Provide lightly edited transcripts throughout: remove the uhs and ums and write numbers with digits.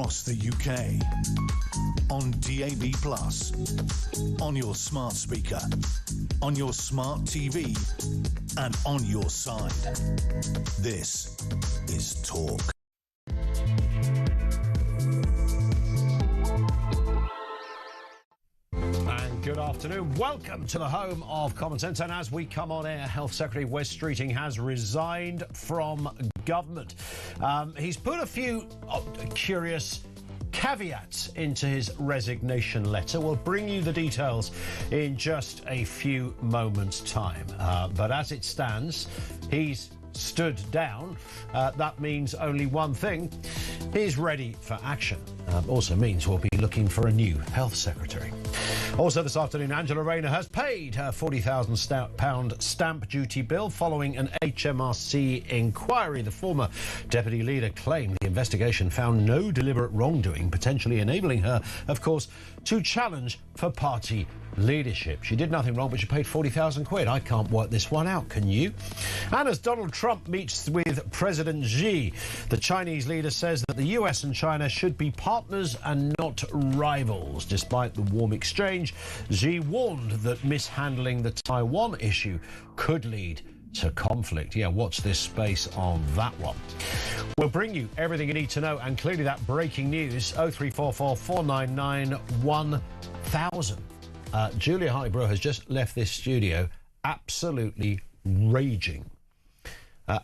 across the UK, on DAB+, on your smart speaker, on your smart TV, and on your side. This is Talk. Good afternoon. Welcome to the home of Common Sense. And as we come on air, Health Secretary Wes Streeting has resigned from government. He's put a few curious caveats into his resignation letter. We'll bring you the details in just a few moments' time. But as it stands, he's stood down. That means only one thing. He's ready for action. Also means we'll be looking for a new health secretary. Also this afternoon, Angela Rayner has paid her £40,000 stamp duty bill following an HMRC inquiry. The former deputy leader claimed the investigation found no deliberate wrongdoing, potentially enabling her, of course, to challenge for party leadership. She did nothing wrong, but she paid 40,000 quid. I can't work this one out, can you? And as Donald Trump meets with President Xi, the Chinese leader says that the US and China should be partners and not rivals. Despite the warm exchange, Xi warned that mishandling the Taiwan issue could lead to conflict. Yeah, watch this space on that one. We'll bring you everything you need to know, and clearly that breaking news, 0344 499 1000. Julia Hartley-Brewer has just left this studio absolutely raging.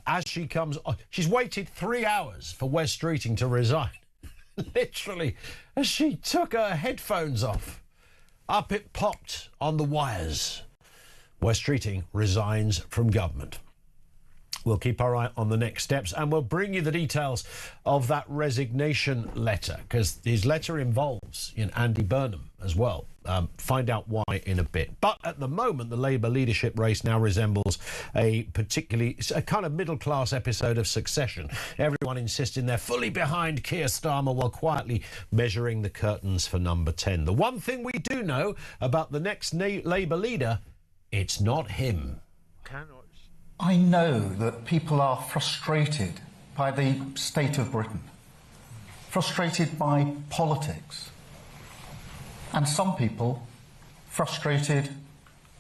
As she comes on, she's waited 3 hours for Wes Streeting to resign. Literally, as she took her headphones off, up it popped on the wires. Wes Streeting resigns from government. We'll keep our eye on the next steps, and we'll bring you the details of that resignation letter, because his letter involves Andy Burnham as well. Find out why in a bit. But at the moment, the Labour leadership race now resembles a kind of middle-class episode of Succession. Everyone insisting they're fully behind Keir Starmer while quietly measuring the curtains for number 10. The one thing we do know about the next Labour leader, it's not him. I know that people are frustrated by the state of Britain, frustrated by politics, and some people frustrated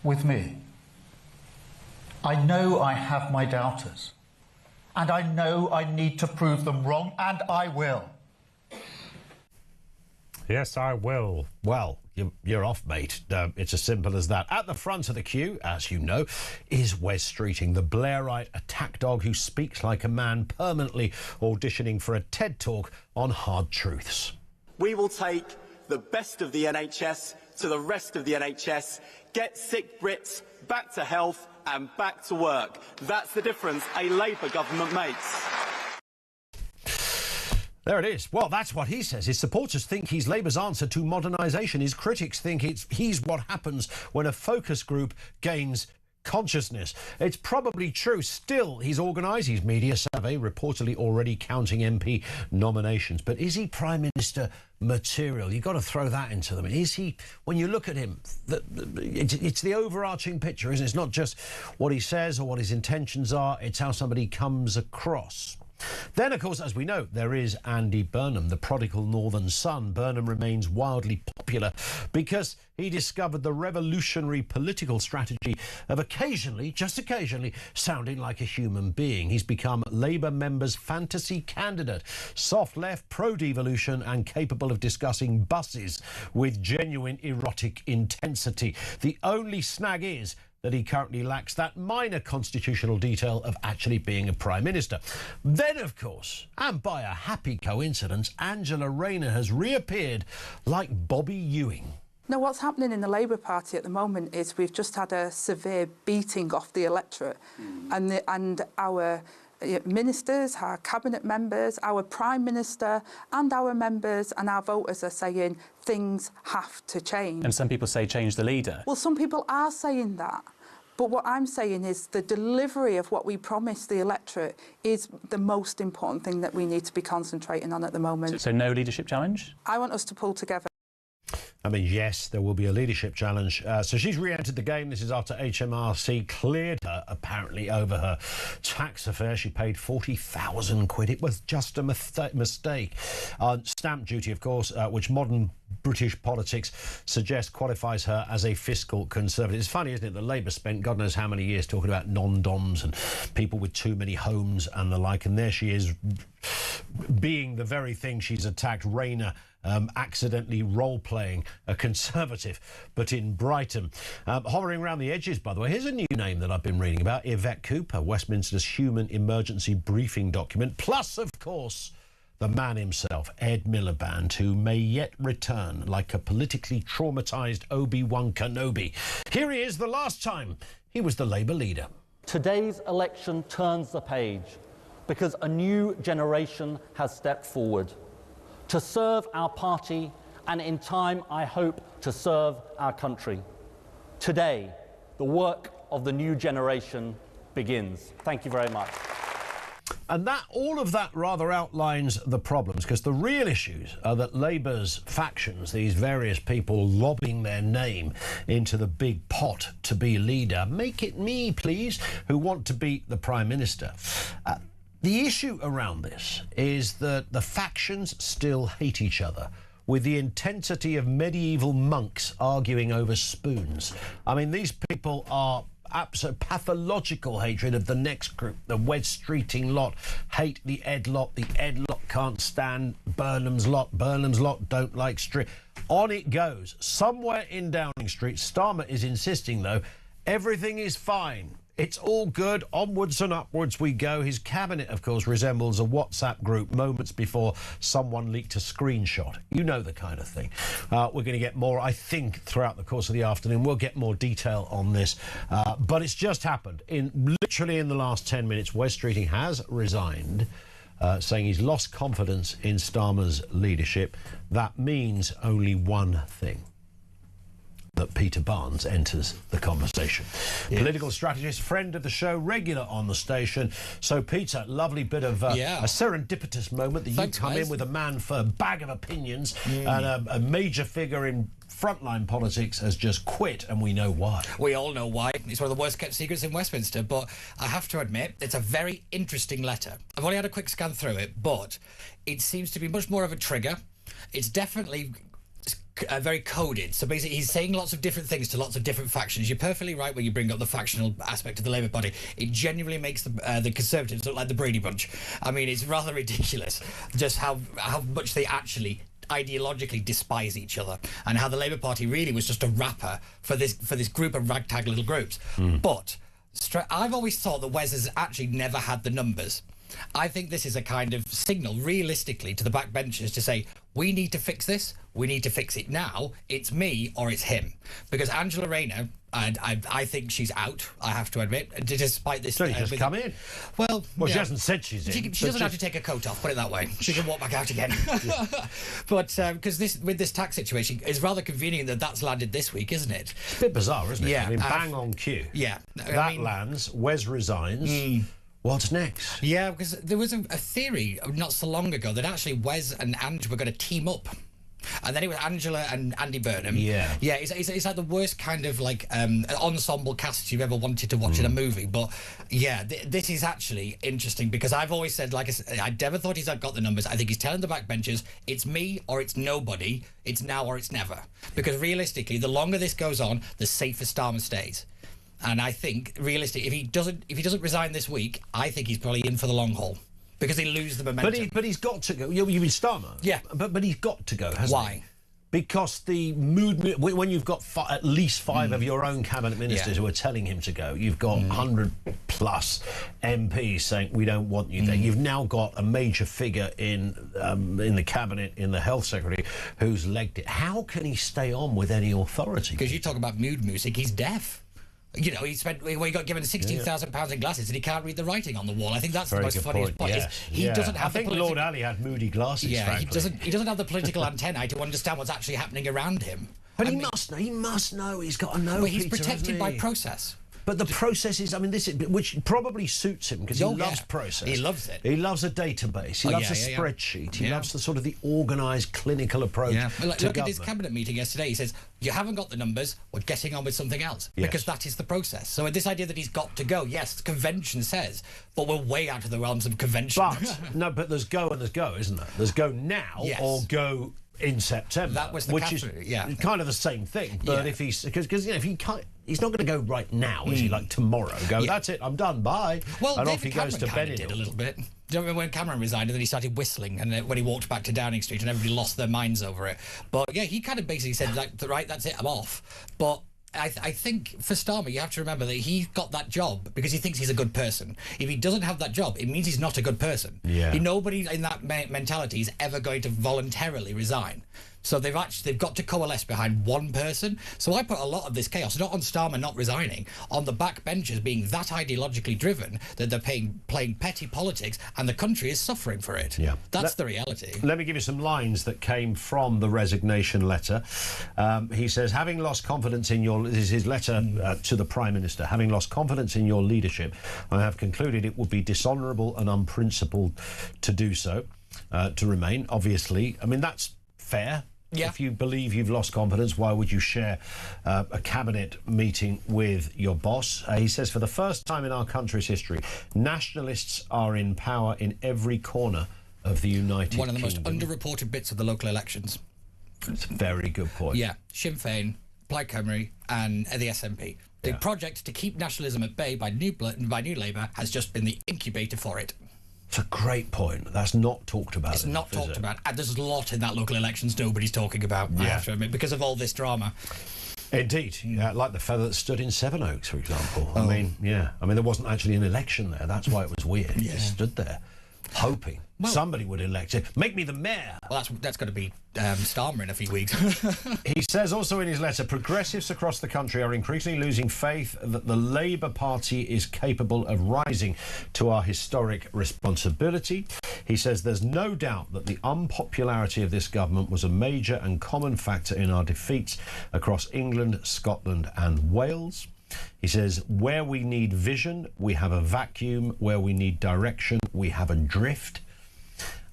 with me. I know I have my doubters, and I know I need to prove them wrong, and I will. Yes, I will. Well, you're off, mate. It's as simple as that. At the front of the queue, as you know, is Wes Streeting, the Blairite attack dog who speaks like a man permanently auditioning for a TED Talk on hard truths. We will take the best of the NHS to the rest of the NHS, get sick Brits back to health and back to work. That's the difference a Labour government makes. There it is. Well, that's what he says. His supporters think he's Labour's answer to modernisation. His critics think he's what happens when a focus group gains consciousness. It's probably true. Still, he's organised his media survey, reportedly already counting MP nominations. But is he Prime Minister material? You've got to throw that into them. Is he, when you look at him, it's the overarching picture, isn't it? It's not just what he says or what his intentions are. It's how somebody comes across. Then, of course, as we know, there is Andy Burnham, the prodigal northern son. Burnham remains wildly popular because he discovered the revolutionary political strategy of occasionally, just occasionally, sounding like a human being. He's become Labour members' fantasy candidate, soft left, pro-devolution and capable of discussing buses with genuine erotic intensity. The only snag is that he currently lacks that minor constitutional detail of actually being a Prime Minister. Then, of course, and by a happy coincidence, Angela Rayner has reappeared like Bobby Ewing. No, what's happening in the Labour Party at the moment is we've just had a severe beating off the electorate, and our ministers, our cabinet members, our Prime Minister and our members and our voters are saying things have to change. And some people say change the leader. Well, some people are saying that. But what I'm saying is the delivery of what we promised the electorate is the most important thing that we need to be concentrating on at the moment. So no leadership challenge? I want us to pull together. I mean, yes, there will be a leadership challenge. So she's re-entered the game. This is after HMRC cleared her, apparently, over her tax affair. She paid 40,000 quid. It was just a mistake. Stamp duty, of course, which modern British politics suggests qualifies her as a fiscal conservative. It's funny, isn't it, that Labour spent God knows how many years talking about non-doms and people with too many homes and the like, and there she is being the very thing she's attacked. Rayner accidentally role-playing a Conservative, but in Brighton. Hovering around the edges, by the way, here's a new name that I've been reading about, Yvette Cooper, Westminster's Human Emergency Briefing document, plus, of course, the man himself, Ed Miliband, who may yet return like a politically traumatised Obi-Wan Kenobi. Here he is, the last time he was the Labour leader. Today's election turns the page because a new generation has stepped forward to serve our party and in time, I hope, to serve our country. Today, the work of the new generation begins. Thank you very much. And all of that rather outlines the problems, because the real issues are that Labour's factions, these various people lobbing their name into the big pot to be leader, make it me, please, who want to beat the Prime Minister. The issue around this is that the factions still hate each other with the intensity of medieval monks arguing over spoons. I mean, these people are absolute pathological hatred of the next group. The Wes Streeting lot hate the Ed lot. The Ed lot can't stand Burnham's lot. Burnham's lot don't like Street. On it goes. Somewhere in Downing Street, Starmer is insisting, though, everything is fine. It's all good. Onwards and upwards we go. His cabinet, of course, resembles a WhatsApp group moments before someone leaked a screenshot. You know the kind of thing. We're going to get more, I think, throughout the course of the afternoon. We'll get more detail on this. But it's just happened. Literally in the last 10 minutes, Wes Streeting has resigned, saying he's lost confidence in Starmer's leadership. That means only one thing: that Peter Barnes enters the conversation. Yes. Political strategist, friend of the show, regular on the station. So, Peter, lovely bit of a serendipitous moment that you come in with a man for a bag of opinions, and a major figure in frontline politics has just quit, and we know why. We all know why. It's one of the worst kept secrets in Westminster, but I have to admit, it's a very interesting letter. I've only had a quick scan through it, but it seems to be much more of a trigger. It's definitely very coded. So basically he's saying lots of different things to lots of different factions. You're perfectly right when you bring up the factional aspect of the Labour Party. It genuinely makes the Conservatives look like the Brady Bunch. I mean, it's rather ridiculous just how much they actually ideologically despise each other, and how the Labour Party really was just a wrapper for this group of ragtag little groups. But I've always thought that Wes has actually never had the numbers. I think this is a kind of signal, realistically, to the backbenchers to say, we need to fix this. We need to fix it now. It's me or it's him. Because Angela Rayner, I think she's out, I have to admit, despite this. So you just come in. Well, she hasn't said she's in. She doesn't have to take her coat off, put it that way. She can walk back out again. But because with this tax situation, it's rather convenient that that's landed this week, isn't it? It's a bit bizarre, isn't it? Yeah. I mean, bang on cue. Yeah. That lands, Wes resigns. What's next? Yeah, because there was a theory not so long ago that actually Wes and Ange were going to team up. And then it was Angela and Andy Burnham. Yeah, it's like the worst kind of like ensemble cast you've ever wanted to watch in a movie. But yeah, this is actually interesting, because I've always said, like I never thought he's got the numbers. I think he's telling the backbenchers, it's me or it's nobody. It's now or it's never. Because realistically, the longer this goes on, the safer Starmer stays. And I think, realistically, if he doesn't resign this week, I think he's probably in for the long haul, because he loses the momentum. But he's got to go. You mean Starmer? Yeah. But he's got to go, hasn't he? Why? Because the mood, when you've got at least 5 of your own cabinet ministers who are telling him to go, you've got 100 plus MPs saying we don't want you there. You've now got a major figure in the cabinet, in the health secretary, who's legged it. How can he stay on with any authority? Because you talk about mood music, he's deaf. You know, he got given £16,000 in glasses and he can't read the writing on the wall. I think that's the most funniest point. He doesn't have. I think Lord Ali had moody glasses. Yeah, frankly. he doesn't have the political antennae to understand what's actually happening around him. But he must know. He must know. He's got to know. But he's protected by process. But the process is, I mean, which probably suits him because he loves process. He loves it. He loves a database. He loves a spreadsheet. He loves the sort of the organised clinical approach. Yeah. to Look government. at his cabinet meeting yesterday. He says, you haven't got the numbers, we're getting on with something else. Yes. Because that is the process. So this idea that he's got to go, yes, convention says, but we're way out of the realms of convention. But there's go and there's go, isn't there? There's go now or go in September. That was the which is kind of the same thing. But if he's because if he can't, he's not going to go right now, is he? Like tomorrow, go. That's it. I'm done. Bye. Well, and David off he Cameron goes to kinda Benidorm. did a little bit. Do you remember when Cameron resigned and then he started whistling and when he walked back to Downing Street and everybody lost their minds over it? But yeah, he kind of basically said, like, right, that's it, I'm off. But I think for Starmer, you have to remember that he got that job because he thinks he's a good person. If he doesn't have that job, it means he's not a good person. Yeah. Nobody in that mentality is ever going to voluntarily resign. So they've got to coalesce behind one person. So I put a lot of this chaos not on Starmer not resigning, on the backbenchers being that ideologically driven that they're playing petty politics, and the country is suffering for it. Yeah, that's the reality. Let me give you some lines that came from the resignation letter. He says, having lost confidence in your... This is his letter to the Prime Minister. Having lost confidence in your leadership, I have concluded it would be dishonourable and unprincipled to do so, to remain. Obviously, I mean, that's fair. Yeah. If you believe you've lost confidence, why would you share a cabinet meeting with your boss? He says, for the first time in our country's history, nationalists are in power in every corner of the United Kingdom. One of the most underreported bits of the local elections. That's a very good point. Yeah, Sinn Féin, Plaid Cymru and the SNP. The project to keep nationalism at bay by New Labour has just been the incubator for it. It's a great point. That's not talked about. It's not talked about. And there's a lot in that local elections nobody's talking about, I have to admit, because of all this drama. Indeed. Yeah, like the fellow that stood in Sevenoaks, for example. I mean, there wasn't actually an election there. That's why it was weird. He just stood there, hoping somebody would elect him. Make me the mayor. Well, that's going to be Starmer in a few weeks. He says also in his letter, progressives across the country are increasingly losing faith that the Labour Party is capable of rising to our historic responsibility. He says there's no doubt that the unpopularity of this government was a major and common factor in our defeats across England, Scotland and Wales. He says, where we need vision, we have a vacuum. Where we need direction, we have a drift.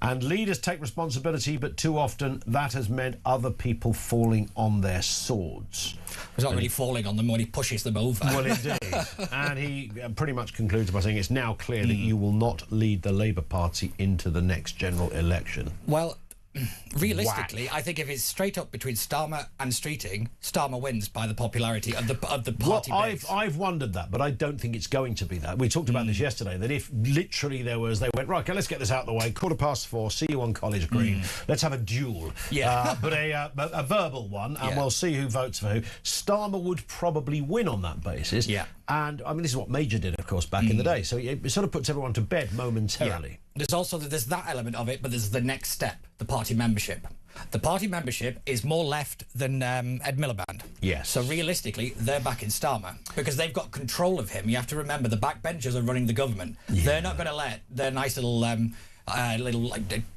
And leaders take responsibility, but too often that has meant other people falling on their swords. He's not really falling on them when he pushes them over. Well, indeed. And he pretty much concludes by saying it's now clear that you will not lead the Labour Party into the next general election. Well, realistically, I think if it's straight up between Starmer and Streeting, Starmer wins by the popularity of the party base. I've wondered that, but I don't think it's going to be that. We talked about this yesterday, that if literally they went, right, okay, let's get this out of the way, 4:15, see you on College Green, let's have a duel. But a verbal one, and we'll see who votes for who. Starmer would probably win on that basis. Yeah. And, I mean, this is what Major did, of course, back in the day, so it sort of puts everyone to bed momentarily. Yeah. There's also that element of it, but there's the next step, the party membership. The party membership is more left than Ed Miliband. Yes. So realistically, they're back in Starmer because they've got control of him. You have to remember the backbenchers are running the government. Yeah. They're not going to let their nice little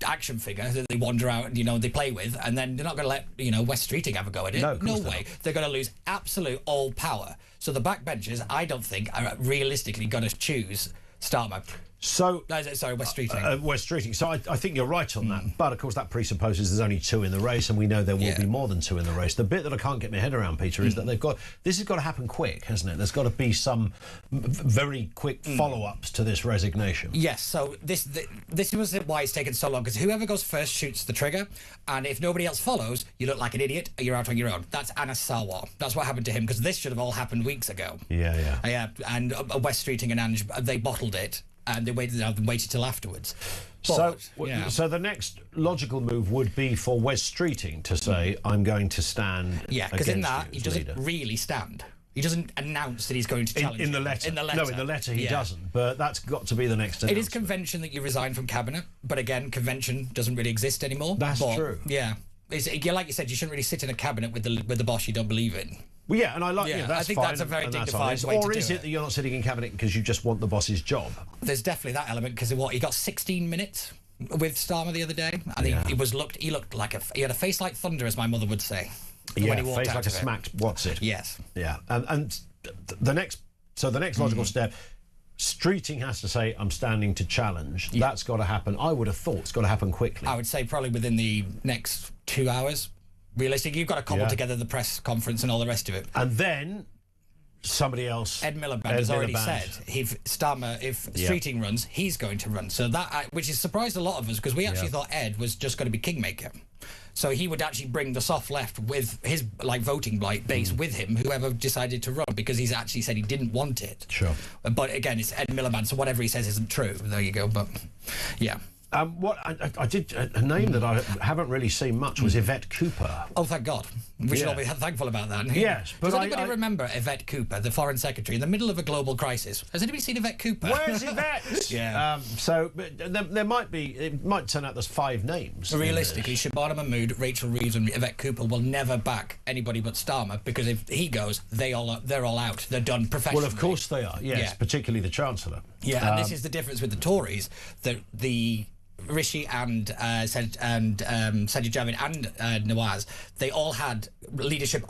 action figure that they wander out and they play with, and then they're not going to let West Streeting have a go at it. No way. They're going to lose absolute all power. So the backbenchers, I don't think, are realistically going to choose Starmer. So, sorry, West Streeting. West Streeting. So I think you're right on that. But, of course, that presupposes there's only two in the race, and we know there will be more than two in the race. The bit that I can't get my head around, Peter, is that this has got to happen quick, hasn't it? There's got to be some very quick follow-ups to this resignation. Yes, so this was why it's taken so long, because whoever goes first shoots the trigger, and if nobody else follows, you look like an idiot, and you're out on your own. That's Anas Sarwar. That's what happened to him, because this should have all happened weeks ago. Yeah. And West Streeting and Ange, they bottled it. And they waited till afterwards. But, so the next logical move would be for West Streeting to say, I'm going to stand because in that, he doesn't really stand. He doesn't announce that he's going to challenge in the letter. No, in the letter he doesn't. But that's got to be the next announcement. It is convention that you resign from cabinet. But again, convention doesn't really exist anymore. That's true. Yeah. Like you said, you shouldn't really sit in a cabinet with the boss you don't believe in. Well, yeah, and I like that's I think fine, that's a very dignified way to do it. Or is it that you're not sitting in cabinet because you just want the boss's job? There's definitely that element because he got 16 minutes with Starmer the other day. I think he looked like he had a face like thunder, as my mother would say. Yeah, when he walked face out like a smacked what's it? Yes. Yeah, and the next So the next logical step, Streeting has to say, I'm standing to challenge. Yeah. That's got to happen. I would have thought it's got to happen quickly. I would say probably within the next 2 hours. Realistically, you've got to cobble together the press conference and all the rest of it. And then somebody else. Ed Miliband has already said if Streeting runs, he's going to run. So that, which has surprised a lot of us, because we actually thought Ed was just going to be kingmaker. So he would actually bring the soft left with his voting base with him, whoever decided to run, because he's actually said he didn't want it. Sure. But again, it's Ed Miliband, so whatever he says isn't true. There you go. But yeah. What I did a name that I haven't really seen much was Yvette Cooper. Oh, thank God! We should all be thankful about that. Yes, but does anybody remember Yvette Cooper, the Foreign Secretary, in the middle of a global crisis? Has anybody seen Yvette Cooper? Where's Yvette? Yeah. So there might be. It might turn out there's 5 names. Realistically, Shabana Mahmood, Rachel Reeves, and Yvette Cooper will never back anybody but Starmer, because if he goes, they're all out. They're done professionally. Well, of course they are. Yes, particularly the Chancellor. Yeah, and this is the difference with the Tories. The Rishi and Sajid Javid and Nawaz, they all had leadership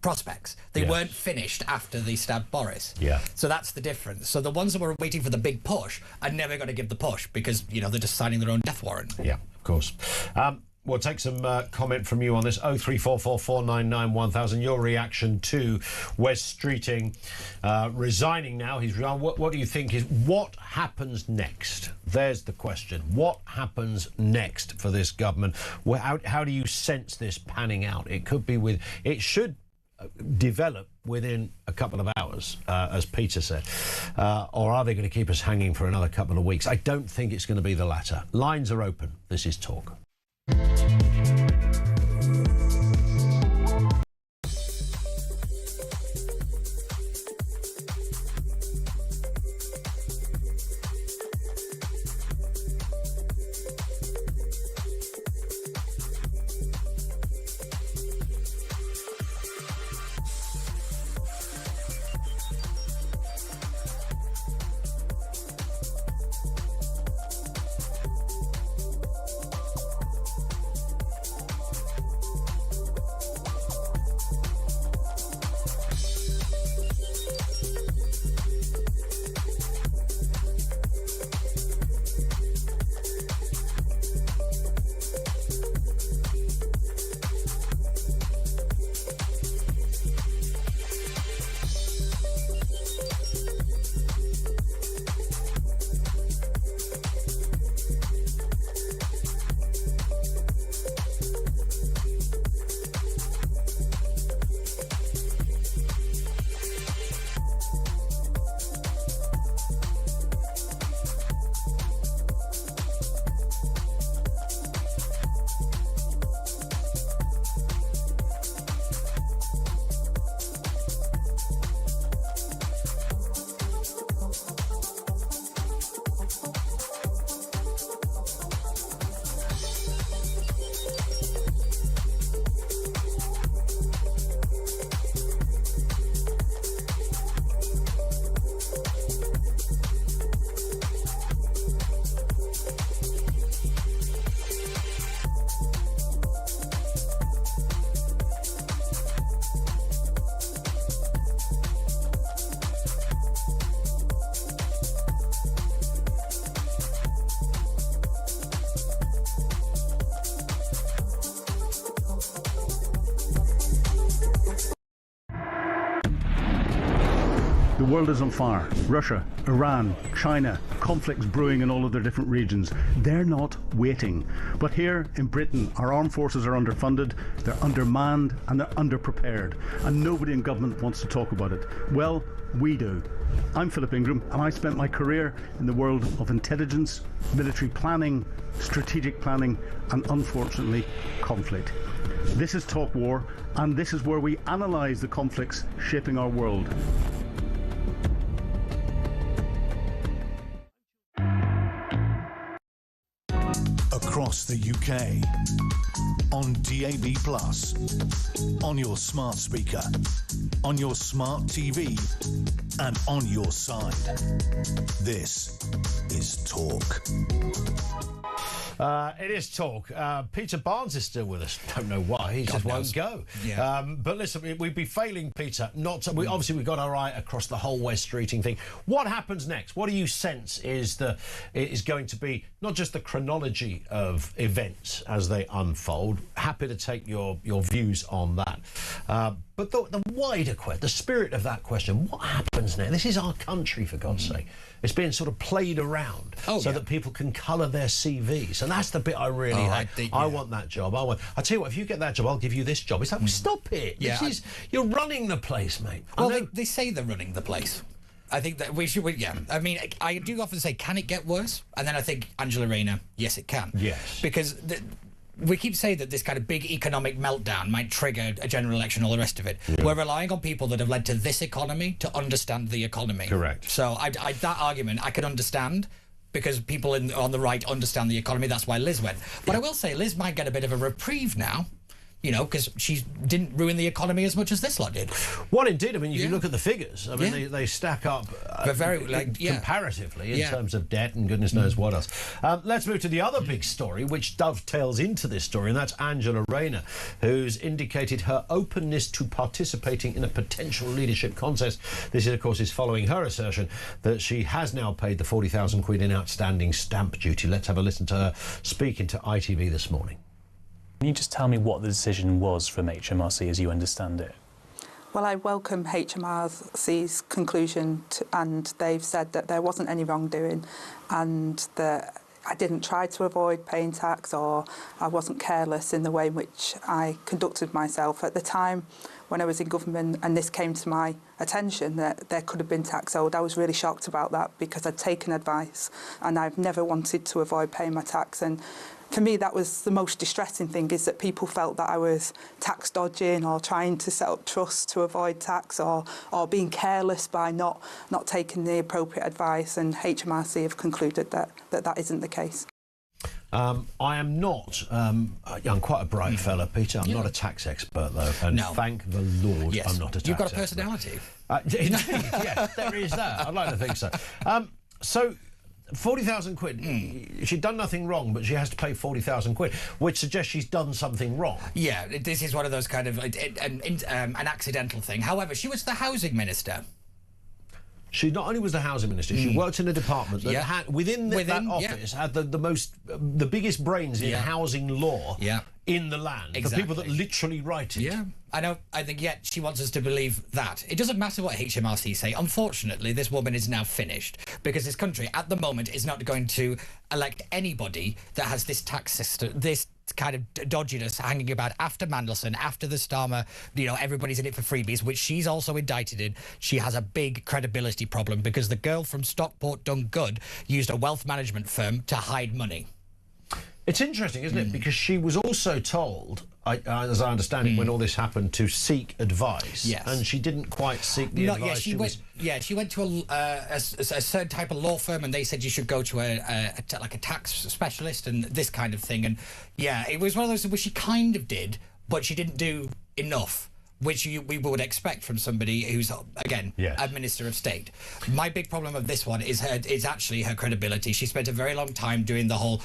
prospects. They weren't finished after they stabbed Boris. Yeah. So that's the difference. So the ones that were waiting for the big push are never going to give the push, because, they're just signing their own death warrant. Yeah, of course. We'll take some comment from you on this. 03444991000. Your reaction to Wes Streeting resigning now. He's resigned. What do you think is what happens next? There's the question. What happens next for this government? How do you sense this panning out? It could be it should develop within a couple of hours, as Peter said, or are they going to keep us hanging for another couple of weeks? I don't think it's going to be the latter. Lines are open. This is Talk. The world is on fire. Russia, Iran, China, conflicts brewing in all of their different regions. They're not waiting. But here in Britain, our armed forces are underfunded, they're undermanned, and they're underprepared. And nobody in government wants to talk about it. Well, we do. I'm Philip Ingram, and I spent my career in the world of intelligence, military planning, strategic planning, and unfortunately, conflict. This is Talk War, and this is where we analyse the conflicts shaping our world. Across the UK, on DAB+, on your smart speaker, on your smart TV, and on your side. This is Talk. It is talk. Peter Barnes is still with us. Don't know why. He just won't go. Yeah. But listen, we'd be failing Peter not to... Obviously, we've got our eye across the whole West Streeting thing. What happens next? What do you sense is going to be not just the chronology of events as they unfold? Happy to take your views on that. But the wider question, the spirit of that question, what happens now? This is our country, for God's sake. It's being sort of played around so that people can colour their CVs. And that's the bit I really hate. I want that job. I'll tell you what, if you get that job, I'll give you this job. It's like, stop it. Yeah, you're running the place, mate. Well, they say they're running the place. I think that we should, I mean, I do often say, can it get worse? And then I think, Angela Rayner, yes, it can. Yes. Because we keep saying that this kind of big economic meltdown might trigger a general election, all the rest of it. Yeah. We're relying on people that have led to this economy to understand the economy. Correct. So that argument I can understand, because people on the right understand the economy. That's why Liz went. But I will say Liz might get a bit of a reprieve now. You know, because she didn't ruin the economy as much as this lot did. Well, indeed. I mean, if you look at the figures, I mean, they stack up comparatively in terms of debt and goodness knows what else. Let's move to the other big story, which dovetails into this story, and that's Angela Rayner, who's indicated her openness to participating in a potential leadership contest. This, of course, is following her assertion that she has now paid the 40,000 quid in outstanding stamp duty. Let's have a listen to her speaking to ITV this morning. Can you just tell me what the decision was from HMRC as you understand it? Well, I welcome HMRC's conclusion and they've said that there wasn't any wrongdoing and that I didn't try to avoid paying tax or I wasn't careless in the way in which I conducted myself. At the time when I was in government and this came to my attention that there could have been tax owed, I was really shocked about that because I'd taken advice and I've never wanted to avoid paying my tax. And for me, that was the most distressing thing, is that people felt that I was tax dodging or trying to set up trusts to avoid tax or being careless by not taking the appropriate advice, and HMRC have concluded that isn't the case. I am not, I'm quite a bright fella, Peter. I'm not a tax expert, though, and thank the Lord I'm not a tax expert. You've got a personality. Indeed, yes, there is that. I'd like to think so. So 40,000 quid. She'd done nothing wrong, but she has to pay 40,000 quid, which suggests she's done something wrong. Yeah, this is one of those kind of an accidental thing. However, she was the housing minister. She not only was the housing minister, she worked in a department that had within that office had the biggest brains in housing law in the land. Exactly. The people that literally write it. Yeah, I know. I think yet she wants us to believe that. It doesn't matter what HMRC say. Unfortunately, this woman is now finished because this country at the moment is not going to elect anybody that has this tax system, this kind of dodginess hanging about after Mandelson, after the Starmer, everybody's in it for freebies, which she's also indicted in. She has a big credibility problem because the girl from Stockport done good used a wealth management firm to hide money. It's interesting, isn't it? Because she was also told, as I understand it, when all this happened, to seek advice. Yes. And she didn't quite seek the advice. She went to a certain type of law firm, and they said you should go to a tax specialist and this kind of thing. And yeah, it was one of those where she kind of did, but she didn't do enough, which we would expect from somebody who's, again, a Minister of State. My big problem of this one is actually her credibility. She spent a very long time doing the whole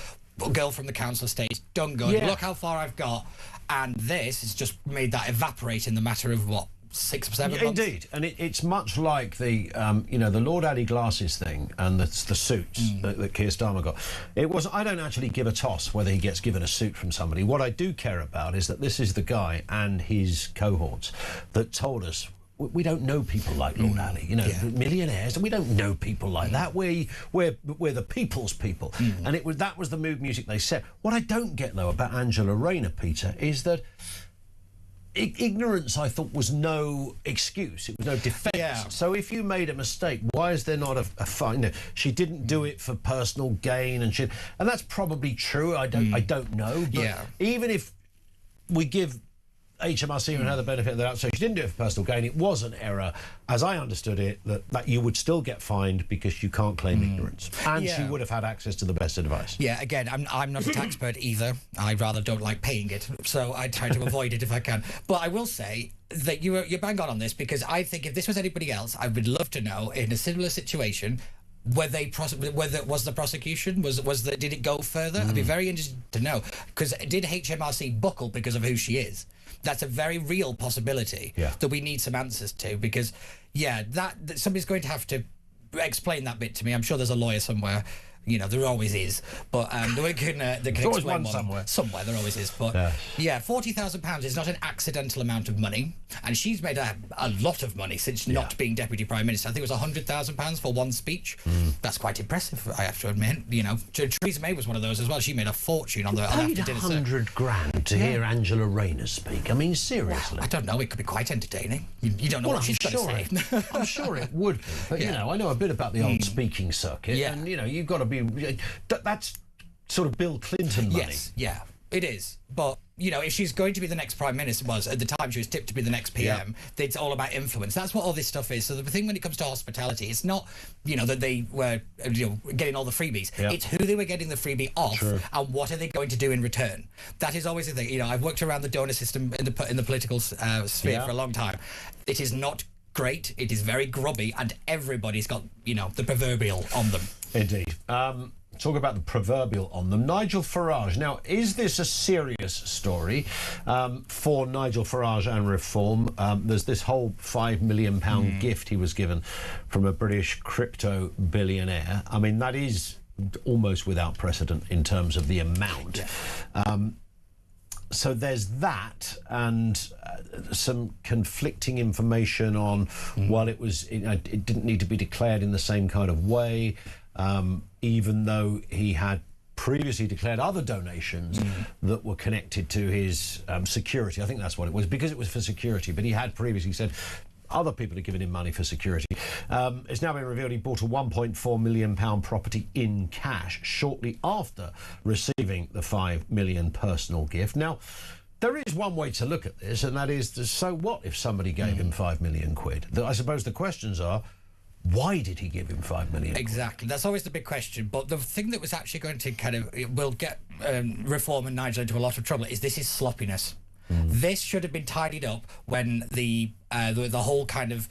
girl from the Council of State, done good, look how far I've got, and this has just made that evaporate in the matter of, 6 or 7 months? Indeed, and it's much like the Lord Addy glasses thing and the suits that Keir Starmer got. It was, I don't actually give a toss whether he gets given a suit from somebody. What I do care about is that this is the guy and his cohorts that told us, we don't know people like Lord Alley, millionaires, and we don't know people like that. We're the people's people, and that was the mood music they set. What I don't get though about Angela Rayner, Peter, is that ignorance, I thought, was no excuse. It was no defence. Yeah. So if you made a mistake, why is there not a fine? She didn't do it for personal gain, and that's probably true. I don't know. But even if we give HMRC and her the benefit of the doubt, so she didn't do it for personal gain, it was an error, as I understood it, that you would still get fined because you can't claim ignorance. And she would have had access to the best advice. Yeah, again, I'm not a tax expert either. I rather don't like paying it, so I try to avoid it if I can. But I will say that you're bang on this, because I think if this was anybody else, I would love to know, in a similar situation, was the prosecution? Did it go further? I'd be very interested to know, because did HMRC buckle because of who she is? That's a very real possibility that we need some answers to, because that somebody's going to have to explain that bit to me. I'm sure there's a lawyer somewhere. You know, there always is, but they can explain one somewhere. Somewhere there always is, but £40,000 is not an accidental amount of money, and she's made a lot of money since not being deputy prime minister. I think it was £100,000 for one speech. That's quite impressive, I have to admit. You know, Theresa May was one of those as well. She made a fortune on the paid £100,000 to hear Angela Rayner speak. I mean, seriously. Well, I don't know. It could be quite entertaining. You don't know what she's going to say. I'm sure it would be, but you know, I know a bit about the old speaking circuit, and you know, you've got to. That's sort of Bill Clinton money. Yes, it is. But, you know, if she's going to be the next Prime Minister, at the time she was tipped to be the next PM, it's all about influence. That's what all this stuff is. So the thing when it comes to hospitality, it's not, you know, that they were getting all the freebies. It's who they were getting the freebie off and what are they going to do in return. That is always the thing. You know, I've worked around the donor system in the political sphere for a long time. It is not great. It is very grubby, and everybody's got, you know, the proverbial on them. Indeed. Talk about the proverbial on them. Nigel Farage. Now, is this a serious story for Nigel Farage and Reform? There's this whole £5 million gift he was given from a British crypto billionaire. I mean, that is almost without precedent in terms of the amount. So there's that, and some conflicting information on, well, it didn't need to be declared in the same kind of way. Even though he had previously declared other donations that were connected to his security. I think that's what it was, because it was for security, but he had previously said other people had given him money for security. It's now been revealed he bought a £1.4 million property in cash shortly after receiving the £5 million personal gift. Now, there is one way to look at this, and that is, so what if somebody gave him £5 million? I suppose the questions are, why did he give him £5 million? Exactly. That's always the big question. But the thing that was actually going to will get Reform and Nigel into a lot of trouble is this is sloppiness. This should have been tidied up when the whole kind of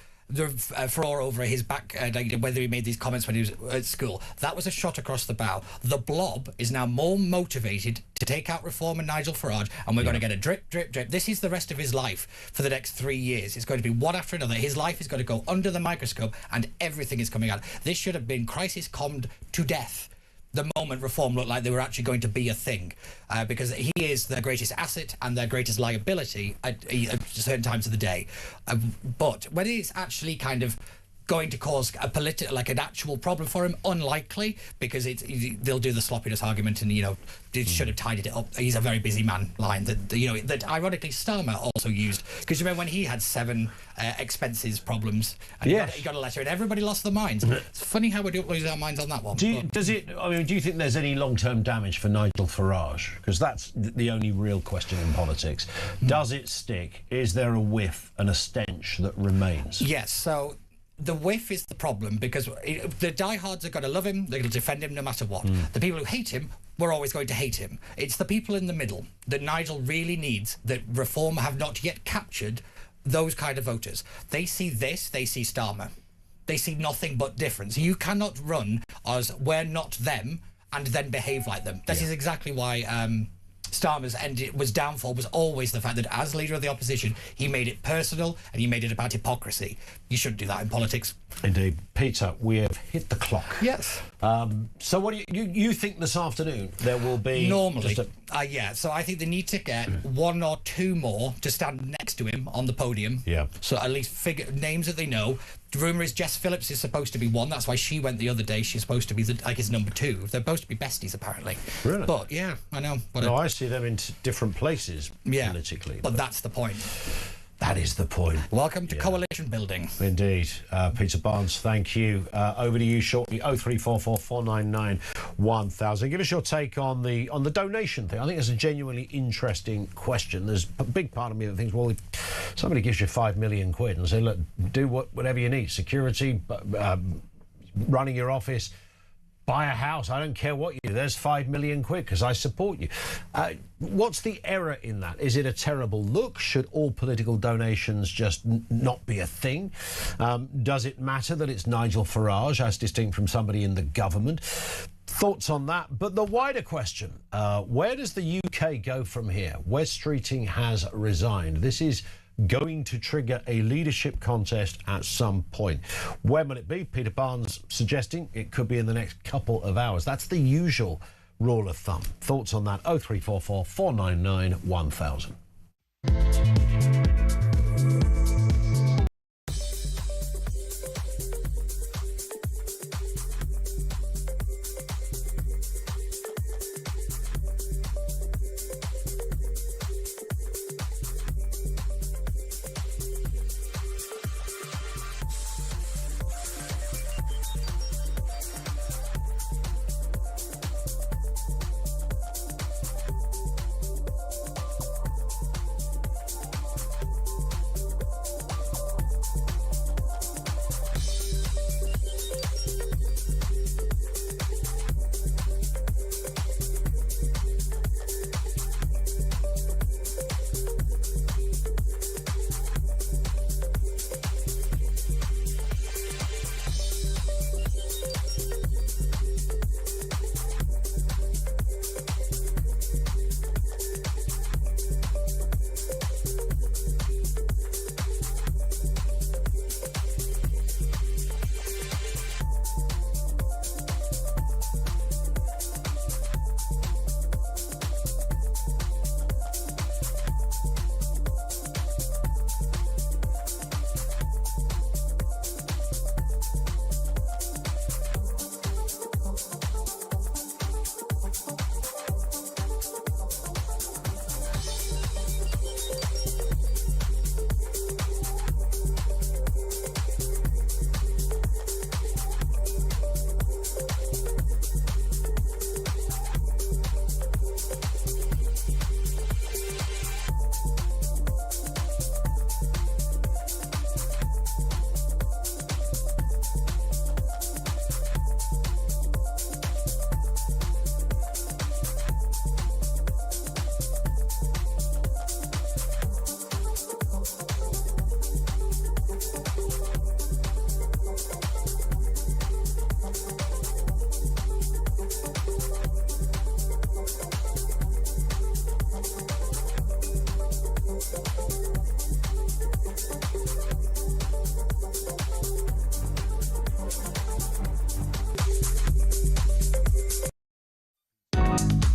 furore over his back, whether he made these comments when he was at school. That was a shot across the bow. The blob is now more motivated to take out Reform and Nigel Farage, and we're going to get a drip, drip, drip. This is the rest of his life for the next 3 years. It's going to be one after another. His life is going to go under the microscope, and everything is coming out. This should have been crisis calmed to death the moment Reform looked like they were actually going to be a thing, because he is their greatest asset and their greatest liability at certain times of the day. But when it's actually kind of going to cause an actual problem for him, unlikely, because they'll do the sloppiness argument, and, you know, they should have tidied it up. He's a very busy man line that ironically Starmer also used, because you remember when he had 7 expenses problems, and he got a letter and everybody lost their minds. It's funny how we don't lose our minds on that one. Do you think there's any long-term damage for Nigel Farage? Because that's the only real question in politics. Does it stick? Is there a whiff and a stench that remains? Yes, so the whiff is the problem, because the diehards are going to love him, they're going to defend him no matter what. The people who hate him were always going to hate him. It's the people in the middle that Nigel really needs, that Reform have not yet captured, those kind of voters. They see this, they see Starmer. They see nothing but difference. You cannot run as we're not them and then behave like them. This is exactly why Starmer's downfall was always the fact that as leader of the opposition, he made it personal and he made it about hypocrisy. You shouldn't do that in politics. Indeed. Peter, we have hit the clock. Yes. So what do you think this afternoon there will be? Normally, so I think they need to get 1 or 2 more to stand next to him on the podium. Yeah. So at least figure names that they know. The rumour is Jess Phillips is supposed to be one. That's why she went the other day. She's supposed to be his number 2. They're supposed to be besties, apparently. Really? But yeah, I know. No, I see them in different places politically. But that's the point. That is the point. Welcome to coalition building. Indeed. Peter Barnes, thank you. Over to you shortly. 0344 499 1000. Give us your take on the donation thing. I think it's a genuinely interesting question. There's a big part of me that thinks, well, if somebody gives you £5 million and say, look, do whatever you need, security, running your office, buy a house. I don't care what you do. There's 5 million quid because I support you. What's the error in that? Is it a terrible look? Should all political donations just not be a thing? Does it matter that it's Nigel Farage as distinct from somebody in the government? Thoughts on that? But the wider question, where does the UK go from here? Wes Streeting has resigned. This is going to trigger a leadership contest at some point. When will it be? Peter Barnes suggesting it could be in the next couple of hours. That's the usual rule of thumb. Thoughts on that? 0344 499 1000.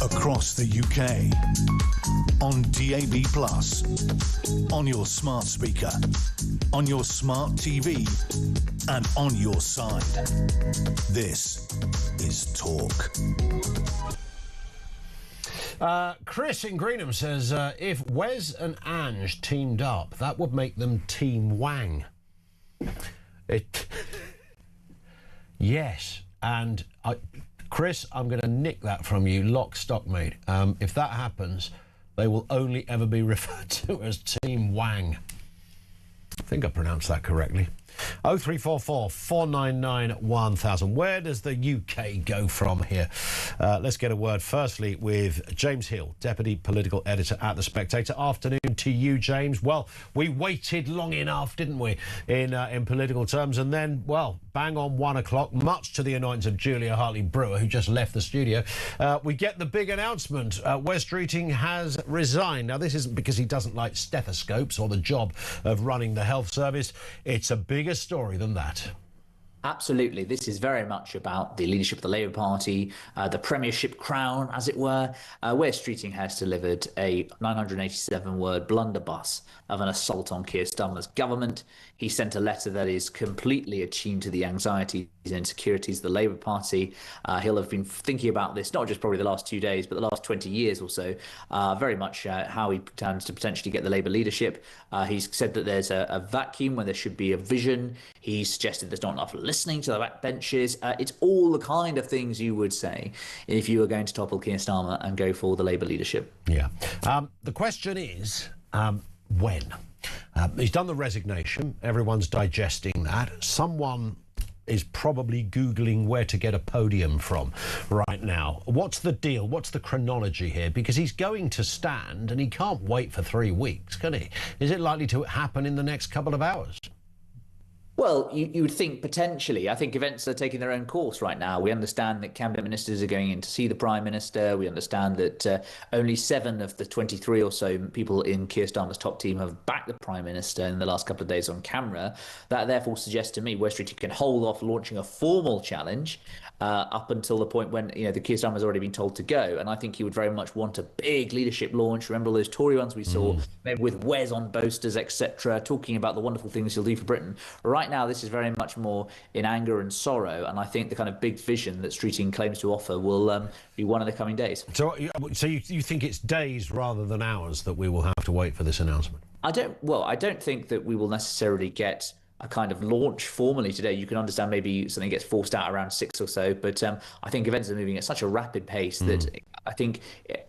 Across the UK, on DAB+, on your smart speaker, on your smart TV, and on your side. This is Talk. Chris in Greenham says, if Wes and Ange teamed up, that would make them Team Wang. Yes, and Chris, I'm going to nick that from you, lock, stock, mate. If that happens, they will only ever be referred to as Team Wang. I think I pronounced that correctly. 0344 499 1000. Where does the UK go from here? Let's get a word firstly with James Hill, Deputy Political Editor at The Spectator. Afternoon to you, James. Well, we waited long enough, didn't we, in political terms, and then, well, bang on 1 o'clock, much to the annoyance of Julia Hartley-Brewer, who just left the studio, we get the big announcement. Wes Streeting has resigned. Now, this isn't because he doesn't like stethoscopes or the job of running the health service. It's a bigger story than that. Absolutely. This is very much about the leadership of the Labour Party, the premiership crown, as it were, where Streeting has delivered a 987-word blunderbuss of an assault on Keir Starmer's government. He sent a letter that is completely attuned to the anxieties and insecurities of the Labour Party. He'll have been thinking about this, not just probably the last 2 days, but the last 20 years or so, very much how he plans to potentially get the Labour leadership. He's said that there's a vacuum where there should be a vision. He suggested there's not enough listening to the backbenchers. It's all the kind of things you would say if you were going to topple Keir Starmer and go for the Labour leadership. Yeah. The question is, when? He's done the resignation. Everyone's digesting that. Someone is probably Googling where to get a podium from right now. What's the deal? What's the chronology here? Because he's going to stand and he can't wait for 3 weeks, can he? Is it likely to happen in the next couple of hours? Well, you would think potentially. I think events are taking their own course right now. We understand that cabinet ministers are going in to see the Prime Minister. We understand that only 7 of the 23 or so people in Keir Starmer's top team have backed the Prime Minister in the last couple of days on camera. That therefore suggests to me West Street can hold off launching a formal challenge up until the point when the Keir Starmer has already been told to go. And I think he would very much want a big leadership launch. Remember all those Tory ones we saw, maybe with Wes on boasters, etc., talking about the wonderful things he'll do for Britain. Right now, this is very much more in anger and sorrow, and I think the kind of big vision that Streeting claims to offer will be one of the coming days. So you think it's days rather than hours that we will have to wait for this announcement? I don't think that we will necessarily get a kind of launch formally today. You can understand maybe something gets forced out around 6 or so, but I think events are moving at such a rapid pace that I think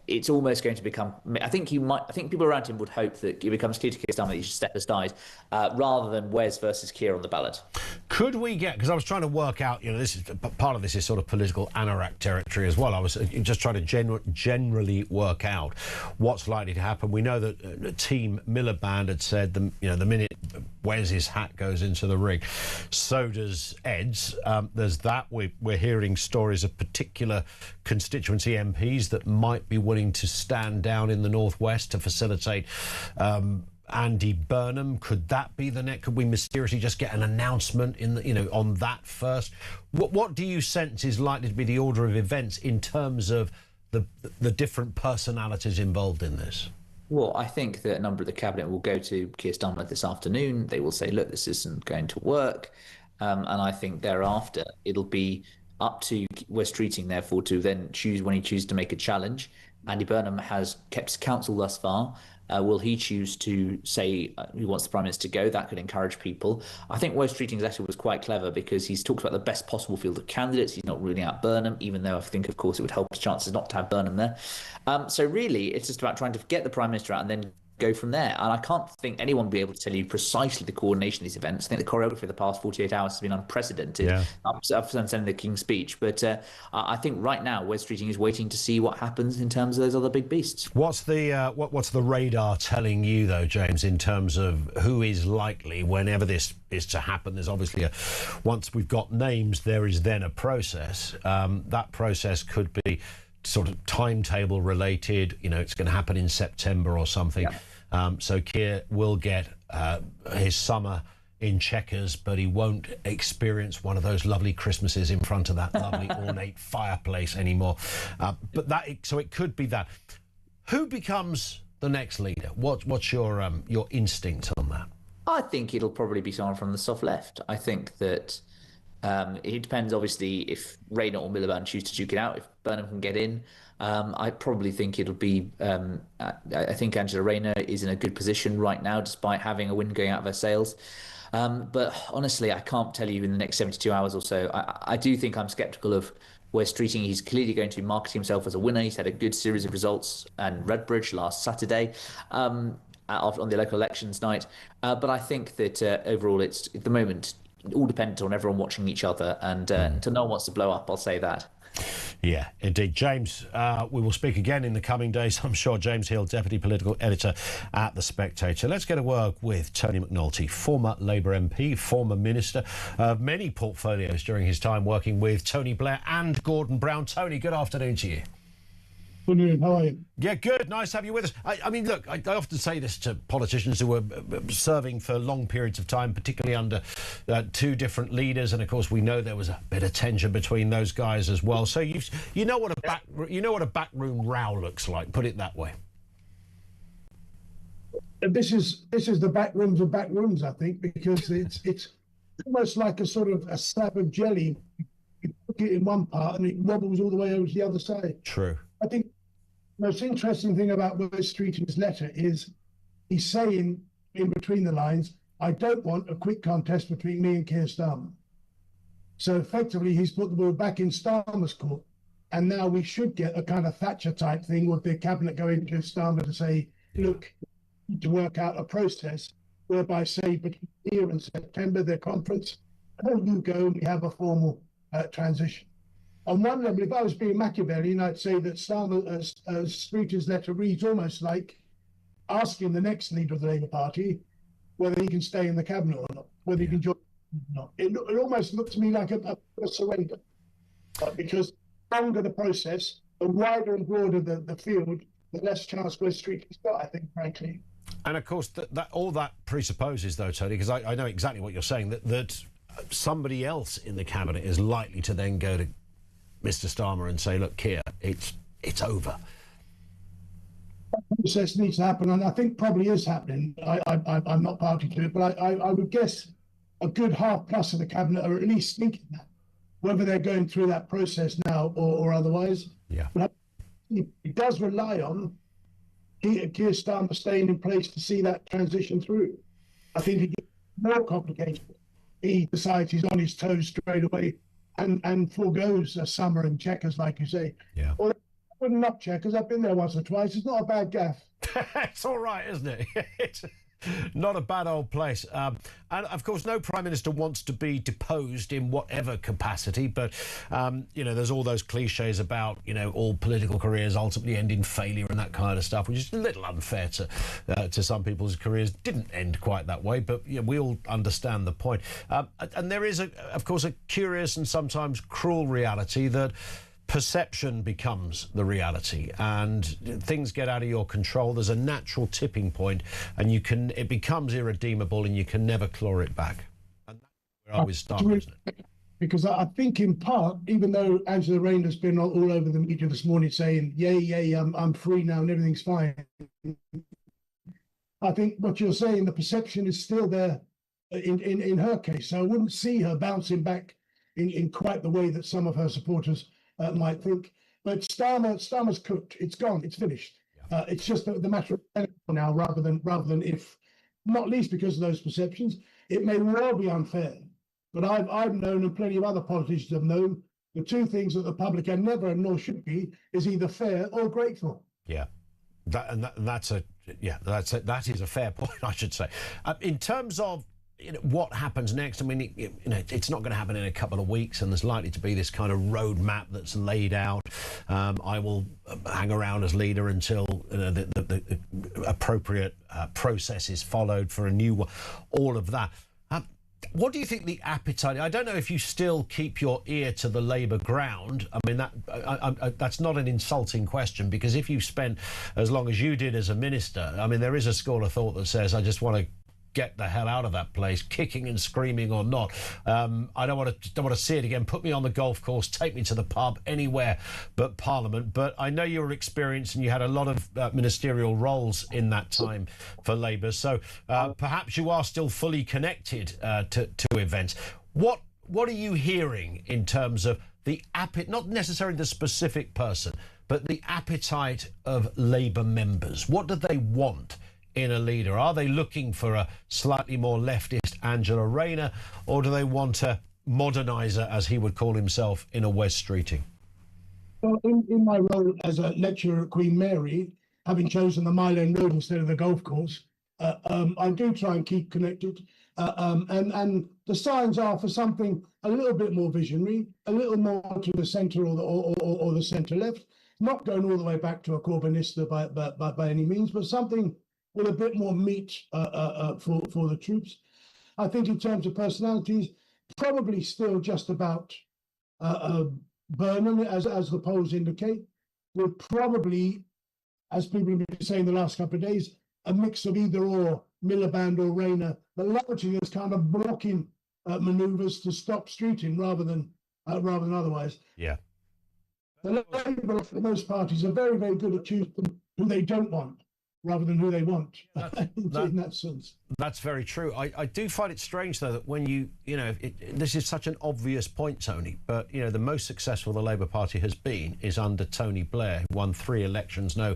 it's almost going to become. I think people around him would hope that it becomes clear to Keir Starmer that he should step aside rather than Wes versus Keir on the ballot. Could we get? Because I was trying to work out. This is part of this is sort of political anorak territory as well. I was just trying to generally work out what's likely to happen. We know that Team Miliband had said the minute Wes's hat goes into the ring, so does Ed's. There's that. We're hearing stories of particular constituency MPs that might be willing to stand down in the northwest to facilitate Andy Burnham. Could that be the next? Could we mysteriously just get an announcement on that first? What do you sense is likely to be the order of events in terms of the different personalities involved in this? Well, I think that a number of the cabinet will go to Keir Starmer this afternoon. They will say, look, this isn't going to work. And I think thereafter it'll be up to Wes Streeting, therefore, to then choose when he chooses to make a challenge. Andy Burnham has kept his counsel thus far. Will he choose to say he wants the Prime Minister to go? That could encourage people. I think Wes Streeting actually was quite clever because he's talked about the best possible field of candidates. He's not ruling out Burnham, even though I think, of course, it would help his chances not to have Burnham there. So really, it's just about trying to get the Prime Minister out and then go from there. And I can't think anyone will be able to tell you precisely the coordination of these events. I think the choreography of the past 48 hours has been unprecedented, up to sending the King's speech. But I think right now, Wes Streeting is waiting to see what happens in terms of those other big beasts. What's the radar telling you, though, James, in terms of who is likely whenever this is to happen? There's obviously once we've got names, there is then a process. That process could be sort of timetable related. It's going to happen in September or something. So Keir will get his summer in Chequers, but he won't experience one of those lovely Christmases in front of that lovely ornate fireplace anymore. So it could be that. Who becomes the next leader? What's your instinct on that? I think it'll probably be someone from the soft left. I think that it depends, obviously, if Rayner or Miliband choose to duke it out. If Burnham can get in, I probably think it'll be. I think Angela Rayner is in a good position right now, despite having a wind going out of her sails. But honestly, I can't tell you in the next 72 hours or so. I do think I'm sceptical of Wes Streeting. He's clearly going to market himself as a winner. He's had a good series of results in Redbridge last Saturday. On the local elections night. But I think that overall, it's at the moment all dependent on everyone watching each other, and until no one wants to blow up, I'll say that. Yeah, indeed. James, we will speak again in the coming days, I'm sure. James Hill, Deputy Political Editor at The Spectator. Let's get a word with Tony McNulty, former Labour MP, former Minister of many portfolios during his time working with Tony Blair and Gordon Brown. Tony, good afternoon to you. Good afternoon. How are you? Yeah, good. Nice to have you with us. I mean, look, I often say this to politicians who are serving for long periods of time, particularly under two different leaders, and of course we know there was a bit of tension between those guys as well. So you know what a backroom row looks like. Put it that way. This is the back rooms of back rooms, I think, because it's almost like a sort of a slab of jelly. You put it in one part and it wobbles all the way over to the other side. True. I think the most interesting thing about Wes Streeting's letter is he's saying in between the lines, I don't want a quick contest between me and Keir Starmer. So effectively, he's put the ball back in Starmer's court. And now we should get a kind of Thatcher type thing with the cabinet going to Starmer to say, look, to work out a process whereby, say, between here and September, their conference, you go and we have a formal transition. On one level, if I was being Machiavellian, I'd say that Streeter's letter reads almost like asking the next leader of the Labour Party whether he can stay in the cabinet or not, whether he can join or not. It almost looked to me like a surrender, because the longer the process, the wider and broader the field, the less chance Wes Streeter's got, I think, frankly. And of course, all that presupposes, though, Tony, because I know exactly what you're saying, that somebody else in the cabinet is likely to then go to Mr. Starmer and say, look, Keir, it's over. That process needs to happen, and I think probably is happening. I'm not party to it, but I would guess a good half plus of the cabinet are at least thinking that, whether they're going through that process now or otherwise. Yeah. But it does rely on Keir Starmer staying in place to see that transition through. I think it gets more complicated. He decides he's on his toes straight away and forgoes Summer and Chequers, like you say. Yeah. Or not Chequers. I've been there once or twice. It's not a bad gaff. It's all right, isn't it? It's not a bad old place. And of course, no Prime Minister wants to be deposed in whatever capacity. But, there's all those cliches about, all political careers ultimately end in failure and that kind of stuff, which is a little unfair to some people's careers. Didn't end quite that way, but we all understand the point. And there is, of course, a curious and sometimes cruel reality that perception becomes the reality and things get out of your control. There's a natural tipping point and it becomes irredeemable and you can never claw it back. And that's where I always start, isn't it? Because I think in part, even though Angela Rayner's been all over the media this morning saying, yay, I'm free now and everything's fine, I think what you're saying, the perception is still there in her case. So I wouldn't see her bouncing back in quite the way that some of her supporters might think. But Starmer's cooked. It's gone. It's finished. Yeah. It's just the matter of now rather than if, not least because of those perceptions. It may well be unfair, but I've known, and plenty of other politicians have known, the two things that the public are never nor should be is either fair or grateful. Yeah, that is a fair point, I should say. In terms of what happens next, I mean, it's not going to happen in a couple of weeks, and there's likely to be this kind of roadmap that's laid out. I will hang around as leader until the appropriate process is followed for a new one. All of that. What do you think the appetite? I don't know if you still keep your ear to the Labour ground. I mean, that's not an insulting question, because if you spent as long as you did as a minister, I mean, there is a school of thought that says, I just want to get the hell out of that place, kicking and screaming or not. I don't want to see it again. Put me on the golf course, take me to the pub, anywhere but Parliament. But I know you were experienced and you had a lot of ministerial roles in that time for Labour. So perhaps you are still fully connected to events. What are you hearing in terms of the not necessarily the specific person, but the appetite of Labour members? What do they want in a leader? Are they looking for a slightly more leftist Angela Rayner, or do they want a moderniser, as he would call himself, in a Wes Streeting? Well, in my role as a lecturer at Queen Mary, having chosen the Mile End Road instead of the golf course, I do try and keep connected. And the signs are for something a little bit more visionary, a little more to the centre or the centre left, not going all the way back to a Corbynista by any means, but something with a bit more meat for the troops. I think in terms of personalities, probably still just about Burnham, as the polls indicate. We're probably, as people have been saying the last couple of days, a mix of either or, Miliband or Rayner, but largely as kind of blocking manoeuvres to stop Streeting rather than otherwise. Yeah. The Labour, for most parties, are very, very good at choosing who they don't want rather than who they want, in that sense. That's very true. I do find it strange, though, that when this is such an obvious point, Tony, but, the most successful the Labour Party has been is under Tony Blair, who won 3 elections. No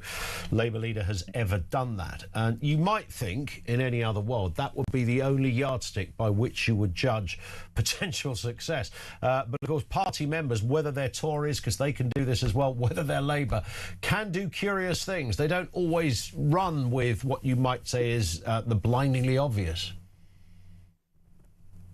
Labour leader has ever done that. And you might think, in any other world, that would be the only yardstick by which you would judge potential success. But, of course, party members, whether they're Tories, because they can do this as well, whether they're Labour, can do curious things. They don't always run with what you might say is the blindingly obvious.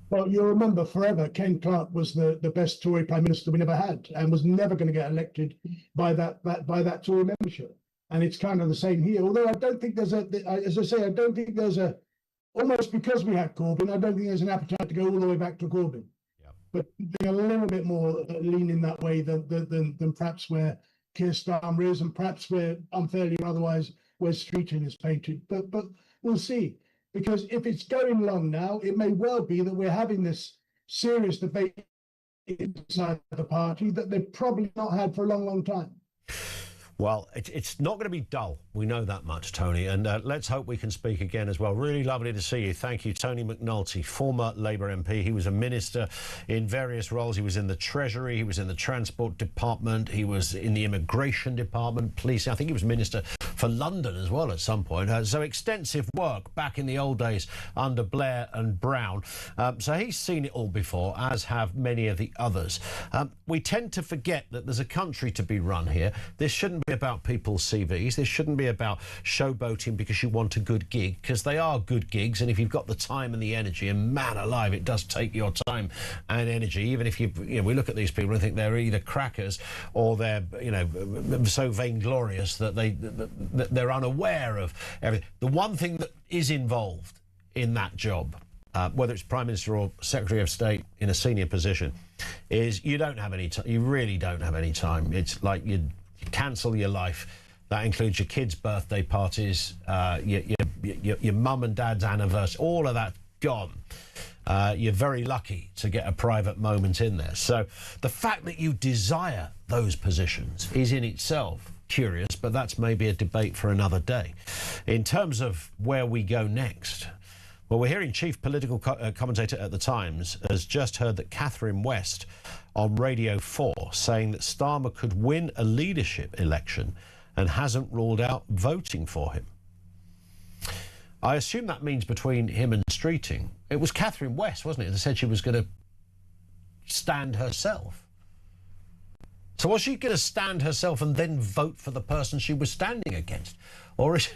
Well, you'll remember forever, Ken Clarke was the best Tory Prime Minister we never had, and was never going to get elected by that Tory membership. And it's kind of the same here. Although I don't think there's as I say, I don't think there's almost because we had Corbyn, I don't think there's an appetite to go all the way back to Corbyn. Yeah. But they're a little bit more leaning that way than perhaps where Keir Starmer is, and perhaps where unfairly or otherwise where Streeting is painted. But we'll see. Because if it's going long now, it may well be that we're having this serious debate inside the party that they've probably not had for a long, long time. Well, it's not going to be dull. We know that much, Tony. And let's hope we can speak again as well. Really lovely to see you. Thank you, Tony McNulty, former Labour MP. He was a minister in various roles. He was in the Treasury. He was in the Transport Department. He was in the Immigration Department, police. I think he was minister for London as well at some point. So extensive work back in the old days under Blair and Brown. So he's seen it all before, as have many of the others. We tend to forget that there's a country to be run here. This shouldn't be about people's CVs. This shouldn't be about showboating because you want a good gig, because they are good gigs, and if you've got the time and the energy, and man alive, it does take your time and energy, even if you know, we look at these people and think they're either crackers or they're, you know, so vainglorious that they're unaware of everything. The one thing that is involved in that job, whether it's Prime Minister or Secretary of State in a senior position, is you don't have any time. You really don't have any time. It's like you cancel your life. That includes your kids' birthday parties, your mum and dad's anniversary, all of that gone. You're very lucky to get a private moment in there. So the fact that you desire those positions is in itself curious, but that's maybe a debate for another day. In terms of where we go next, well, we're hearing chief political commentator at the Times has just heard that Catherine West on Radio 4 saying that Starmer could win a leadership election and hasn't ruled out voting for him. I assume that means between him and Streeting. It was Catherine West, wasn't it, that said she was going to stand herself. So was she going to stand herself and then vote for the person she was standing against? Or is...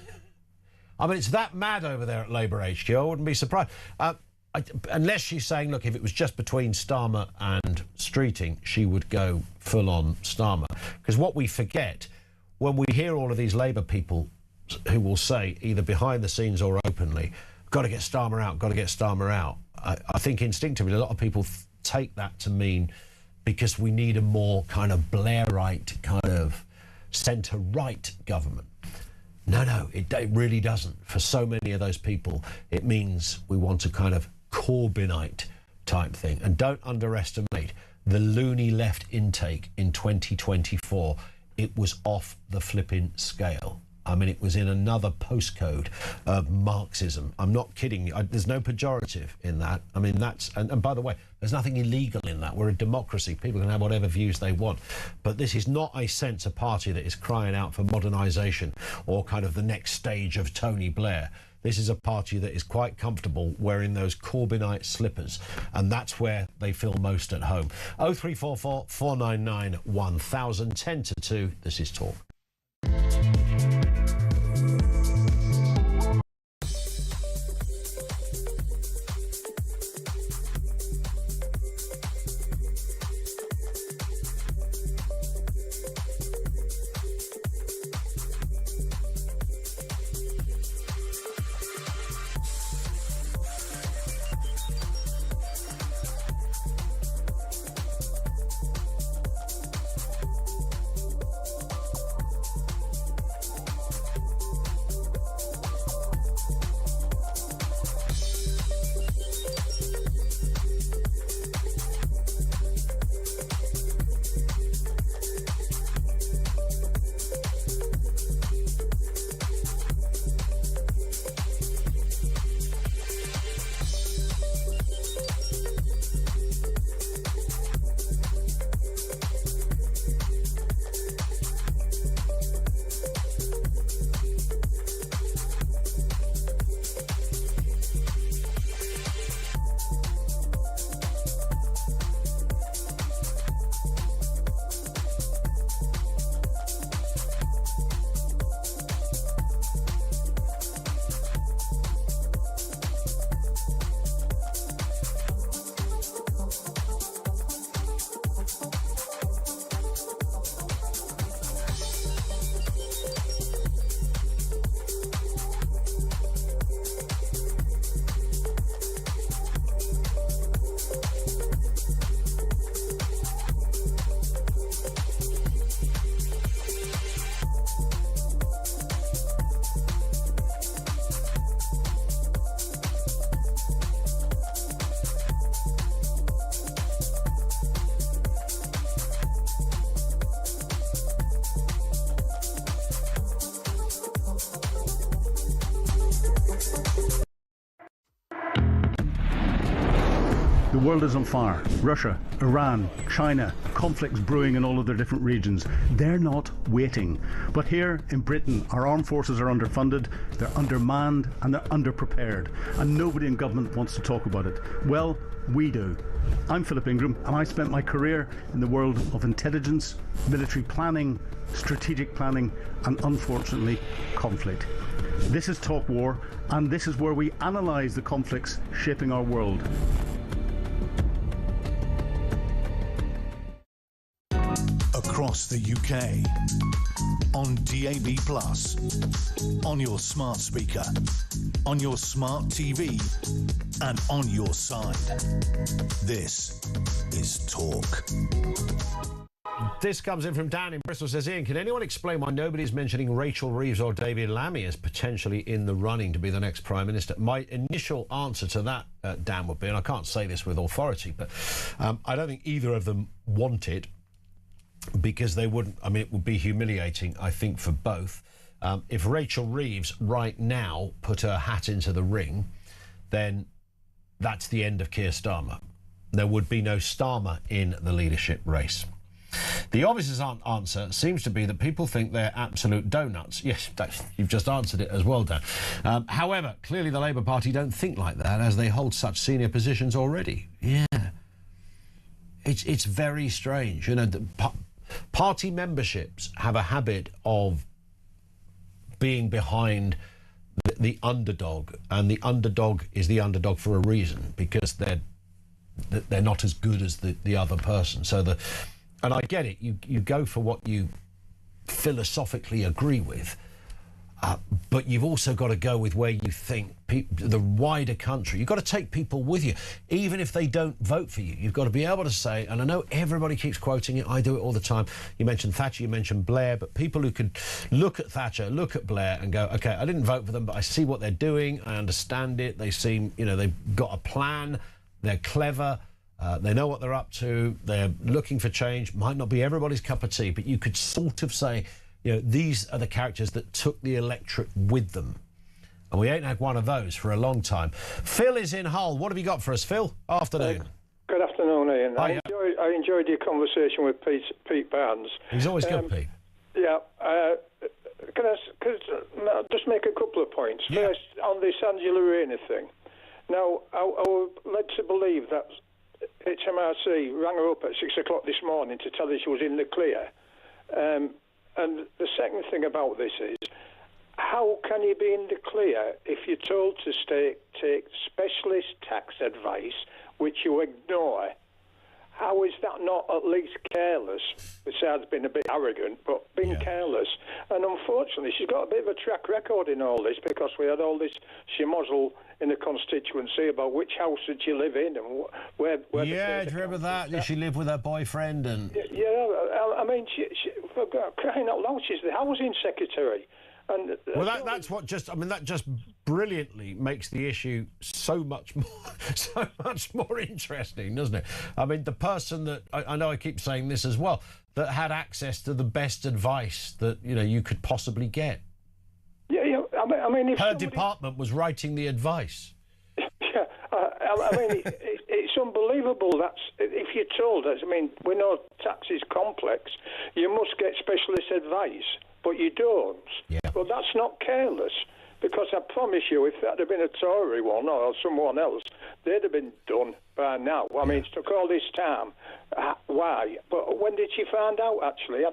I mean, it's that mad over there at Labour HQ, I wouldn't be surprised. Unless she's saying, look, if it was just between Starmer and Streeting, she would go full-on Starmer. Because what we forget, when we hear all of these Labour people who will say, either behind the scenes or openly, got to get Starmer out, got to get Starmer out, I think instinctively a lot of people take that to mean because we need a more kind of Blairite, kind of centre-right government. No, it really doesn't. For so many of those people, it means we want a kind of Corbynite type thing. And don't underestimate the loony left intake in 2024. It was off the flipping scale. I mean, it was in another postcode of Marxism. I'm not kidding. There's no pejorative in that. I mean, that's... And by the way, there's nothing illegal in that. We're a democracy. People can have whatever views they want. But this is not, I sense, a party that is crying out for modernisation or kind of the next stage of Tony Blair. This is a party that is quite comfortable wearing those Corbynite slippers, and that's where they feel most at home. 0344 499 1000, 10 to 2. This is Talk. world is on fire. Russia, Iran, China, conflicts brewing in all of their different regions. They're not waiting. But here in Britain, our armed forces are underfunded, they're undermanned, and they're underprepared. And nobody in government wants to talk about it. Well, we do. I'm Philip Ingram, and I spent my career in the world of intelligence, military planning, strategic planning, and unfortunately, conflict. This is Talk War, and this is where we analyse the conflicts shaping our world. Across the UK, on DAB+, on your smart speaker, on your smart TV, and on your side. This is Talk. This comes in from Dan in Bristol. Says, Ian, can anyone explain why nobody's mentioning Rachel Reeves or David Lammy as potentially in the running to be the next Prime Minister? My initial answer to that, Dan, would be, and I can't say this with authority, but I don't think either of them want it, because they wouldn't. I mean, it would be humiliating, I think, for both. If Rachel Reeves right now put her hat into the ring, then that's the end of Keir Starmer. There would be no Starmer in the leadership race. The obvious answer seems to be that people think they're absolute donuts. Yes, you've just answered it as well, Dan. However, clearly the Labour Party don't think like that, as they hold such senior positions already. Yeah. It's very strange. You know, party memberships have a habit of being behind the underdog, and the underdog is the underdog for a reason, because they're not as good as the other person. So and I get it, you go for what you philosophically agree with, but you've also got to go with where you think the wider country. You've got to take people with you, even if they don't vote for you. You've got to be able to say, and I know everybody keeps quoting it, I do it all the time. You mentioned Thatcher, you mentioned Blair, but people who could look at Thatcher, look at Blair and go, OK, I didn't vote for them, but I see what they're doing, I understand it, they seem, you know, they've got a plan, they're clever, they know what they're up to, they're looking for change. Might not be everybody's cup of tea, but you could sort of say, you know, these are the characters that took the electorate with them. And we ain't had one of those for a long time. Phil is in Hull. What have you got for us, Phil? Afternoon. Good afternoon, Ian. I enjoyed your conversation with Pete Barnes. He's always good, Pete. Yeah. Can I just make a couple of points? Yeah. First, on this Angela Rayner thing. Now, I was led to believe that HMRC rang her up at 6 o'clock this morning to tell her she was in the clear. And the second thing about this is, how can you be in the clear if you're told to take specialist tax advice, which you ignore? How is that not at least careless, besides being a bit arrogant, but being careless? And unfortunately, she's got a bit of a track record in all this, because we had all this shemozzle in the constituency about which house did she live in and where yeah, do you remember that? Did she live with her boyfriend? And yeah, I mean, she for crying out loud, she's the housing secretary. And well, that's what that just brilliantly makes the issue so much more interesting, doesn't it? I mean, the person that I know, I keep saying this as well, that had access to the best advice that you could possibly get. Yeah. I mean, if her department was writing the advice. Yeah, I mean, it's unbelievable. If you're told, I mean, we know tax is complex. You must get specialist advice, but you don't. Yeah. Well, that's not careless, because I promise you, if that had been a Tory one or someone else, they'd have been done by now. I mean, it took all this time. Why? But when did she find out, actually?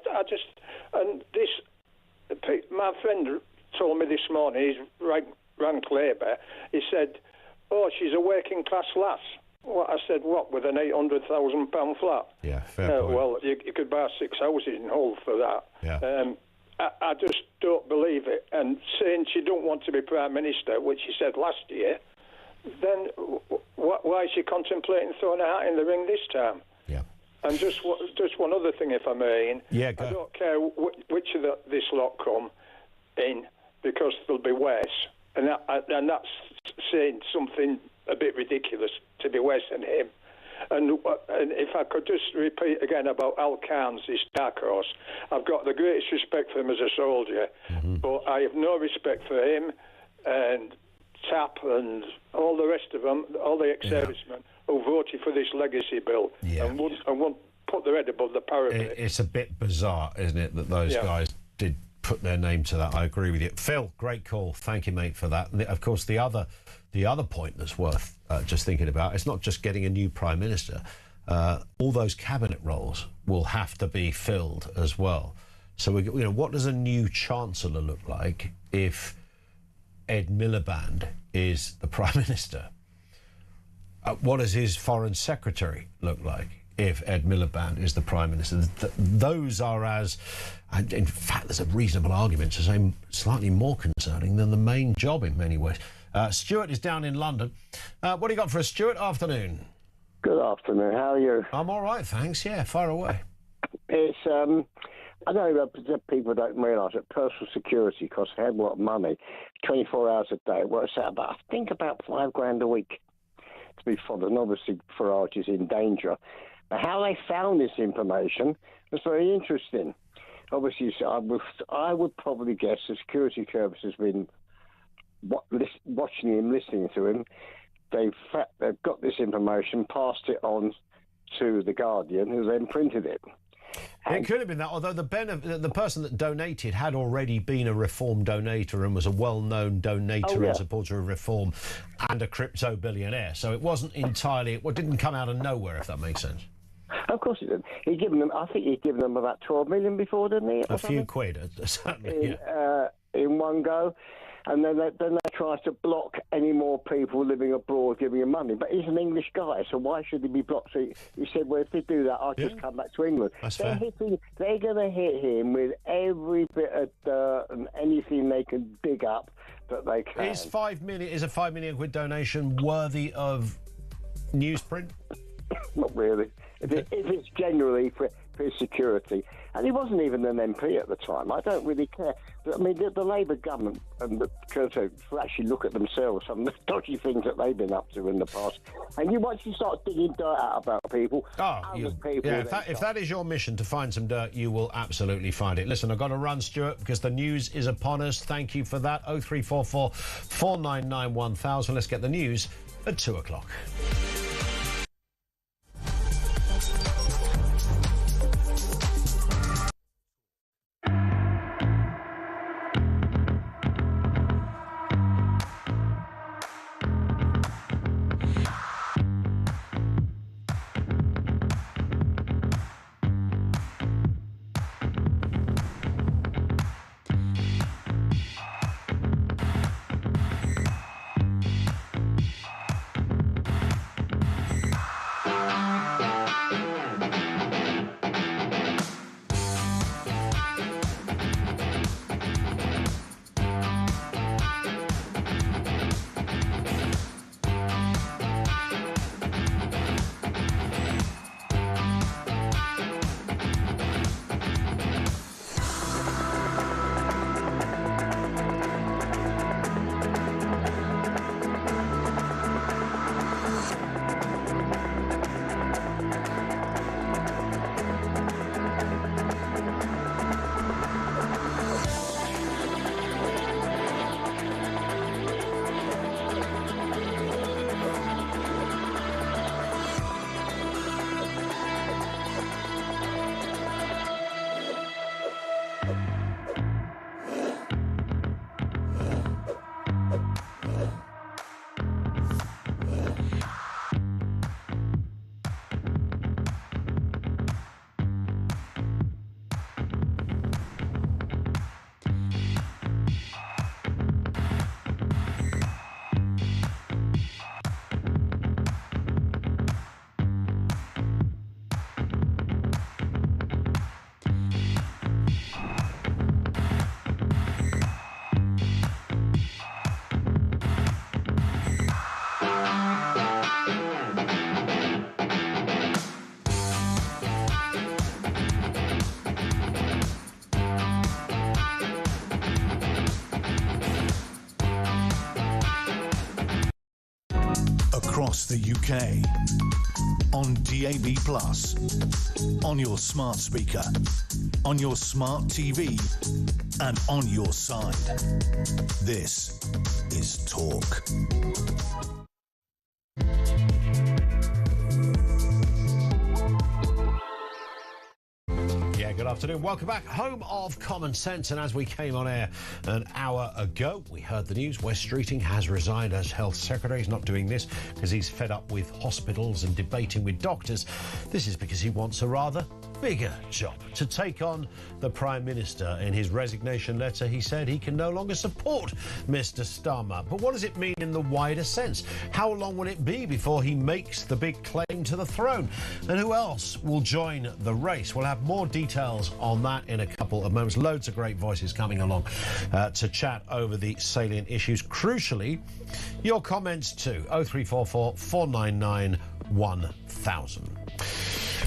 My friend told me this morning, he's ran Labour, he said, oh, she's a working class lass. Well, I said, what, with an £800,000 flat? Yeah, fair point. Well, you could buy 6 houses in Hull for that. Yeah. I just don't believe it. And saying she don't want to be Prime Minister, which she said last year, then why is she contemplating throwing her hat in the ring this time? Yeah. And just one other thing, if I may. Yeah, go. I don't care which of this lot come in, because they'll be worse. And that's saying something a bit ridiculous, to be worse than him. And if I could just repeat again about Al Khan's, this dark horse, I've got the greatest respect for him as a soldier, but I have no respect for him and TAP and all the rest of them, all the ex-servicemen, who voted for this legacy bill and won't put their head above the parapet. It's a bit bizarre, isn't it, that those guys did put their name to that. I agree with you. Phil, great call. Thank you, mate, for that. Of course, the other point that's worth just thinking about, it's not just getting a new Prime Minister. All those cabinet roles will have to be filled as well. So, what does a new Chancellor look like if Ed Miliband is the Prime Minister? What does his Foreign Secretary look like if Ed Miliband is the Prime Minister? Those are in fact, there's a reasonable argument to say slightly more concerning than the main job in many ways. Stuart is down in London. What do you got for us, Stuart? Afternoon. Good afternoon. How are you? I'm all right, thanks. Yeah, fire away. It's I know that people don't realise that personal security costs a hell of a lot of money. 24 hours a day. It works out about $5,000 a week to be followed. And obviously, Farage is in danger. But how they found this information was very interesting. Obviously, I would probably guess the security service has been watching him, listening to him. They've got this information, passed it on to the Guardian, who then printed it. It could have been that, although the person that donated had already been a Reform donator and was a well-known donator and supporter of Reform and a crypto billionaire. So it wasn't entirely, it didn't come out of nowhere, if that makes sense. Of course it did. I think he'd given them about 12 million before, didn't he? A few quid, certainly, in one go. And then they try to block any more people living abroad giving him money. But he's an English guy, so why should he be blocked? So he said, well, if they do that, I'll just come back to England. They're going to hit him with every bit of dirt and anything they can dig up that they can. Is a £5 million donation worthy of newsprint? Not really. If it's generally for his security. And he wasn't even an MP at the time. I don't really care. But, I mean, the Labour government and the Conservative actually look at themselves, some of the dodgy things that they've been up to in the past. And once you start digging dirt out about people, if that is your mission, to find some dirt, you will absolutely find it. Listen, I've got to run, Stuart, because the news is upon us. Thank you for that. 0344 499 1000. Let's get the news at 2 o'clock. Across the UK, on DAB+, on your smart speaker, on your smart TV, and on your side. This is Talk. good afternoon. Welcome back. Home of Common Sense. And as we came on air an hour ago, we heard the news. Wes Streeting has resigned as Health Secretary. He's not doing this because he's fed up with hospitals and debating with doctors. This is because he wants a rather bigger job, to take on the Prime Minister. In his resignation letter, he said he can no longer support Mr. Starmer. But what does it mean in the wider sense? How long will it be before he makes the big claim to the throne? And who else will join the race? We'll have more details on that in a couple of moments. Loads of great voices coming along to chat over the salient issues. Crucially, your comments too. 0344 499 1000.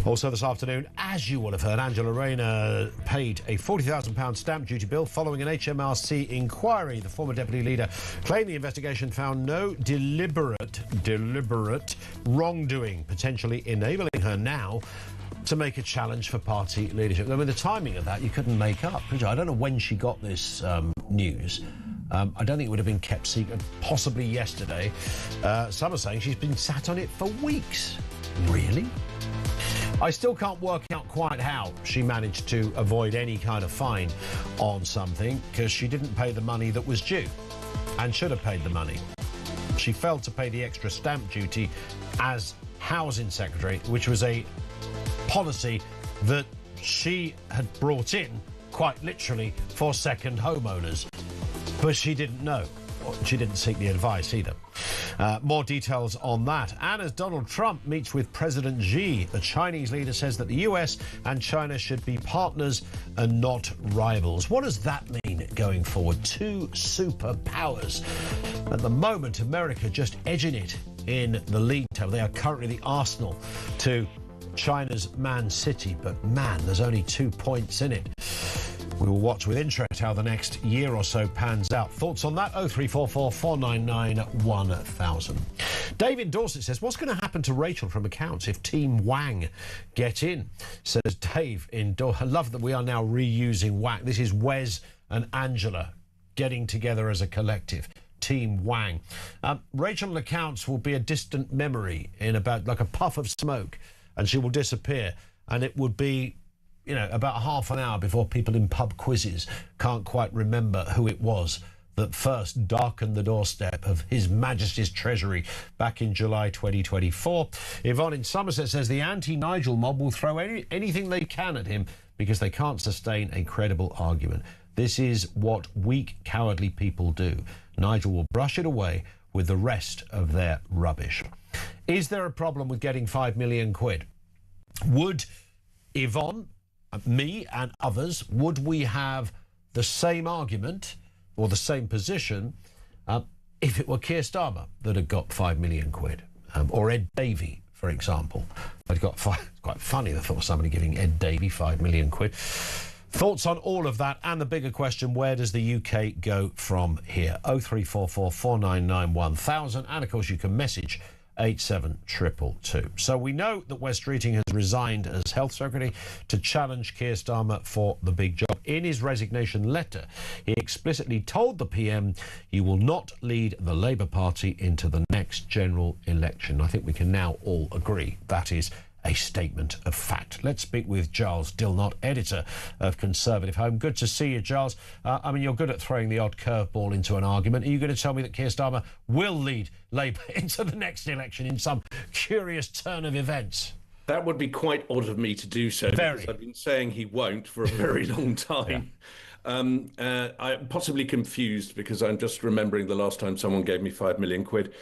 Also this afternoon, as you will have heard, Angela Rayner paid a £40,000 stamp duty bill following an HMRC inquiry. The former deputy leader claimed the investigation found no deliberate wrongdoing, potentially enabling her now to make a challenge for party leadership. I mean, the timing of that you couldn't make up, could you? I don't know when she got this news. I don't think it would have been kept secret, possibly yesterday. Some are saying she's been sat on it for weeks. Really? I still can't work out quite how she managed to avoid any kind of fine on something, because she didn't pay the money that was due and should have paid the money. She failed to pay the extra stamp duty as Housing Secretary, which was a policy that she had brought in, quite literally, for second homeowners. But she didn't know. She didn't seek the advice either. More details on that. And as Donald Trump meets with President Xi, the Chinese leader says that the US and China should be partners and not rivals. What does that mean going forward? Two superpowers. At the moment, America just edging it in the league table. They are currently the Arsenal to China's Man City. But man, there's only 2 points in it. We will watch with interest how the next year or so pans out. Thoughts on that? 0344 499 1000. Dave in Dorset says, what's going to happen to Rachel from accounts if Team Wang get in? Says Dave in Dorset. I love that we are now reusing Wang. This is Wes and Angela getting together as a collective. Team Wang. Rachel accounts will be a distant memory in about like a puff of smoke, and she will disappear. And it would be, you know, about half an hour before people in pub quizzes can't quite remember who it was that first darkened the doorstep of His Majesty's Treasury back in July 2024. Yvonne in Somerset says the anti-Nigel mob will throw anything they can at him because they can't sustain a credible argument. This is what weak, cowardly people do. Nigel will brush it away with the rest of their rubbish. Is there a problem with getting 5 million quid? Would Yvonne, me and others, would we have the same argument or the same position if it were Keir Starmer that had got 5 million quid? Or Ed Davey, for example. I'd got it's quite funny, the thought of somebody giving Ed Davey 5 million quid. Thoughts on all of that and the bigger question, where does the UK go from here? 0344 499 1000. And, of course, you can message 87222. So we know that Wes Streeting has resigned as Health Secretary to challenge Keir Starmer for the big job. In his resignation letter, he explicitly told the PM he will not lead the Labour Party into the next general election. I think we can now all agree that is a statement of fact. Let's speak with Giles Dilnott, editor of Conservative Home. Good to see you, Giles. I mean, you're good at throwing the odd curveball into an argument. Are you going to tell me that Keir Starmer will lead Labour into the next election in some curious turn of events? That would be quite odd of me to do so. Very. Because I've been saying he won't for a very long time. Yeah. I'm possibly confused because I'm just remembering the last time someone gave me 5 million quid.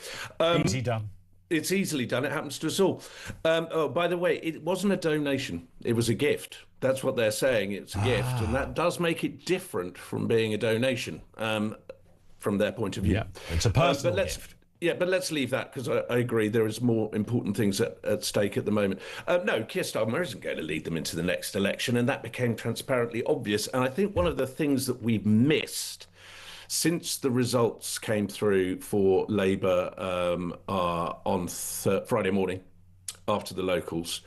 Easy done. It's easily done. It happens to us all. Oh, by the way, it wasn't a donation. It was a gift. That's what they're saying. It's a gift. And that does make it different from being a donation from their point of view. Yeah, it's a personal gift. Yeah, but let's leave that because I agree there is more important things at stake at the moment. No, Keir Starmer isn't going to lead them into the next election, and that became transparently obvious. And I think one of the things that we've missed since the results came through for Labour on Friday morning after the locals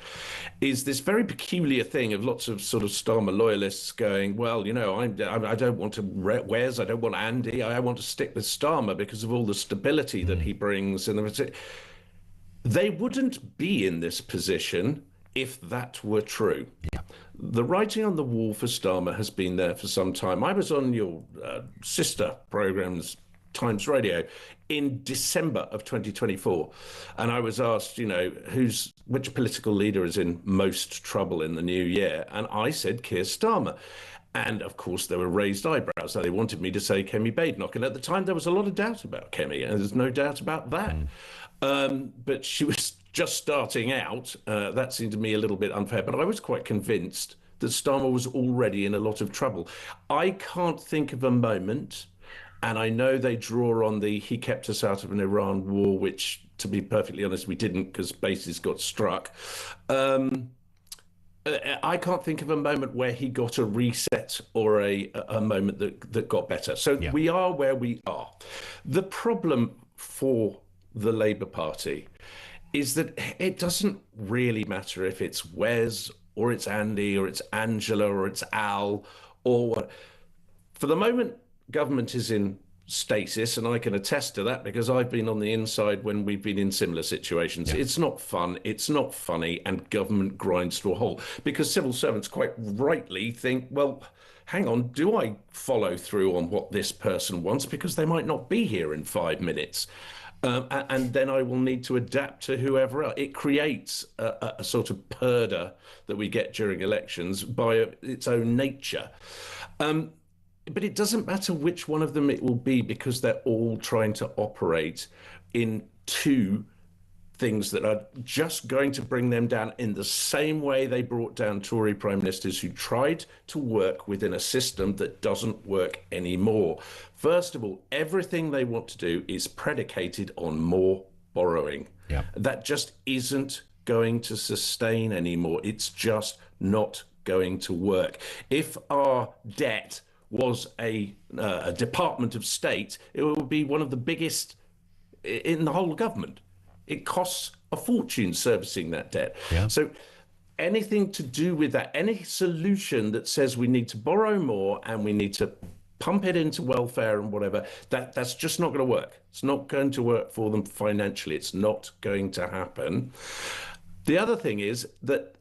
is this very peculiar thing of lots of sort of Starmer loyalists going, well, you know, I don't want to Wes, I don't want Andy, I want to stick with Starmer because of all the stability that he brings. And they wouldn't be in this position if that were true. Yeah. the writing on the wall for Starmer has been there for some time. I was on your sister programmes, Times Radio, in December of 2024, and I was asked, which political leader is in most trouble in the new year, and I said Keir Starmer. And of course, there were raised eyebrows. They wanted me to say Kemi Badenoch, and at the time there was a lot of doubt about Kemi, and there's no doubt about that. But she was just starting out. That seemed to me a little bit unfair, but I was quite convinced that Starmer was already in a lot of trouble. I can't think of a moment. And I know they draw on he kept us out of an Iran war, which, to be perfectly honest, we didn't, because bases got struck. I can't think of a moment where he got a reset or a moment that got better. So we are where we are. The problem for the Labour Party is that it doesn't really matter if it's Wes or it's Andy or it's Angela or it's Al or what. For the moment, government is in stasis, and I can attest to that because I've been on the inside when we've been in similar situations. It's not fun, it's not funny, and government grinds to a halt because civil servants quite rightly think, well, hang on, do I follow through on what this person wants, because they might not be here in 5 minutes? And then I will need to adapt to whoever else. It creates a sort of purdah that we get during elections by its own nature. But it doesn't matter which one of them it will be, because they're all trying to operate in two things that are just going to bring them down in the same way they brought down Tory prime ministers who tried to work within a system that doesn't work anymore. First of all, everything they want to do is predicated on more borrowing. That just isn't going to sustain anymore. It's just not going to work. If our debt was a Department of State, it would be one of the biggest in the whole government. It costs a fortune servicing that debt. So anything to do with that, any solution that says we need to borrow more and we need to pump it into welfare and whatever, that's just not going to work. It's not going to work for them financially. It's not going to happen. The other thing is that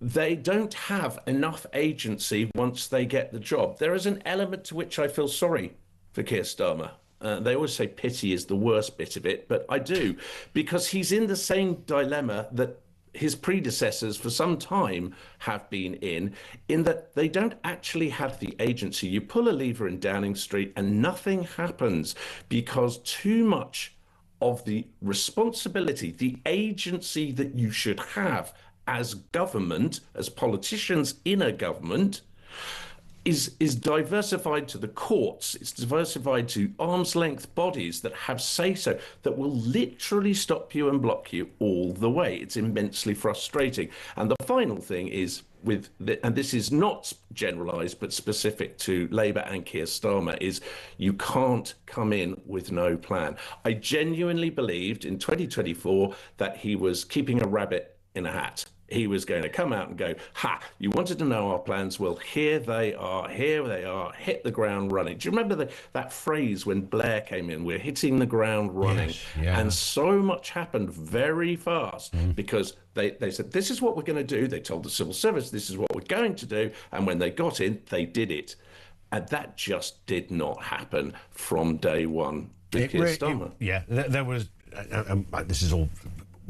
they don't have enough agency once they get the job. There is an element to which I feel sorry for Keir Starmer. They always say pity is the worst bit of it, but I do, because he's in the same dilemma that his predecessors for some time have been in that they don't actually have the agency. You pull a lever in Downing Street and nothing happens because too much of the responsibility, the agency that you should have as government, as politicians in a government, is diversified to the courts. It's diversified to arm's length bodies that have say-so, that will literally stop you and block you all the way. It's immensely frustrating. And the final thing is, and this is not generalised but specific to Labour and Keir Starmer, is you can't come in with no plan. I genuinely believed in 2024 that he was keeping a rabbit in a hat. He was going to come out and go, ha, you wanted to know our plans? Well, here they are, hit the ground running. Do you remember that phrase when Blair came in, we're hitting the ground running? And so much happened very fast because they said, this is what we're going to do. They told the civil service, this is what we're going to do. And when they got in, they did it. And that just did not happen from day one with Keir Starmer. There was, this is all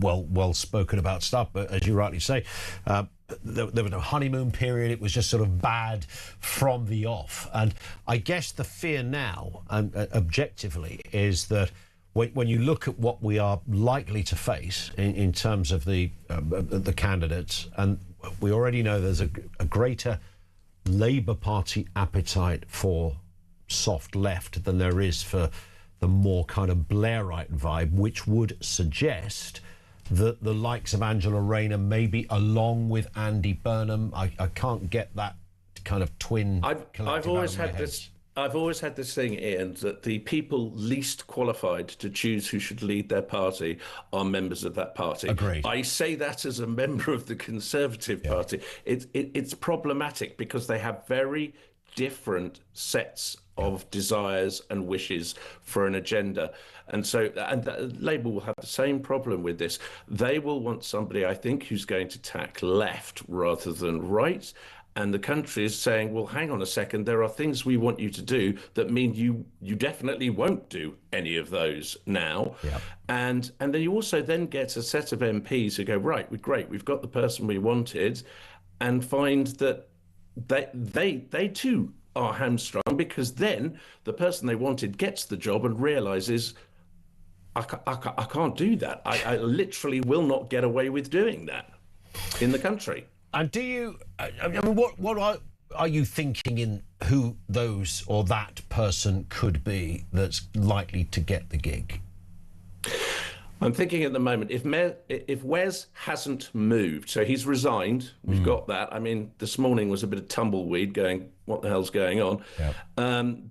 well spoken about stuff, but as you rightly say, there was no honeymoon period. It was just sort of bad from the off. And I guess the fear now, objectively, is that when you look at what we are likely to face in terms of the candidates, and we already know there's a greater Labour Party appetite for soft left than there is for the more kind of Blairite vibe, which would suggest that the likes of Angela Rayner, maybe along with Andy Burnham, I can't get that kind of twin. I've always had this thing, Ian, that the people least qualified to choose who should lead their party are members of that party. Agreed. I say that as a member of the Conservative Party. It's problematic because they have very different sets of desires and wishes for an agenda. And so Labour will have the same problem with this. They will want somebody, I think, who's going to tack left rather than right. And the country is saying, well, hang on a second, there are things we want you to do that mean you definitely won't do any of those now. Yep. And then you also then get a set of MPs who go, right, we're great, we've got the person we wanted, and find that they too are hamstrung, because then the person they wanted gets the job and realizes, I can't do that. I literally will not get away with doing that in the country. And do you, I mean, what are you thinking in who those or that person could be that's likely to get the gig? I'm thinking at the moment, if Wes hasn't moved, so he's resigned, we've got that. I mean, this morning was a bit of tumbleweed going, what the hell's going on? Yep.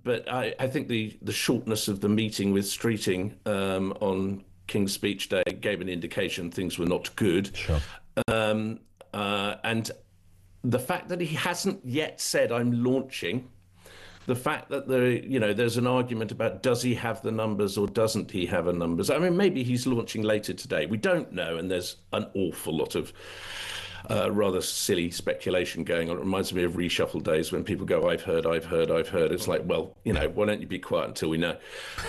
But I think the shortness of the meeting with Streeting on King's Speech Day gave an indication things were not good. Sure. And the fact that he hasn't yet said, I'm launching, the fact that there's an argument about does he have the numbers or doesn't he have the numbers. I mean, maybe he's launching later today. We don't know, and there's an awful lot of rather silly speculation going on. It reminds me of reshuffle days when people go, I've heard. It's like, well, why don't you be quiet until we know?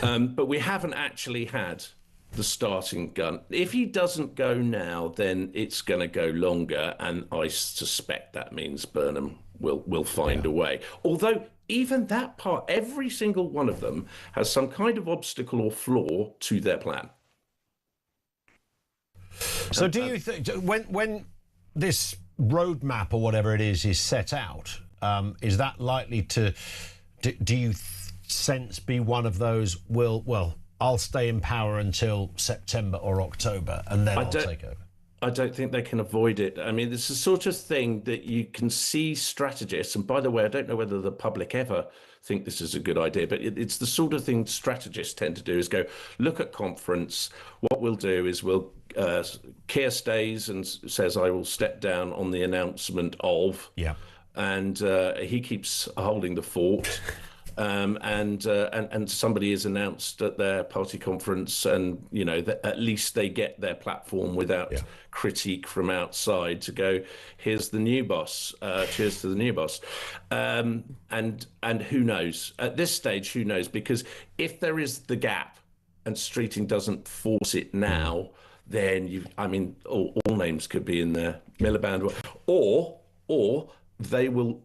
But we haven't actually had the starting gun. If he doesn't go now, then it's going to go longer, and I suspect that means Burnham will find a way. Although even that part, every single one of them has some kind of obstacle or flaw to their plan. So do you think, when this roadmap or whatever it is set out, is that likely to, do you sense be one of those, I'll stay in power until September or October, and then I'll take over? I don't think they can avoid it. I mean, it's the sort of thing that you can see strategists, and by the way, I don't know whether the public ever think this is a good idea, but it's the sort of thing strategists tend to do, is go, look at conference. What we'll do is Keir stays and says, I will step down on the announcement of, and he keeps holding the fort. And somebody is announced at their party conference, and that at least they get their platform without critique from outside to go, here's the new boss, cheers to the new boss. And who knows at this stage, who knows, because if there is the gap and Streeting doesn't force it now, then all names could be in there. Miliband, or they will,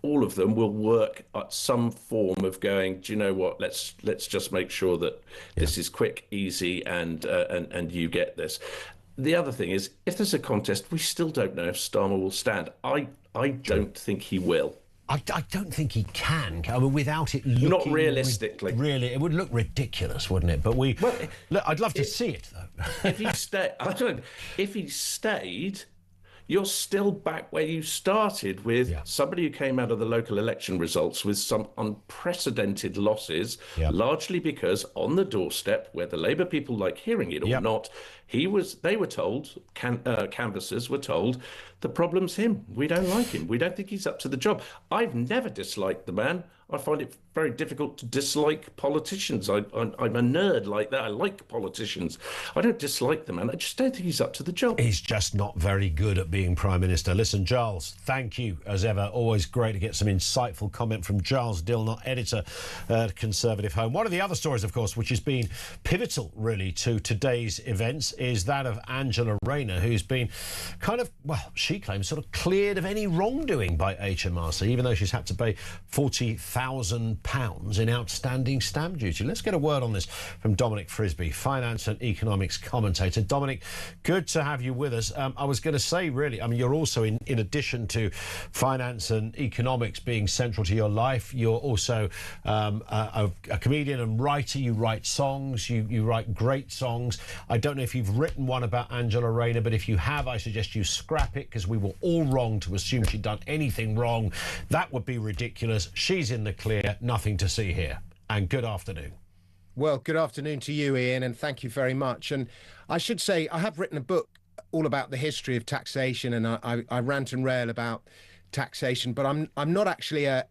all of them will work at some form of going, do you know what, let's just make sure that this is quick, easy, and you get this. The other thing is, if there's a contest, we still don't know if Starmer will stand. I don't think he will. I don't think he can. I mean, without it looking... Not realistically. Really, it would look ridiculous, wouldn't it? But look, I'd love to see it, though. If he stayed... You're still back where you started with somebody who came out of the local election results with some unprecedented losses, largely because on the doorstep, whether Labour people like hearing it or not, they were told, canvassers were told, the problem's him. We don't like him. We don't think he's up to the job. I've never disliked the man. I find it very difficult to dislike politicians. I'm a nerd like that. I like politicians. I don't dislike the man. I just don't think he's up to the job. He's just not very good at being Prime Minister. Listen, Giles, thank you as ever. Always great to get some insightful comment from Giles Dillnott, editor at Conservative Home. One of the other stories, of course, which has been pivotal, really, to today's events is that of Angela Rayner, who's been kind of, she claims, sort of cleared of any wrongdoing by HMRC, even though she's had to pay £40,000 in outstanding stamp duty. Let's get a word on this from Dominic Frisby, finance and economics commentator. Dominic, good to have you with us. I was going to say, really, I mean, you're also, in addition to finance and economics being central to your life, you're also a comedian and writer. You write songs, you write great songs. I don't know if you've written one about Angela Rayner, but if you have, I suggest you scrap it, because we were all wrong to assume she'd done anything wrong. That would be ridiculous. She's in the clear, nothing to see here. And good afternoon. Well, good afternoon to you, Ian, and thank you very much. And I should say, I have written a book all about the history of taxation, and I rant and rail about taxation, but I'm not actually a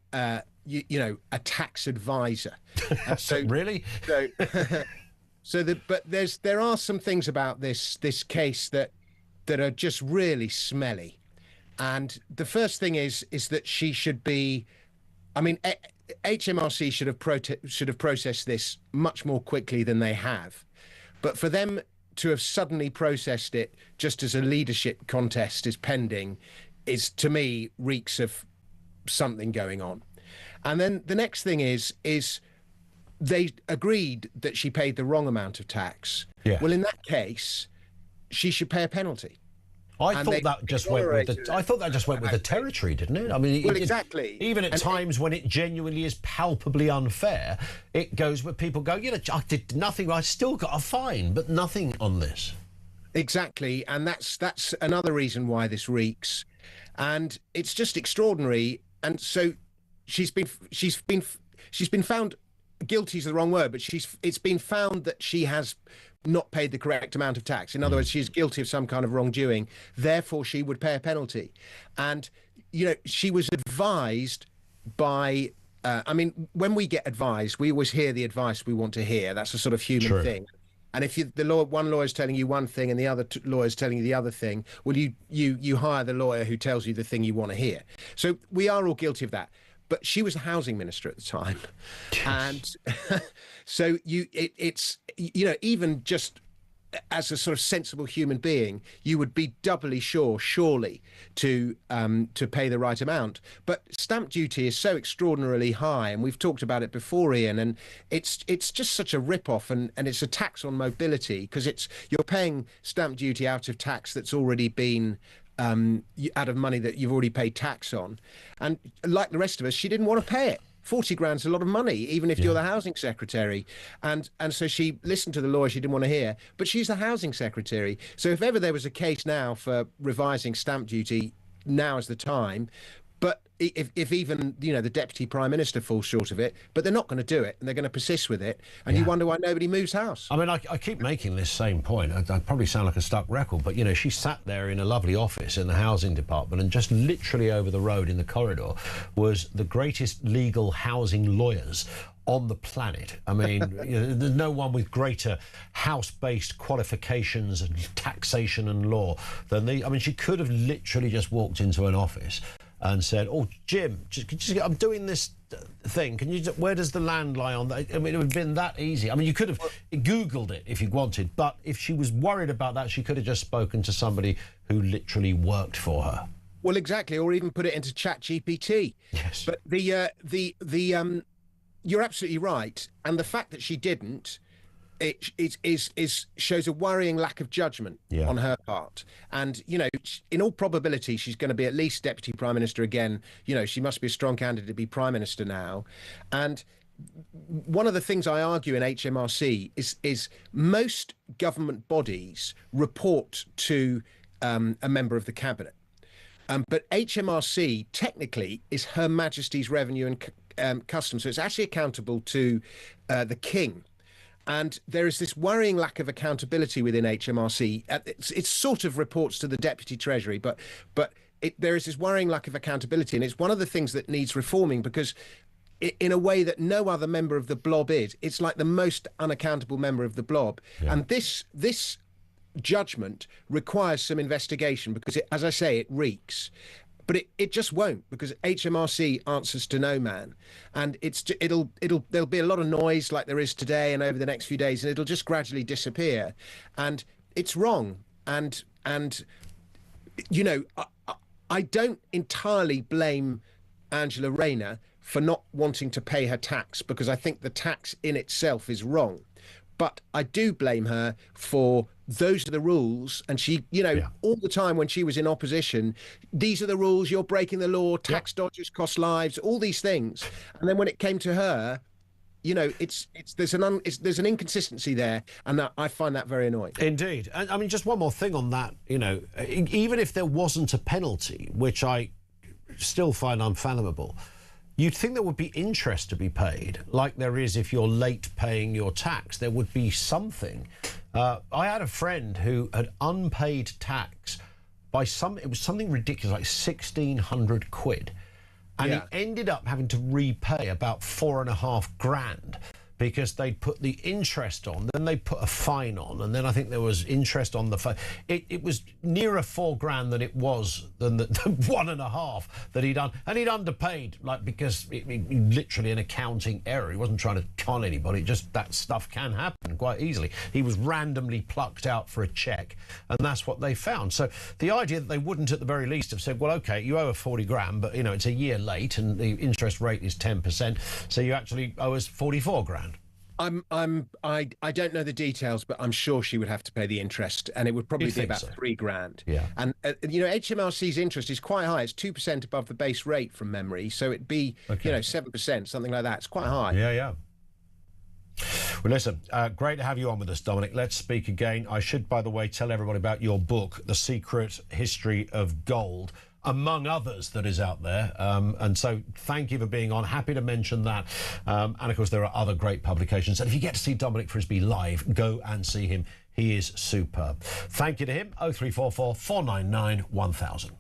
tax advisor. So really? But there are some things about this case that are just really smelly. And the first thing is that she should be, I mean, HMRC should have processed this much more quickly than they have. But for them to have suddenly processed it just as a leadership contest is pending is, to me, reeks of something going on. And then the next thing is they agreed that she paid the wrong amount of tax. Yeah. Well, in that case, she should pay a penalty. I thought that just went with the territory, didn't it? I mean, well, exactly. Even at times when it genuinely is palpably unfair, it goes where people go, you know, I did nothing. I still got a fine, but nothing on this. Exactly, and that's another reason why this reeks, and it's just extraordinary. And so she's been found guilty is the wrong word, but it's been found that she has not paid the correct amount of tax. In other words, she's guilty of some kind of wrongdoing. Therefore, she would pay a penalty. And, you know, she was advised by, I mean, when we get advised, we always hear the advice we want to hear. That's a sort of human thing. And if one lawyer's telling you one thing and the other lawyer's telling you the other thing, well, you hire the lawyer who tells you the thing you want to hear. So we are all guilty of that. But she was the housing minister at the time, and so it's you know, even just as a sort of sensible human being, you would be doubly surely to pay the right amount. But stamp duty is so extraordinarily high, and we've talked about it before, Ian, and it's just such a rip-off, and it's a tax on mobility, because you're paying stamp duty out of tax that's already been out of money that you've already paid tax on. And like the rest of us, she didn't want to pay it. 40 grand's a lot of money, even if you're the housing secretary. And so she listened to the lawyer she didn't want to hear, but she's the housing secretary. So if ever there was a case now for revising stamp duty, now is the time. But if even, you know, the deputy prime minister falls short of it, but they're not going to do it, and they're going to persist with it, and you wonder why nobody moves house. I mean, I keep making this same point. I probably sound like a stuck record, but, you know, she sat there in a lovely office in the housing department, and just literally over the road in the corridor was the greatest legal housing lawyers on the planet. I mean, you know, there's no one with greater house-based qualifications and taxation and law than I mean, she could have literally just walked into an office and said, "Oh, Jim, I'm doing this thing. Can you? Where does the land lie on that?" I mean, it would have been that easy. I mean, you could have Googled it if you wanted, but if she was worried about that, she could have just spoken to somebody who literally worked for her. Well, exactly, or even put it into ChatGPT. Yes. But you're absolutely right, and the fact that she didn't, it shows a worrying lack of judgment on her part. And, you know, in all probability, she's going to be at least deputy prime minister again. You know, she must be a strong candidate to be prime minister now. And one of the things I argue in HMRC is most government bodies report to a member of the cabinet. But HMRC technically is Her Majesty's Revenue and Customs, so it's actually accountable to the King. And there is this worrying lack of accountability within HMRC. It sort of reports to the Deputy Treasury, but there is this worrying lack of accountability, and it's one of the things that needs reforming, because in a way that no other member of the blob is. It's like the most unaccountable member of the blob. Yeah. And this judgment requires some investigation, because, as I say, it reeks. But it just won't, because HMRC answers to no man, and there'll be a lot of noise like there is today and over the next few days, and it'll just gradually disappear, and it's wrong. And you know, I don't entirely blame Angela Rayner for not wanting to pay her tax, because I think the tax in itself is wrong. But I do blame her for those are the rules. And she, you know, all the time when she was in opposition, these are the rules, you're breaking the law, tax dodgers cost lives, all these things. And then when it came to her, you know, there's an inconsistency there, and I find that very annoying. Indeed. And I mean, just one more thing on that, you know, even if there wasn't a penalty, which I still find unfathomable, you'd think there would be interest to be paid, like there is if you're late paying your tax. There would be something. I had a friend who had unpaid tax by it was something ridiculous, like 1,600 quid. And he ended up having to repay about 4.5 grand because they'd put the interest on, then they put a fine on, and then I think there was interest on the fine. It was nearer £4,000 than it was than the 1.5 that he'd done, and he'd underpaid, like, because literally an accounting error. He wasn't trying to con anybody. Just that stuff can happen quite easily. He was randomly plucked out for a cheque, and that's what they found. So the idea that they wouldn't at the very least have said, well, OK, you owe us 40 grand, but, you know, it's a year late and the interest rate is 10%, so you actually owe us 44 grand. I don't know the details, but I'm sure she would have to pay the interest, and it would probably be about so? 3 grand. Yeah. And you know, HMRC's interest is quite high. It's 2% above the base rate from memory, so it'd be you know, 7%, something like that. It's quite high. Yeah. Well, listen, great to have you on with us, Dominic. Let's speak again. I should, by the way, tell everybody about your book, The Secret History of Gold, among others, that is out there. And so thank you for being on. Happy to mention that. And, of course, there are other great publications. And if you get to see Dominic Frisby live, go and see him. He is superb. Thank you to him. 0344 499 1000.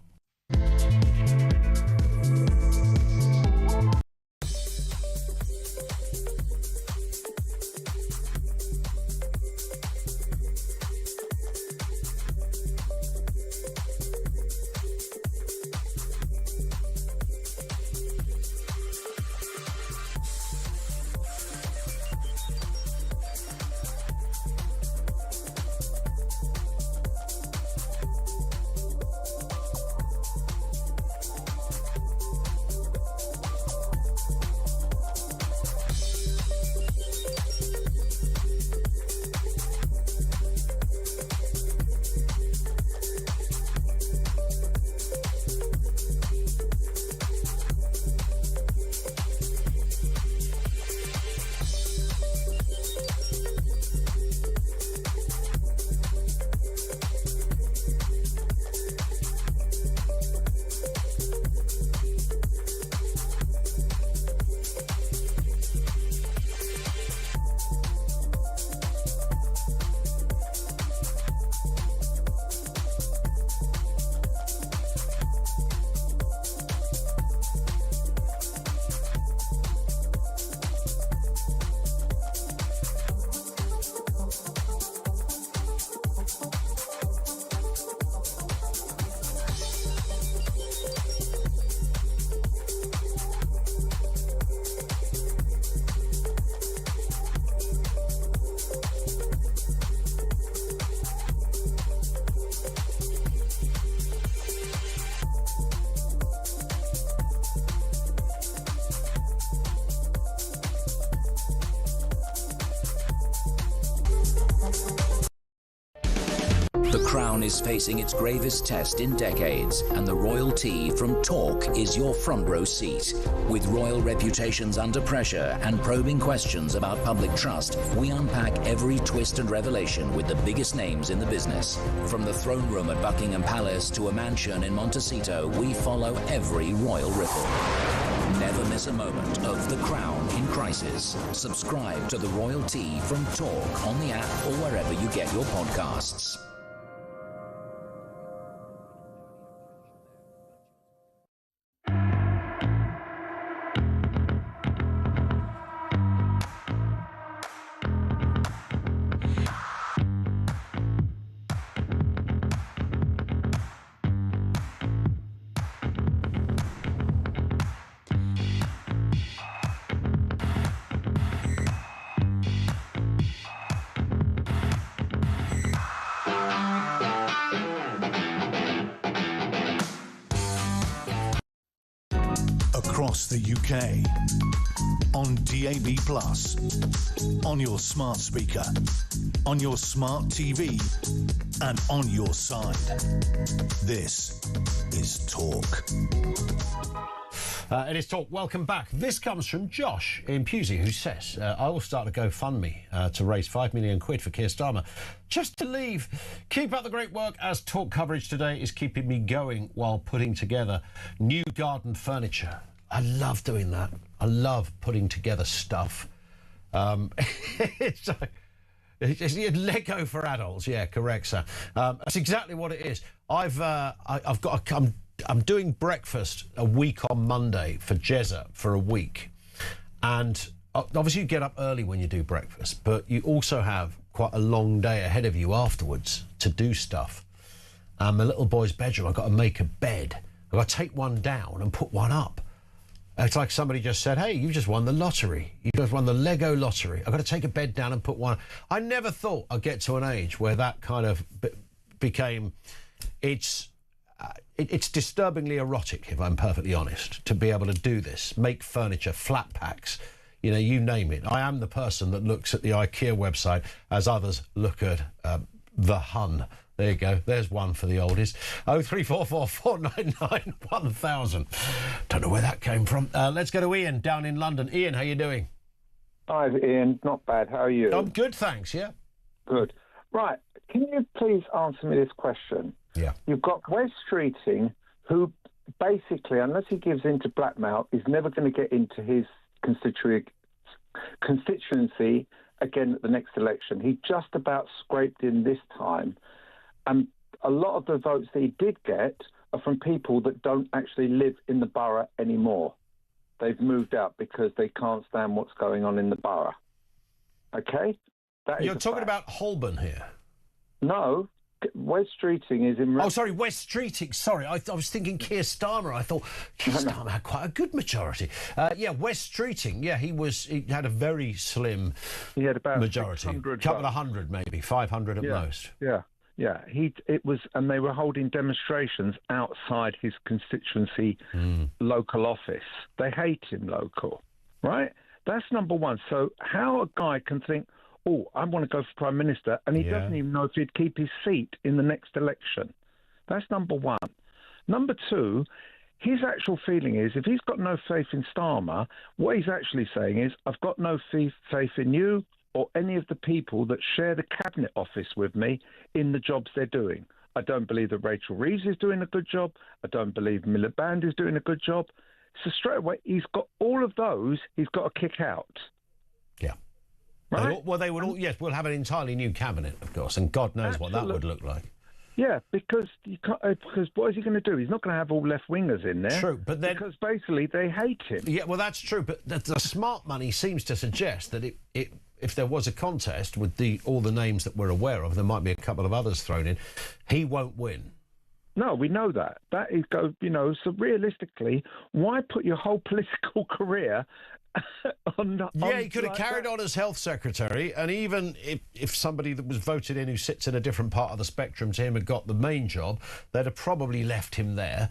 The Crown is facing its gravest test in decades, and the royal tea from Talk is your front row seat. With royal reputations under pressure and probing questions about public trust, we unpack every twist and revelation with the biggest names in the business. From the throne room at Buckingham Palace to a mansion in Montecito, we follow every royal ripple. Never miss a moment of The Crown in crisis. Subscribe to the Royal Tea from Talk on the app or wherever you get your podcasts. Across the UK, on DAB+, on your smart speaker, on your smart TV, and on your side. This is Talk. It is Talk. Welcome back. This comes from Josh in Pusey, who says, I will start a GoFundMe to raise £5 million for Keir Starmer just to leave. Keep up the great work, as Talk coverage today is keeping me going while putting together new garden furniture. I love doing that. I love putting together stuff. It's Lego for adults. Yeah, correct, sir. That's exactly what it is. I'm doing breakfast a week on Monday for Jezza for a week, and obviously you get up early when you do breakfast, but you also have quite a long day ahead of you afterwards to do stuff. My little boy's bedroom, I've got to make a bed. I've got to take one down and put one up. It's like somebody just said, hey, you've just won the lottery. You've just won the Lego lottery. I've got to take a bed down and put one. I never thought I'd get to an age where that kind of became... It's disturbingly erotic, if I'm perfectly honest, to be able to do this, make furniture, flat packs, you know, you name it. I am the person that looks at the IKEA website as others look at the Hun. There you go. There's one for the oldies. 0344 499 1000. Don't know where that came from. Let's go to Ian down in London. Ian, how you doing? Hi, Ian. Not bad. How are you? I'm good, thanks. Yeah. Good. Right. Can you please answer me this question? Yeah. You've got Wes Streeting, who basically, unless he gives in to blackmail, is never going to get into his constituency again at the next election. He just about scraped in this time. And a lot of the votes that he did get are from people that don't actually live in the borough anymore. They've moved out because they can't stand what's going on in the borough. Okay? You're talking about Holborn here? No. Wes Streeting is in... Oh, sorry, Wes Streeting. Sorry, I was thinking Keir Starmer. I thought Keir Starmer had quite a good majority. Yeah, Wes Streeting. Yeah, he had a very slim he had about majority. Couple of hundred, maybe 500 at most. Yeah. Yeah, and they were holding demonstrations outside his constituency local office. They hate him local, right? That's number one. So how a guy can think, oh, I want to go for Prime Minister, and he doesn't even know if he'd keep his seat in the next election. That's number one. Number two, his actual feeling is, if he's got no faith in Starmer, what he's actually saying is, I've got no faith in you or any of the people that share the cabinet office with me in the jobs they're doing. I don't believe that Rachel Reeves is doing a good job. I don't believe Miliband is doing a good job. So straight away, he's got all of those he's got to kick out. Yeah. Right? Well, they would all, yes, we'll have an entirely new cabinet, of course, and God knows what that would look like. Yeah, because what is he going to do? He's not going to have all left-wingers in there. True, but then... Because basically they hate him. Yeah, well, that's true, but the smart money seems to suggest that if there was a contest with all the names that we're aware of, there might be a couple of others thrown in, he won't win. No, we know that. That is, so realistically, why put your whole political career on... Yeah, he could have carried on as health secretary, and even if somebody that was voted in who sits in a different part of the spectrum to him had got the main job, they'd have probably left him there.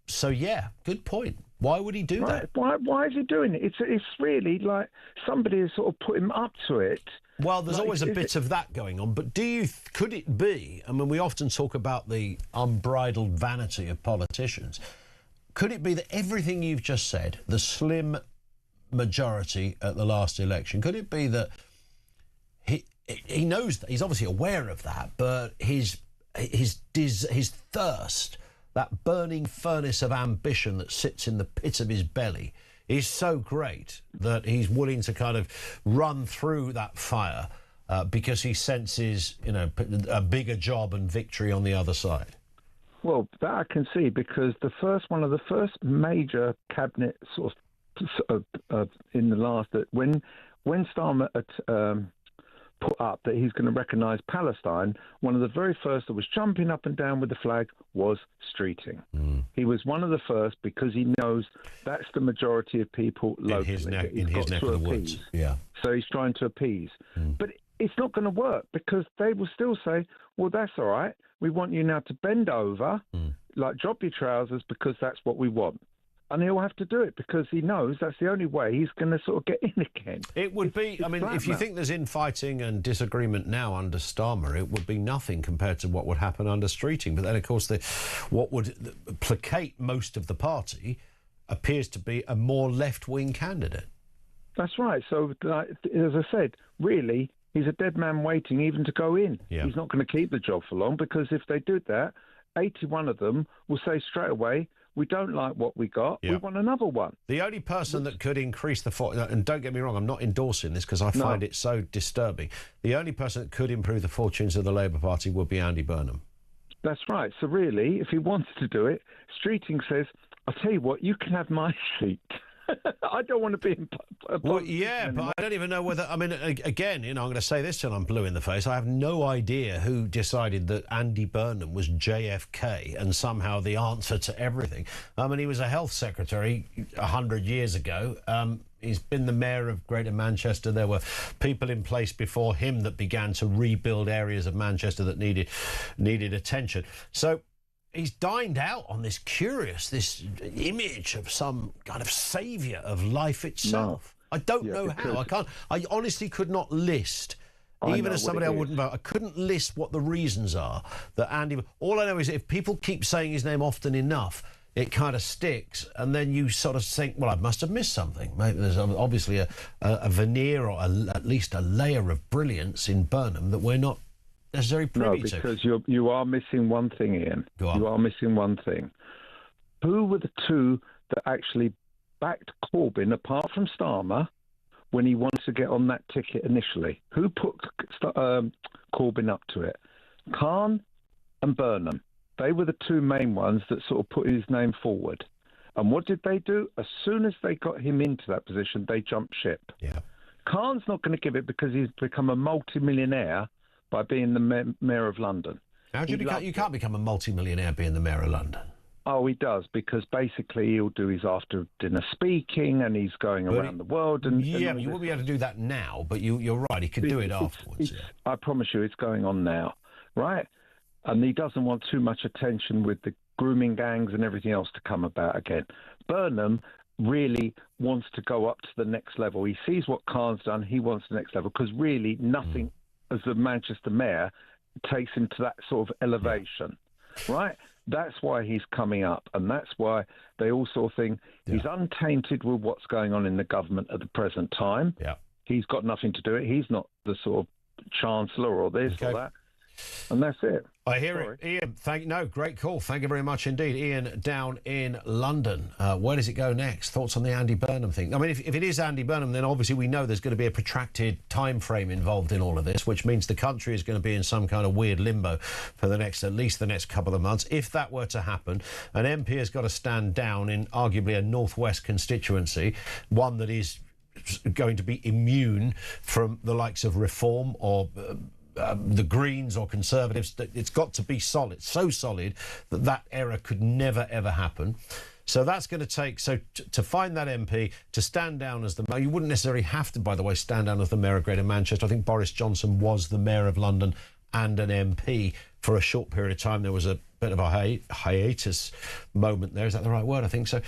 So, yeah, good point. Why would he do that? Why is he doing it? It's really like somebody has sort of put him up to it. Well, there's always a bit of that going on, but could it be, I mean, we often talk about the unbridled vanity of politicians, could it be that everything you've just said, the slim majority at the last election, could it be that he knows that, he's obviously aware of that, but his thirst, that burning furnace of ambition that sits in the pit of his belly, is so great that he's willing to kind of run through that fire because he senses, a bigger job and victory on the other side? Well, that I can see, because one of the first major cabinet sort of in the last, that when Starmer put up that he's going to recognise Palestine, one of the very first that was jumping up and down with the flag was Streeting. He was one of the first because he knows that's the majority of people locally. In his neck of the woods. Yeah. So he's trying to appease. But it's not going to work, because they will still say, well, that's all right. We want you now to bend over, like drop your trousers, because that's what we want. And he'll have to do it because he knows that's the only way he's going to sort of get in again. It would be, I mean, if you think there's infighting and disagreement now under Starmer, it would be nothing compared to what would happen under Streeting. But then, of course, what would placate most of the party appears to be a more left-wing candidate. That's right. So, as I said, really, he's a dead man waiting even to go in. Yeah. He's not going to keep the job for long, because if they did that, 81 of them will say straight away, we don't like what we got. Yeah. We want another one. The only person that could increase the... And don't get me wrong, I'm not endorsing this because I find it so disturbing. The only person that could improve the fortunes of the Labour Party would be Andy Burnham. That's right. So really, if he wants to do it, Streeting says, I'll tell you what, you can have my seat. I don't want to be in. Well, yeah, but I don't even know whether. I mean, again, I'm going to say this till I'm blue in the face. I have no idea who decided that Andy Burnham was JFK and somehow the answer to everything. I mean, he was a health secretary 100 years ago. He's been the mayor of Greater Manchester. There were people in place before him that began to rebuild areas of Manchester that needed attention. So he's dined out on this image of some kind of saviour of life itself. No. I don't know how. I honestly could not list, even as somebody I wouldn't vote, I couldn't list what the reasons are that Andy... All I know is if people keep saying his name often enough, it kind of sticks, and then you sort of think, well, I must have missed something. Maybe there's obviously a veneer or at least a layer of brilliance in Burnham that we're not necessarily privy to. No, because you are missing one thing, Ian. You are missing one thing. Who were the two that actually backed Corbyn, apart from Starmer, when he wanted to get on that ticket initially? Who put Corbyn up to it? Khan and Burnham. They were the two main ones that sort of put his name forward. And what did they do? As soon as they got him into that position, they jumped ship. Yeah. Khan's not going to give it because he's become a multi-millionaire by being the mayor of London. How do you can't become a multi-millionaire being the mayor of London. Oh, he does, because basically he'll do his after-dinner speaking and he's going around the world. But you wouldn't be able to do that now, but you're right, he could do it afterwards. I promise you it's going on now, right? And he doesn't want too much attention with the grooming gangs and everything else to come about again. Burnham really wants to go up to the next level. He sees what Khan's done, he wants the next level, because really nothing as the Manchester mayor takes him to that sort of elevation, right? That's why he's coming up, and that's why they all sort of think he's untainted with what's going on in the government at the present time. Yeah. He's got nothing to do it. He's not the sort of chancellor or this or that. And that's it. I hear it. Ian, great call. Thank you very much indeed. Ian down in London. Where does it go next? Thoughts on the Andy Burnham thing? I mean, if it is Andy Burnham, then obviously we know there's going to be a protracted time frame involved in all of this, which means the country is going to be in some kind of weird limbo for at least the next couple of months. If that were to happen, an MP has got to stand down in arguably a northwest constituency, one that is going to be immune from the likes of Reform or the Greens or Conservatives. It's got to be solid, so solid that error could never, ever happen. So that's going to take... So to find that MP, to stand down as the mayor... You wouldn't necessarily have to, by the way, stand down as the mayor of Greater Manchester. I think Boris Johnson was the mayor of London and an MP for a short period of time. There was a bit of a hiatus moment there. Is that the right word? I think so.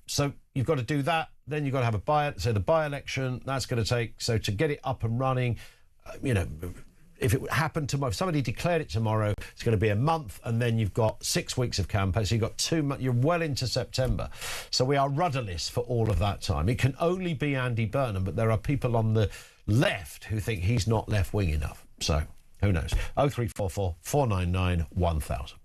So you've got to do that. Then you've got to have the by-election. That's going to take... So to get it up and running, if it happened tomorrow, if somebody declared it tomorrow, it's going to be a month, and then you've got 6 weeks of campaign. So you've got 2 months. You're well into September. So we are rudderless for all of that time. It can only be Andy Burnham, but there are people on the left who think he's not left-wing enough. So who knows? 0344 499 1000.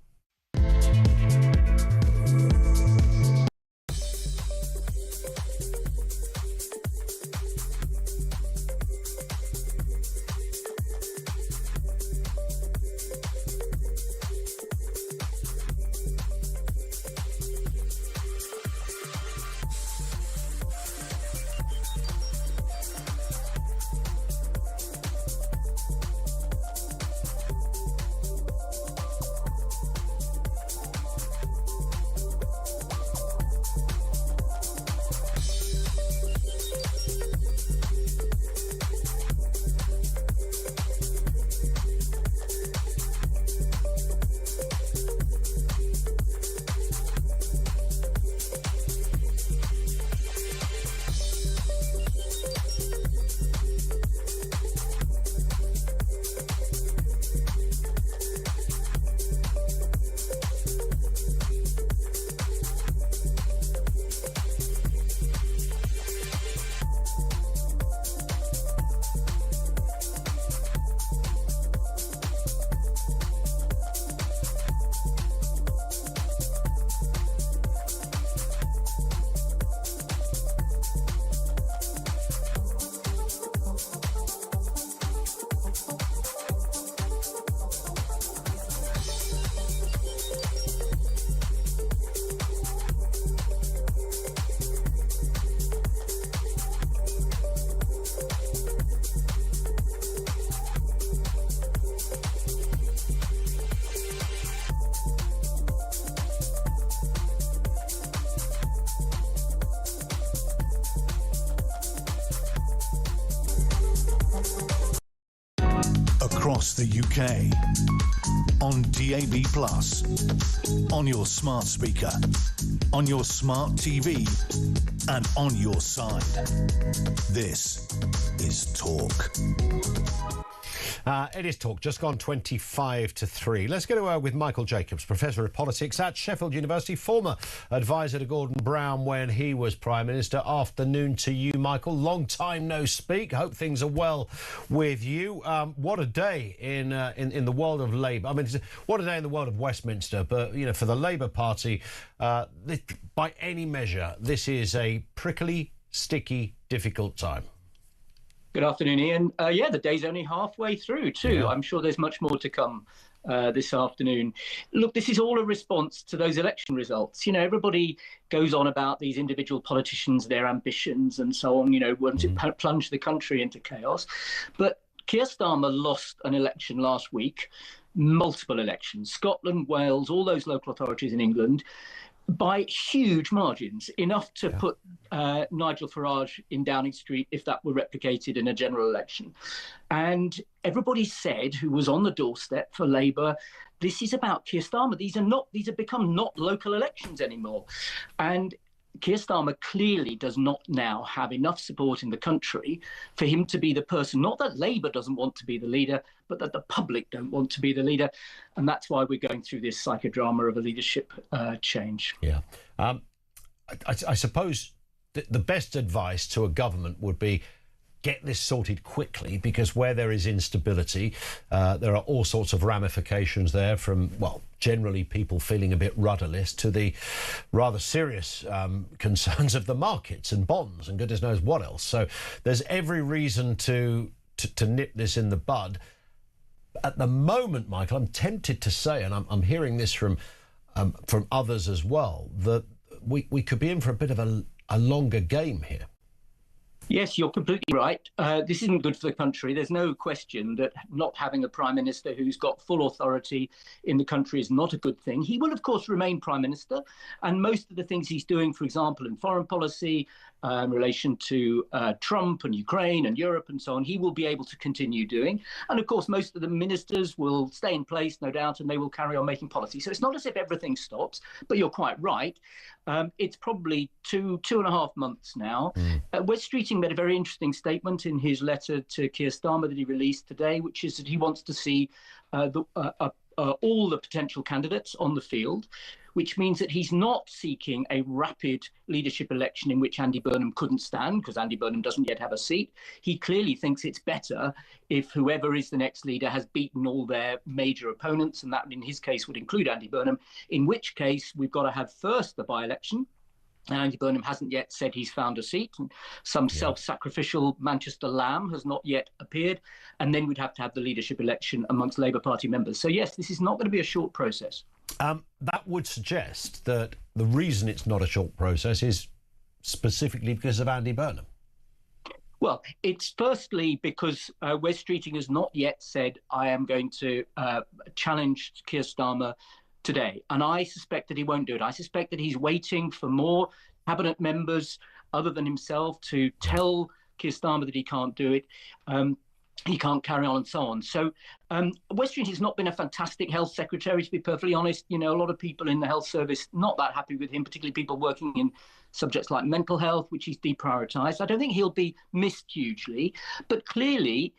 across the UK, on DAB+, on your smart speaker, on your smart TV, and on your side. This is Talk. It is Talk, just gone 25 to 3. Let's go to with Michael Jacobs, Professor of Politics at Sheffield University, former advisor to Gordon Brown when he was Prime Minister. Afternoon to you, Michael. Long time no speak. Hope things are well with you. What a day in the world of Labour. I mean, what a day in the world of Westminster. But, you know, for the Labour Party, by any measure, this is a prickly, sticky, difficult time. Good afternoon, Ian. Yeah, the day's only halfway through, too. Yeah. I'm sure there's much more to come this afternoon. Look, this is all a response to those election results. You know, everybody goes on about these individual politicians, their ambitions and so on, you know, want to plunge the country into chaos. But Keir Starmer lost an election last week, multiple elections, Scotland, Wales, all those local authorities in England, by huge margins, enough to put Nigel Farage in Downing Street if that were replicated in a general election. And everybody said, who was on the doorstep for Labour, this is about Keir Starmer. These have become not local elections anymore. And Keir Starmer clearly does not now have enough support in the country for him to be the person, not that Labour doesn't want to be the leader, but that the public don't want to be the leader. And that's why we're going through this psychodrama of a leadership change. Yeah. I suppose the best advice to a government would be get this sorted quickly, because where there is instability, there are all sorts of ramifications there, from, well, generally people feeling a bit rudderless to the rather serious concerns of the markets and bonds and goodness knows what else. So there's every reason to nip this in the bud. At the moment, Michael, I'm tempted to say, and I'm hearing this from others as well, that we could be in for a bit of a longer game here. Yes, you're completely right. This isn't good for the country. There's no question that not having a Prime Minister who's got full authority in the country is not a good thing. He will, of course, remain Prime Minister. And most of the things he's doing, for example, in foreign policy, in relation to Trump and Ukraine and Europe and so on, he will be able to continue doing. And, of course, most of the ministers will stay in place, no doubt, and they will carry on making policy. So it's not as if everything stops, but you're quite right. It's probably two and a half months now. Wes Streeting made a very interesting statement in his letter to Keir Starmer that he released today, which is that he wants to see all the potential candidates on the field, which means that he's not seeking a rapid leadership election in which Andy Burnham couldn't stand, because Andy Burnham doesn't yet have a seat. He clearly thinks it's better if whoever is the next leader has beaten all their major opponents, and that in his case would include Andy Burnham, in which case we've got to have first the by-election. And Andy Burnham hasn't yet said he's found a seat. And some self-sacrificial Manchester lamb has not yet appeared. And then we'd have to have the leadership election amongst Labour Party members. So, yes, this is not going to be a short process. That would suggest that the reason it's not a short process is specifically because of Andy Burnham. Well, it's firstly because Wes Streeting has not yet said, I am going to challenge Keir Starmer today. And I suspect that he won't do it. I suspect that he's waiting for more cabinet members other than himself to tell Keir Starmer that he can't do it. He can't carry on and so on. So Wes Streeting has not been a fantastic health secretary, to be perfectly honest. You know, a lot of people in the health service not that happy with him, particularly people working in subjects like mental health, which he's deprioritised. I don't think he'll be missed hugely. But clearly,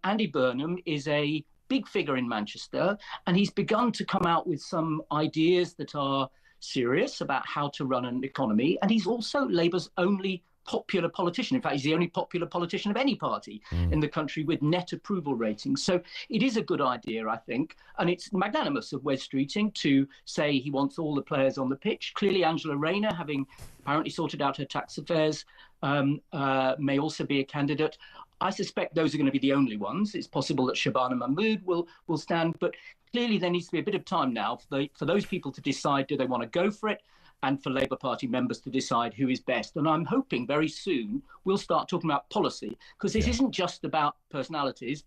Andy Burnham is a big figure in Manchester, and he's begun to come out with some ideas that are serious about how to run an economy. And he's also Labour's only popular politician. In fact, he's the only popular politician of any party in the country with net approval ratings. So it is a good idea, I think. And it's magnanimous of Wes Streeting to say he wants all the players on the pitch. Clearly, Angela Rayner, having apparently sorted out her tax affairs, may also be a candidate. I suspect those are going to be the only ones. It's possible that Shabana Mahmood will stand, but clearly there needs to be a bit of time now for those people to decide, do they want to go for it, and for Labour Party members to decide who is best. And I'm hoping very soon we'll start talking about policy, because this isn't just about personalities.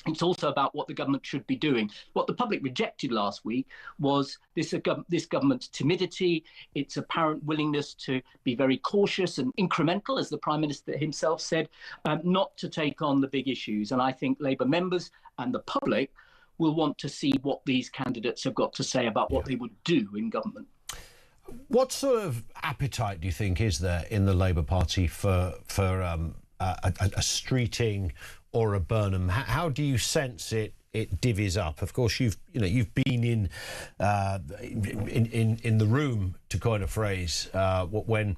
It's also about what the government should be doing. What the public rejected last week was this government's timidity, its apparent willingness to be very cautious and incremental, as the Prime Minister himself said, not to take on the big issues. And I think Labour members and the public will want to see what these candidates have got to say about what they would do in government. What sort of appetite do you think is there in the Labour Party for a Streeting or a Burnham? How do you sense it divvies up? Of course, you've been in the room, to coin a phrase, when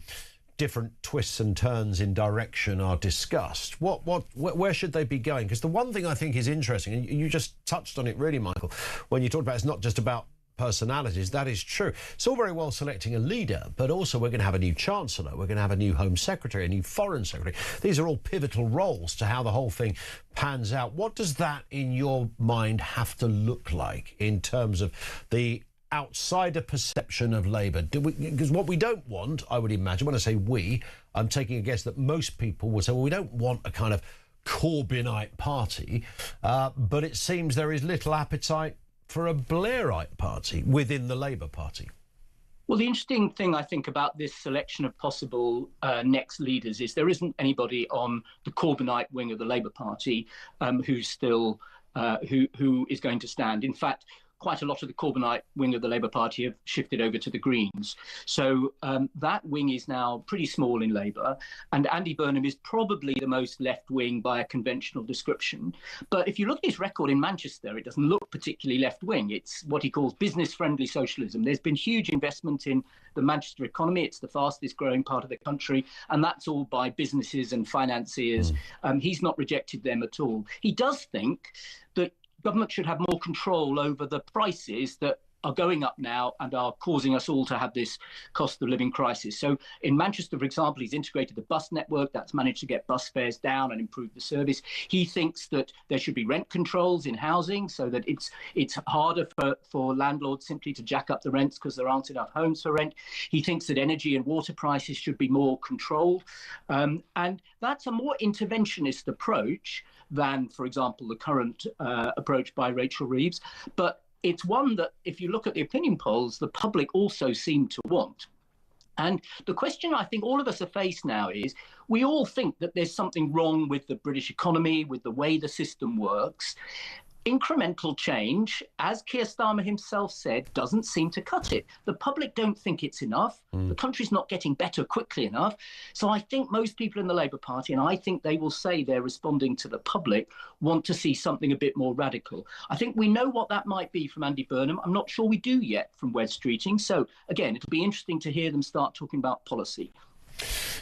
different twists and turns in direction are discussed. Where should they be going? Because the one thing I think is interesting, and you just touched on it really, Michael, when you talked about it's not just about personalities. That is true. It's all very well selecting a leader, but also we're going to have a new Chancellor, we're going to have a new Home Secretary, a new Foreign Secretary. These are all pivotal roles to how the whole thing pans out. What does that, in your mind, have to look like in terms of the outsider perception of Labour? Because what we don't want, I would imagine, when I say we, I'm taking a guess that most people will say, well, we don't want a kind of Corbynite party, but it seems there is little appetite for a Blairite party within the Labour Party. Well, the interesting thing I think about this selection of possible next leaders is there isn't anybody on the Corbynite wing of the Labour Party who's still who is going to stand. In fact, quite a lot of the Corbynite wing of the Labour Party have shifted over to the Greens. So that wing is now pretty small in Labour, and Andy Burnham is probably the most left-wing by a conventional description. But if you look at his record in Manchester, it doesn't look particularly left-wing. It's what he calls business-friendly socialism. There's been huge investment in the Manchester economy. It's the fastest growing part of the country, and that's all by businesses and financiers. He's not rejected them at all. He does think that government should have more control over the prices that are going up now and are causing us all to have this cost of living crisis. So in Manchester, for example, he's integrated the bus network that's managed to get bus fares down and improve the service. He thinks that there should be rent controls in housing so that it's harder for landlords simply to jack up the rents because there aren't enough homes for rent. He thinks that energy and water prices should be more controlled. And that's a more interventionist approach than, for example, the current approach by Rachel Reeves. But it's one that, if you look at the opinion polls, the public also seem to want. And the question I think all of us are faced now is, we all think that there's something wrong with the British economy, with the way the system works. Incremental change, as Keir Starmer himself said, doesn't seem to cut it. The public don't think it's enough. The country's not getting better quickly enough. So I think most people in the Labour Party, and I think they will say they're responding to the public, want to see something a bit more radical. I think we know what that might be from Andy Burnham. I'm not sure we do yet from Wes Streeting. So again, it'll be interesting to hear them start talking about policy.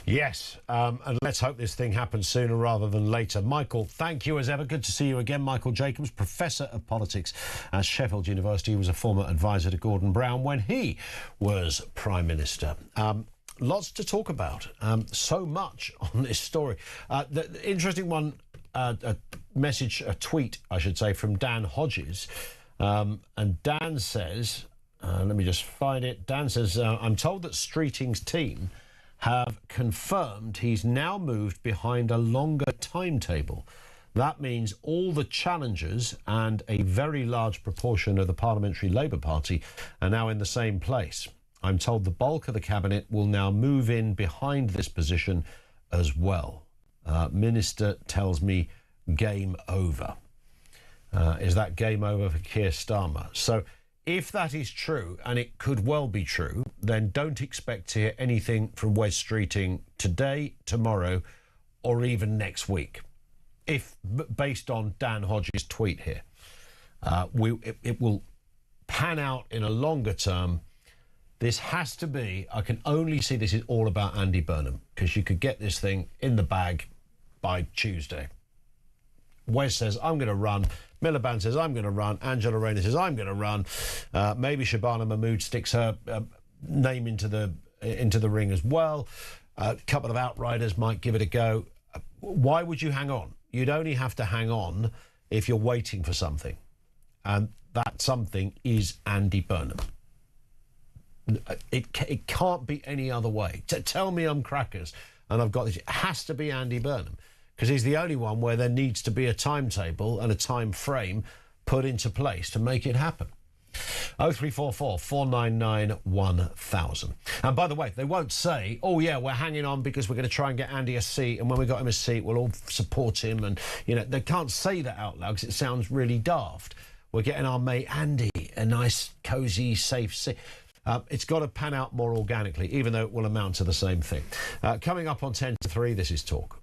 Yes, and let's hope this thing happens sooner rather than later. Michael, thank you as ever. Good to see you again. Michael Jacobs, Professor of Politics at Sheffield University. He was a former advisor to Gordon Brown when he was Prime Minister. Lots to talk about. So much on this story. The interesting one, a tweet, I should say, from Dan Hodges. And Dan says, let me just find it. Dan says, I'm told that Streeting's team have confirmed he's now moved behind a longer timetable. That means all the challengers and a very large proportion of the Parliamentary Labour Party are now in the same place. I'm told the bulk of the Cabinet will now move in behind this position as well. Minister tells me game over. Is that game over for Keir Starmer? So if that is true, and it could well be true, then don't expect to hear anything from Wes Streeting today, tomorrow, or even next week. If, based on Dan Hodges' tweet here, it will pan out in a longer term. This has to be, I can only see this is all about Andy Burnham, because you could get this thing in the bag by Tuesday. Wes says, I'm going to run. Miliband says, I'm going to run. Angela Rayner says, I'm going to run. Maybe Shabana Mahmood sticks her name into the ring as well. A couple of outriders might give it a go. Why would you hang on? You'd only have to hang on if you're waiting for something. And that something is Andy Burnham. It can't be any other way. Tell me I'm crackers and I've got this. It has to be Andy Burnham, because he's the only one where there needs to be a timetable and a time frame put into place to make it happen. 0344 499 1000. And by the way, they won't say, oh yeah, we're hanging on because we're going to try and get Andy a seat, and when we got him a seat we'll all support him, and you know, they can't say that out loud because it sounds really daft. We're getting our mate Andy a nice cosy safe seat. It's got to pan out more organically, even though it will amount to the same thing. Coming up on 10 to 3, this is Talk.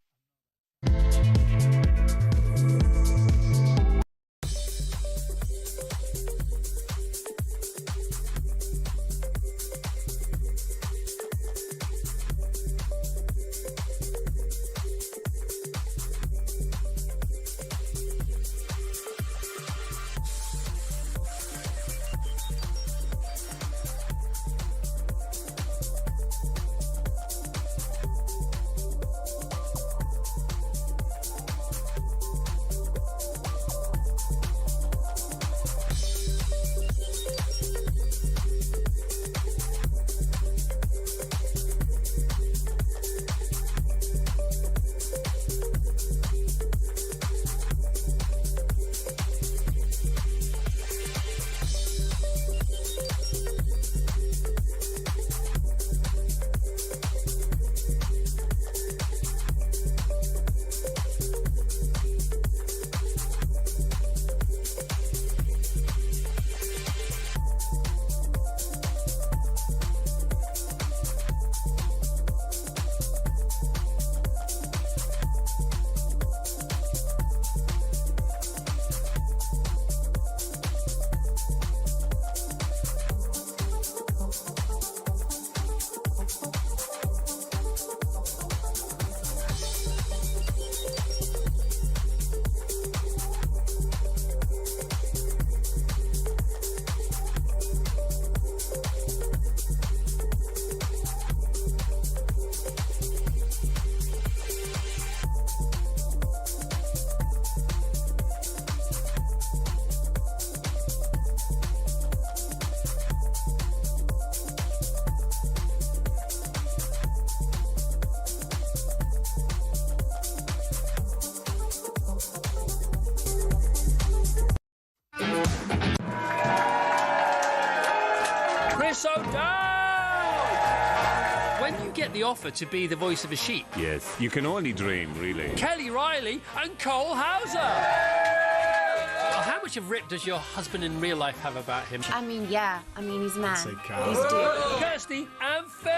The offer to be the voice of a sheep. Yes, you can only dream, really. Kelly Riley and Cole Hauser. Well, how much of Rip does your husband in real life have about him? I mean, yeah. I mean, he's a man. So He's a dude. Kirsty and Phil.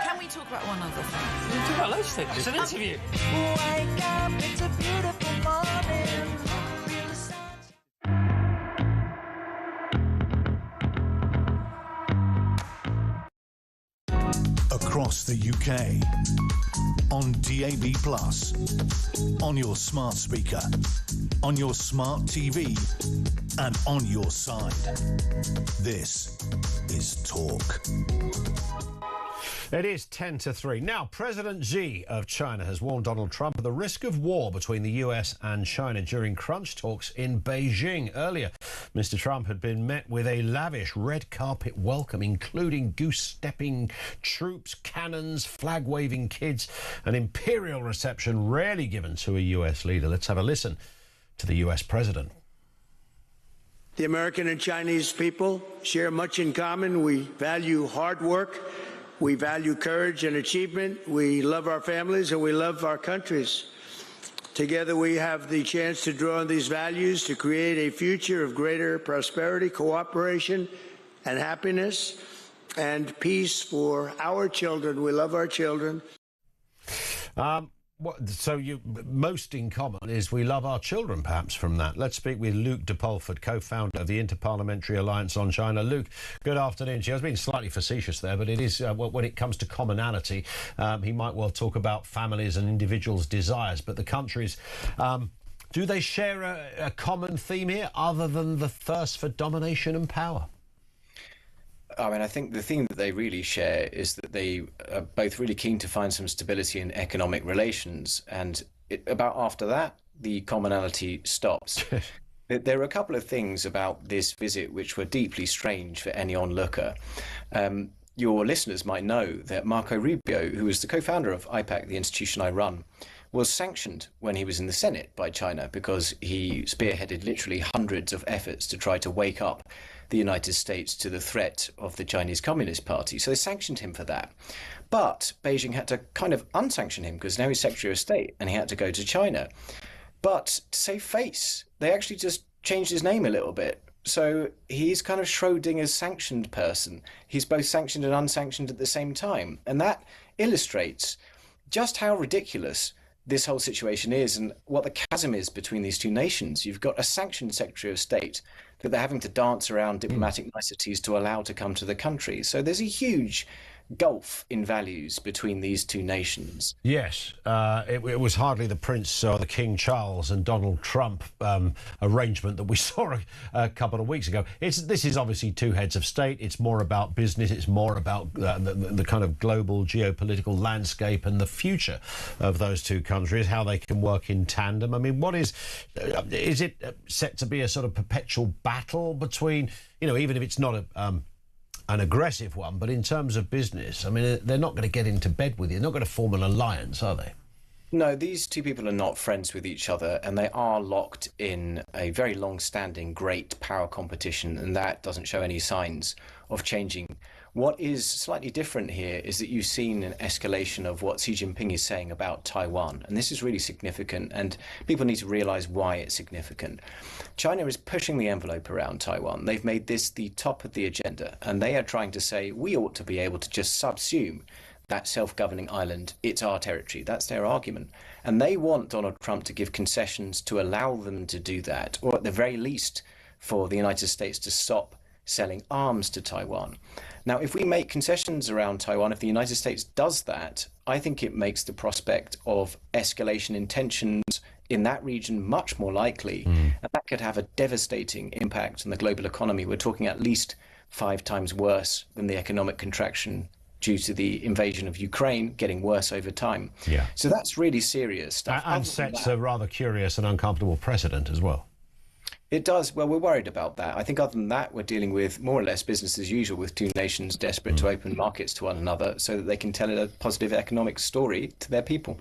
Can we talk about one other thing? We can talk about loads of things. It's an interview. Wake up, it's a beautiful morning. Across the UK, on DAB+, on your smart speaker, on your smart TV, and on your side. This is Talk. It is 10 to 3. Now, President Xi of China has warned Donald Trump of the risk of war between the US and China during crunch talks in Beijing. Earlier, Mr. Trump had been met with a lavish red carpet welcome, including goose-stepping troops, cannons, flag-waving kids, an imperial reception rarely given to a US leader. Let's have a listen to the US president. The American and Chinese people share much in common. We value hard work. We value courage and achievement. We love our families and we love our countries. Together we have the chance to draw on these values to create a future of greater prosperity, cooperation, and happiness, and peace for our children. We love our children. So most in common is we love our children, perhaps, from that. Let's speak with Luke de Pulford, co-founder of the Interparliamentary Alliance on China. Luke, good afternoon to you. I was being slightly facetious there, but it is, when it comes to commonality, he might well talk about families and individuals' desires, but the countries, do they share a common theme here, other than the thirst for domination and power? I mean, I think the thing that they really share is that they are both really keen to find some stability in economic relations. And about after that, the commonality stops. There are a couple of things about this visit which were deeply strange for any onlooker. your listeners might know that Marco Rubio, who was the co-founder of IPAC, the institution I run, was sanctioned when he was in the Senate by China because he spearheaded literally hundreds of efforts to try to wake up the United States to the threat of the Chinese Communist Party. So they sanctioned him for that. But Beijing had to kind of unsanction him because now he's Secretary of State and he had to go to China. But to save face, they actually just changed his name a little bit. So he's kind of Schrodinger's sanctioned person. He's both sanctioned and unsanctioned at the same time. And that illustrates just how ridiculous this whole situation is and what the chasm is between these two nations. You've got a sanctioned Secretary of State that they're having to dance around diplomatic niceties to allow to come to the country. So there's a huge gulf in values between these two nations. Yes, it was hardly the Prince or the King Charles and Donald Trump arrangement that we saw a couple of weeks ago. This is obviously two heads of state. It's more about business. It's more about the kind of global geopolitical landscape and the future of those two countries, how they can work in tandem. I mean, is it set to be a sort of perpetual battle between, even if it's not an aggressive one, but in terms of business, I mean, they're not going to get into bed with you. They're not going to form an alliance, are they? No, these two people are not friends with each other, and they are locked in a very long-standing great power competition, and that doesn't show any signs of changing. What is slightly different here is that you've seen an escalation of what Xi Jinping is saying about Taiwan, and this is really significant, and people need to realize why it's significant. China is pushing the envelope around Taiwan. They've made this the top of the agenda, and they are trying to say we ought to be able to just subsume that self-governing island. It's our territory. That's their argument. And they want Donald Trump to give concessions to allow them to do that, or at the very least for the United States to stop selling arms to Taiwan. Now, if we make concessions around Taiwan, if the United States does that, I think it makes the prospect of escalation in tensions in that region much more likely. And that could have a devastating impact on the global economy. We're talking at least 5 times worse than the economic contraction due to the invasion of Ukraine getting worse over time. Yeah. So that's really serious stuff. And sets a rather curious and uncomfortable precedent as well. It does. Well, we're worried about that. I think other than that, we're dealing with more or less business as usual with two nations desperate to open markets to one another so that they can tell a positive economic story to their people.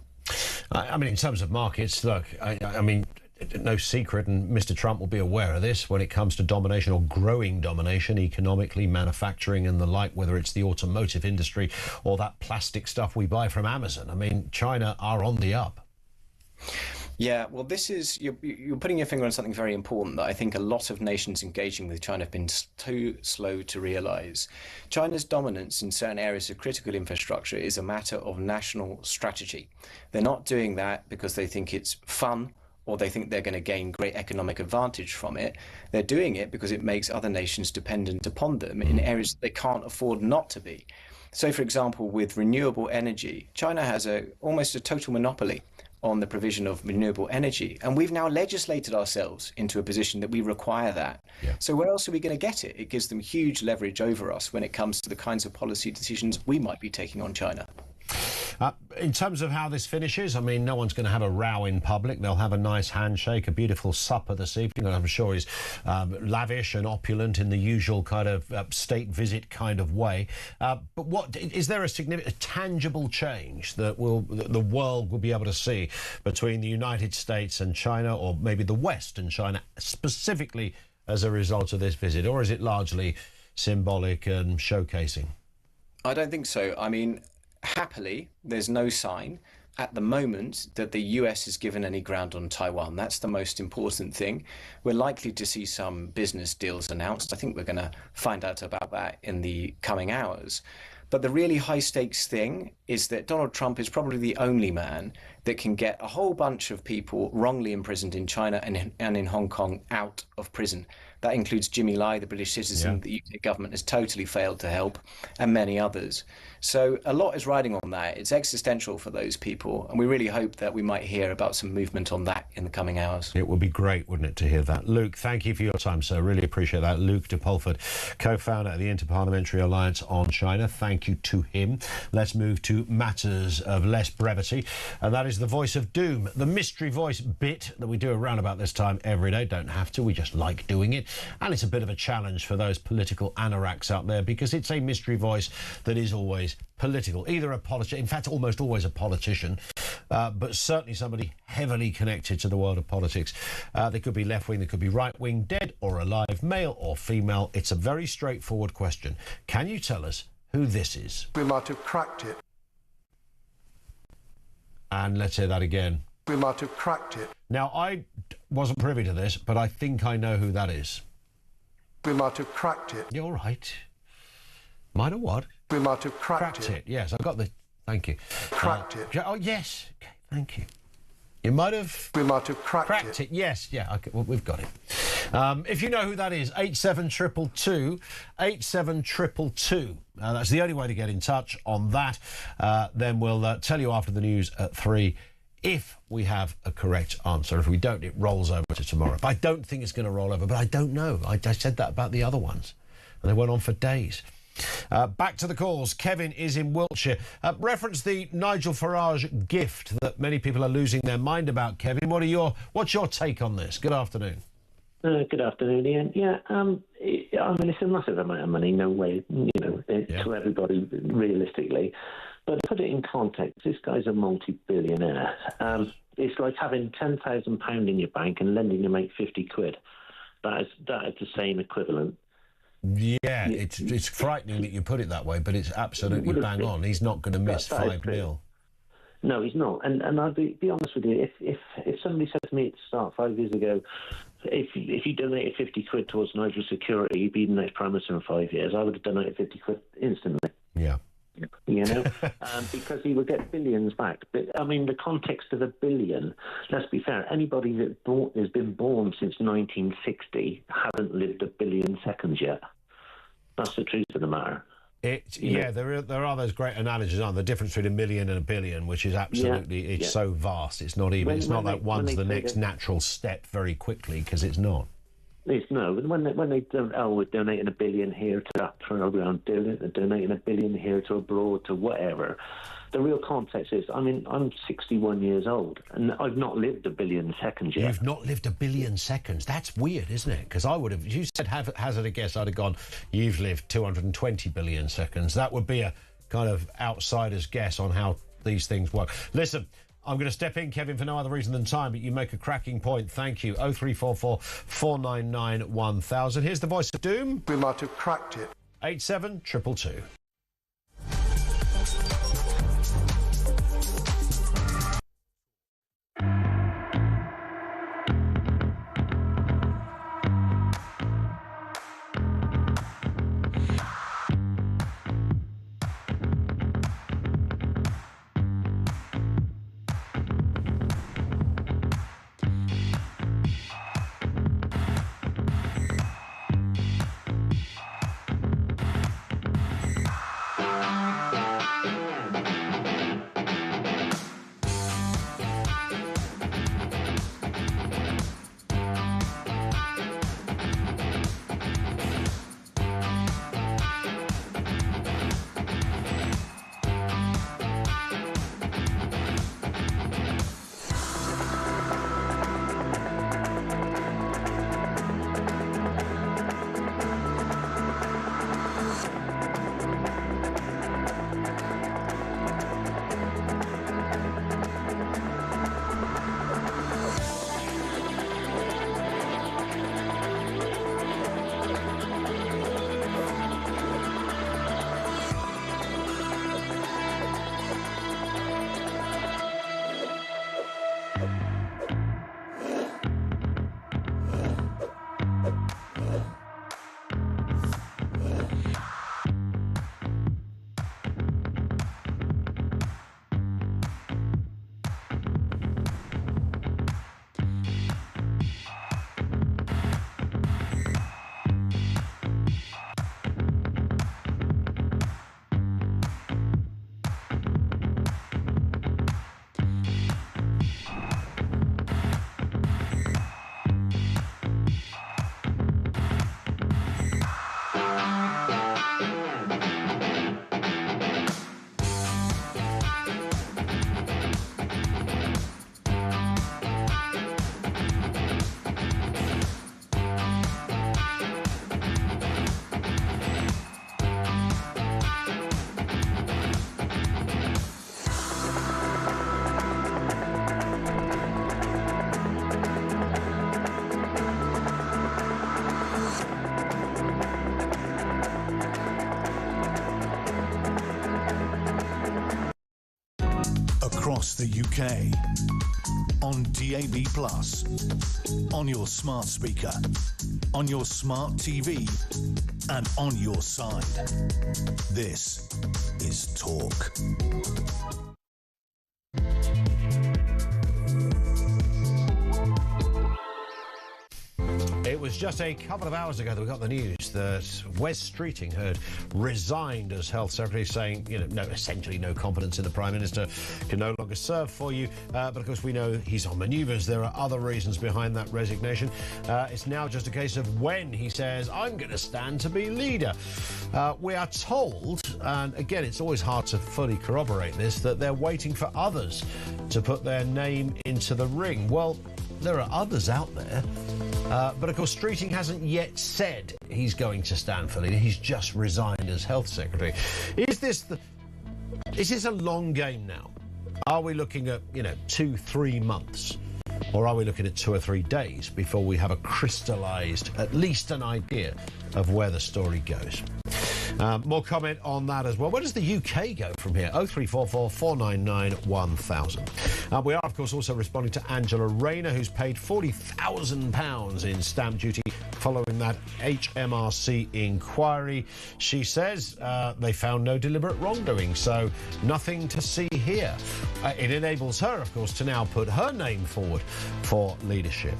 I mean, in terms of markets, look, I mean, no secret, and Mr. Trump will be aware of this, when it comes to domination or growing domination, economically, manufacturing and the like, whether it's the automotive industry or that plastic stuff we buy from Amazon. I mean, China are on the up. Yeah, well, this is, you're putting your finger on something very important that I think a lot of nations engaging with China have been too slow to realize. China's dominance in certain areas of critical infrastructure is a matter of national strategy. They're not doing that because they think it's fun or they think they're going to gain great economic advantage from it. They're doing it because it makes other nations dependent upon them in areas that they can't afford not to be. So, for example, with renewable energy, China has almost a total monopoly on the provision of renewable energy. And we've now legislated ourselves into a position that we require that. Yeah. So where else are we going to get it? It gives them huge leverage over us when it comes to the kinds of policy decisions we might be taking on China. In terms of how this finishes, I mean, no one's going to have a row in public. They'll have a nice handshake, a beautiful supper this evening. I'm sure is lavish and opulent in the usual kind of state visit kind of way. But what is there a significant, tangible change that the world will be able to see between the United States and China, or maybe the West and China specifically as a result of this visit, or is it largely symbolic and showcasing? I don't think so. I mean, happily, there's no sign at the moment that the US has given any ground on Taiwan. That's the most important thing. We're likely to see some business deals announced. I think we're going to find out about that in the coming hours. But the really high stakes thing is that Donald Trump is probably the only man that can get a whole bunch of people wrongly imprisoned in China and in Hong Kong out of prison. That includes Jimmy Lai, the British citizen the UK government has totally failed to help, and many others. So a lot is riding on that. It's existential for those people, and we really hope that we might hear about some movement on that in the coming hours. It would be great, wouldn't it, to hear that. Luke, thank you for your time, sir. Really appreciate that. Luke de Pulford, co-founder of the Interparliamentary Alliance on China. Thank you to him. Let's move to matters of less brevity, and that is is the voice of doom, the mystery voice bit that we do around about this time every day. Don't have to, we just like doing it. And it's a bit of a challenge for those political anoraks out there because it's a mystery voice that is always political. Either a politician, in fact, almost always a politician, but certainly somebody heavily connected to the world of politics. They could be left-wing, they could be right-wing, dead or alive, male or female. It's a very straightforward question. Can you tell us who this is? We might have cracked it. And let's hear that again. We might have cracked it. Now, I wasn't privy to this, but I think I know who that is. We might have cracked it. You're right. Might have what? We might have cracked it. Yes, I got the... Thank you. Cracked it. Oh, yes. Okay, thank you. You might have... We might have cracked it. Yes, yeah, okay, well, we've got it. If you know who that is, 87222, 87222. That's the only way to get in touch on that. Then we'll tell you after the news at 3 if we have a correct answer. If we don't, it rolls over to tomorrow. But I don't think it's going to roll over, but I don't know. I said that about the other ones, and they went on for days. Back to the calls. Kevin is in Wiltshire. Reference the Nigel Farage gift that many people are losing their mind about. Kevin, what's your take on this? Good afternoon. Good afternoon, Ian. Yeah, I mean, it's a massive amount of money, no way, to everybody, realistically. But to put it in context, this guy's a multi-billionaire. It's like having £10,000 in your bank and lending your mate 50 quid. That is the same equivalent. Yeah, it's frightening that you put it that way, but it's absolutely bang on. He's not going to miss 5 mil. No, he's not. And I'll be honest with you, if somebody said to me at the start 5 years ago, if you donated 50 quid towards Nigel Security, you'd be the next Prime Minister in 5 years, I would have donated 50 quid instantly. Yeah. Because he would get billions back. But, I mean, the context of a billion, let's be fair, anybody that has been born since 1960 hasn't lived a billion seconds yet. That's the truth of the matter. There are those great analogies, aren't there? The difference between a million and a billion, which is absolutely, so vast. It's not even, it's not like one's the next natural step very quickly, because it's not. It's no. When they we're donating $1 billion here to that program, donating $1 billion here to abroad to whatever. The real context is, I mean, I'm 61 years old and I've not lived a billion seconds yet. You've not lived a billion seconds. That's weird, isn't it? Because I would have. You said hazard a guess. I'd have gone. You've lived 220 billion seconds. That would be a kind of outsider's guess on how these things work. Listen. I'm going to step in, Kevin, for no other reason than time, but you make a cracking point. Thank you. 0344 499 1000. Here's the voice of doom. We might have cracked it. 87222. across the UK. On DAB+, on your smart speaker, on your smart TV, and on your side. This is Talk. It was just a couple of hours ago that we got the news that Wes Streeting had resigned as Health Secretary, saying, essentially no confidence in the Prime Minister, can no longer serve for you. But of course, we know he's on manoeuvres. There are other reasons behind that resignation. It's now just a case of when he says, I'm going to stand to be leader. We are told, and again, it's always hard to fully corroborate this, that they're waiting for others to put their name into the ring. Well, there are others out there. But of course, Streeting hasn't yet said he's going to stand for leader. He's just resigned as Health Secretary. Is this a long game now? Are we looking at, 2-3 months? Or are we looking at 2 or 3 days before we have a crystallised, at least an idea of where the story goes? More comment on that as well. Where does the UK go from here? 0344 499 1000. We are, of course, also responding to Angela Rayner, who's paid £40,000 in stamp duty following that HMRC inquiry. She says they found no deliberate wrongdoing, so nothing to see here. It enables her, of course, to now put her name forward for leadership.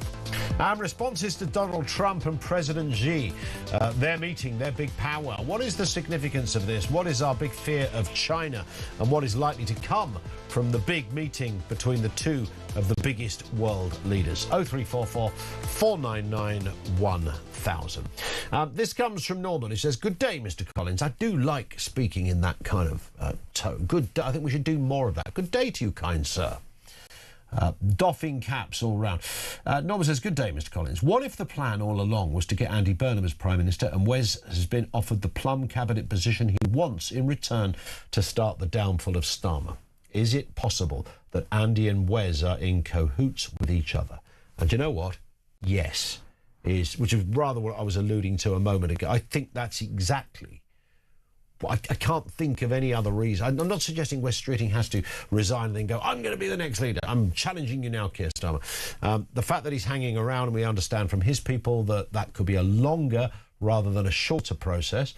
Responses to Donald Trump and President Xi. Their meeting, their big power. What is the significance of this? What is our big fear of China? And what is likely to come from the big meeting between the two of the biggest world leaders? 0344 499 1000. This comes from Norman, who says, "Good day, Mr. Collins. I do like speaking in that kind of tone. I think we should do more of that. Good day to you, kind sir." Doffing caps all round. Norman says, "Good day, Mr. Collins. What if the plan all along was to get Andy Burnham as Prime Minister and Wes has been offered the plum cabinet position he wants in return to start the downfall of Starmer? Is it possible that Andy and Wes are in cahoots with each other?" And you know what? Yes. Which is rather what I was alluding to a moment ago. I think that's exactly... I can't think of any other reason. I'm not suggesting Wes Streeting has to resign and then go, I'm going to be the next leader. I'm challenging you now, Keir Starmer. The fact that he's hanging around, and we understand from his people that that could be a longer rather than a shorter process.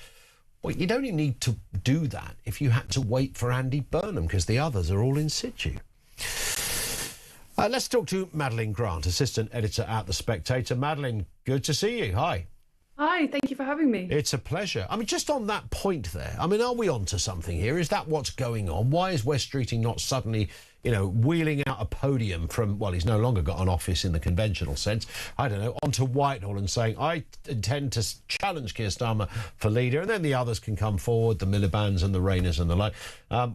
Well, you'd only need to do that if you had to wait for Andy Burnham, because the others are all in situ. Let's talk to Madeline Grant, assistant editor at The Spectator. Madeline, good to see you. Hi. Hi, thank you for having me. It's a pleasure. Just on that point there, are we onto something here? Is that what's going on? Why is Wes Streeting not suddenly, wheeling out a podium from, well, he's no longer got an office in the conventional sense, onto Whitehall and saying, I intend to challenge Keir Starmer for leader, and then the others can come forward, the Miliband's and the Rayners and the like.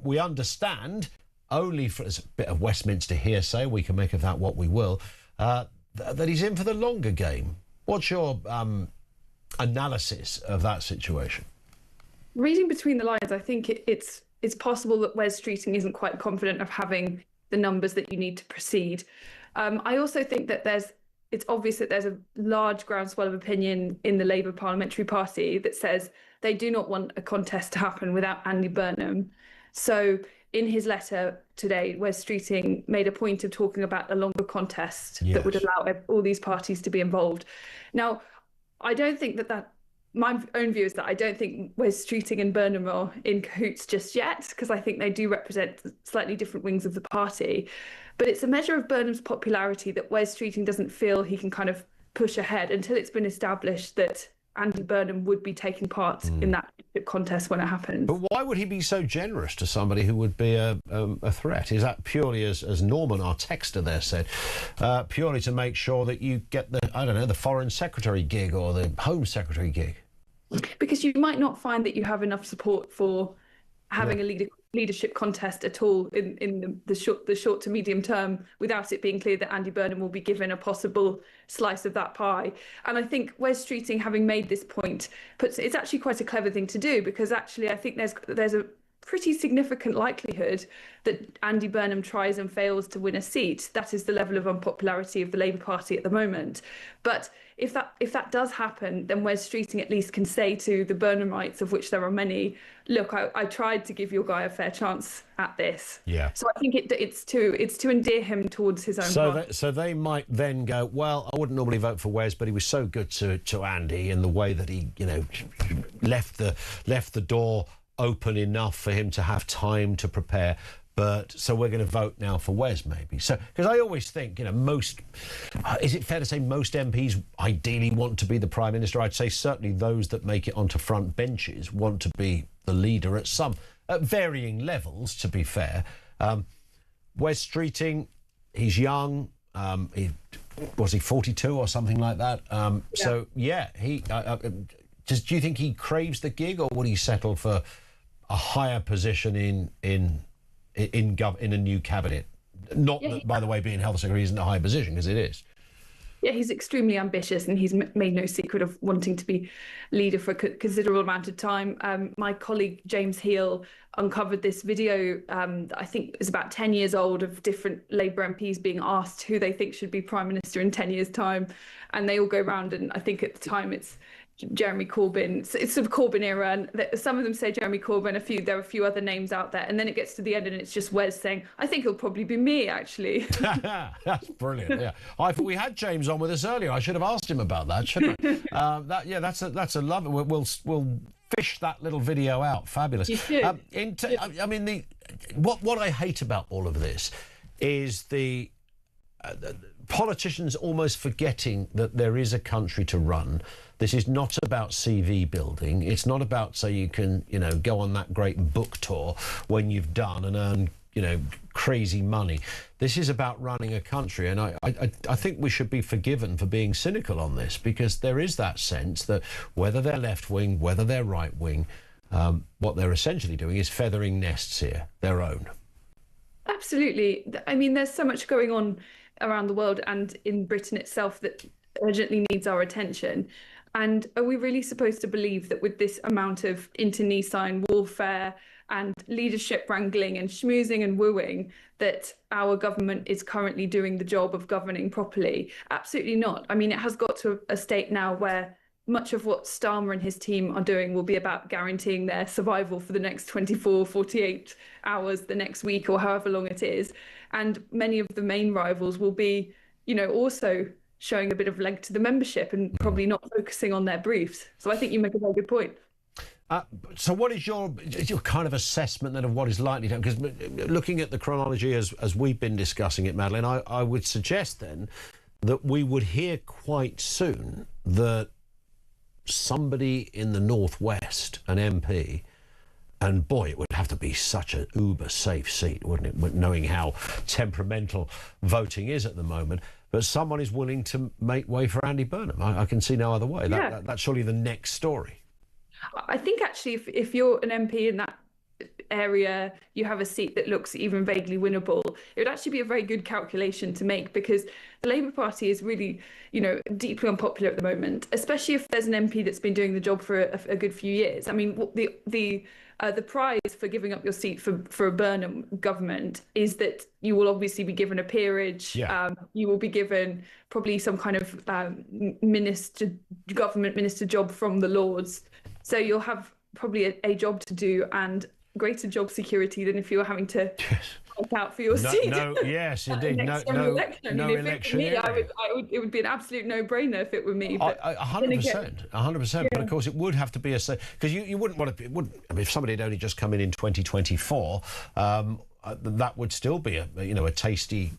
We understand, only for a bit of Westminster hearsay, we can make of that what we will, that he's in for the longer game. What's your... analysis of that situation? Reading between the lines, I think it's possible that Wes Streeting isn't quite confident of having the numbers that you need to proceed. I also think that it's obvious that there's a large groundswell of opinion in the Labour Parliamentary Party that says they do not want a contest to happen without Andy Burnham. So in his letter today, Wes Streeting made a point of talking about a longer contest that would allow all these parties to be involved. Now, I don't think that my own view is that I don't think Wes Streeting and Burnham are in cahoots just yet, because I think they do represent slightly different wings of the party. But it's a measure of Burnham's popularity that Wes Streeting doesn't feel he can kind of push ahead until it's been established that Andy Burnham would be taking part in that contest when it happens. But why would he be so generous to somebody who would be a threat? Is that purely, as Norman, our texter there said, purely to make sure that you get the Foreign Secretary gig or the Home Secretary gig? Because you might not find that you have enough support for having a leadership contest at all in the short to medium term without it being clear that Andy Burnham will be given a possible slice of that pie. And I think Wes Streeting, having made this point, it's actually quite a clever thing to do, because actually I think there's pretty significant likelihood that Andy Burnham tries and fails to win a seat. That is the level of unpopularity of the Labour Party at the moment. But if that does happen, then Wes Streeting at least can say to the Burnhamites, of which there are many, look, I tried to give your guy a fair chance at this. Yeah. So I think it's to endear him towards his own party. So they might then go, well, I wouldn't normally vote for Wes, but he was so good to Andy in the way that he, left the door open enough for him to have time to prepare. But so we're going to vote now for Wes, maybe. So because I always think, is it fair to say most MPs ideally want to be the Prime Minister? I'd say certainly those that make it onto front benches want to be the leader at varying levels, to be fair. Wes Streeting, he's young. Was he 42 or something like that? So yeah, do you think he craves the gig, or would he settle for a higher position in a new cabinet? Not that, by the way, being health secretary isn't a high position, because it is. Yeah, he's extremely ambitious, and he's made no secret of wanting to be leader for a considerable amount of time. My colleague James Heal uncovered this video, I think is about 10 years old, of different Labour MPs being asked who they think should be Prime Minister in 10 years' time. And they all go round, and I think at the time it's Jeremy Corbyn. It's sort of Corbyn era, and some of them say Jeremy Corbyn. There are a few other names out there, and then it gets to the end, and it's just Wes saying, "I think it'll probably be me, actually." That's brilliant. Yeah, I thought we had James on with us earlier. I should have asked him about that, shouldn't I? That's a love. We'll fish that little video out. Fabulous. You should. What I hate about all of this is the politicians almost forgetting that there is a country to run. This is not about CV building. It's not about so you can, go on that great book tour when you've done and earn, crazy money. This is about running a country, and I think we should be forgiven for being cynical on this, because there is that sense that whether they're left wing, whether they're right wing, what they're essentially doing is feathering nests here, their own. Absolutely. I mean, there's so much going on around the world and in Britain itself that urgently needs our attention. And are we really supposed to believe that with this amount of internecine warfare and leadership wrangling and schmoozing and wooing, that our government is currently doing the job of governing properly? Absolutely not. I mean, it has got to a state now where much of what Starmer and his team are doing will be about guaranteeing their survival for the next 24, 48 hours, the next week, or however long it is. And many of the main rivals will be, also showing a bit of leg to the membership and probably not focusing on their briefs. So I think you make a very good point. So what is your kind of assessment then of what is likely to happen? Because looking at the chronology as we've been discussing it, Madeleine, I would suggest then that we would hear quite soon that somebody in the Northwest, an MP, and boy, it would have to be such an uber safe seat, wouldn't it, knowing how temperamental voting is at the moment, but someone is willing to make way for Andy Burnham. I can see no other way. That's surely the next story. I think actually if you're an MP in that area, you have a seat that looks even vaguely winnable, it would actually be a very good calculation to make, because the Labour Party is really, deeply unpopular at the moment, especially if there's an MP that's been doing the job for a good few years. I mean, the prize for giving up your seat for a Burnham government is that you will obviously be given a peerage. Yeah. You will be given probably some kind of government minister job from the Lords. So you'll have probably a job to do and greater job security than if you were having to fight out for your seat. Yes, indeed. No election. It would be an absolute no-brainer if it were me. 100%. Yeah. But of course, it would have to be because you wouldn't want to. If somebody had only just come in 2024. That would still be a tasty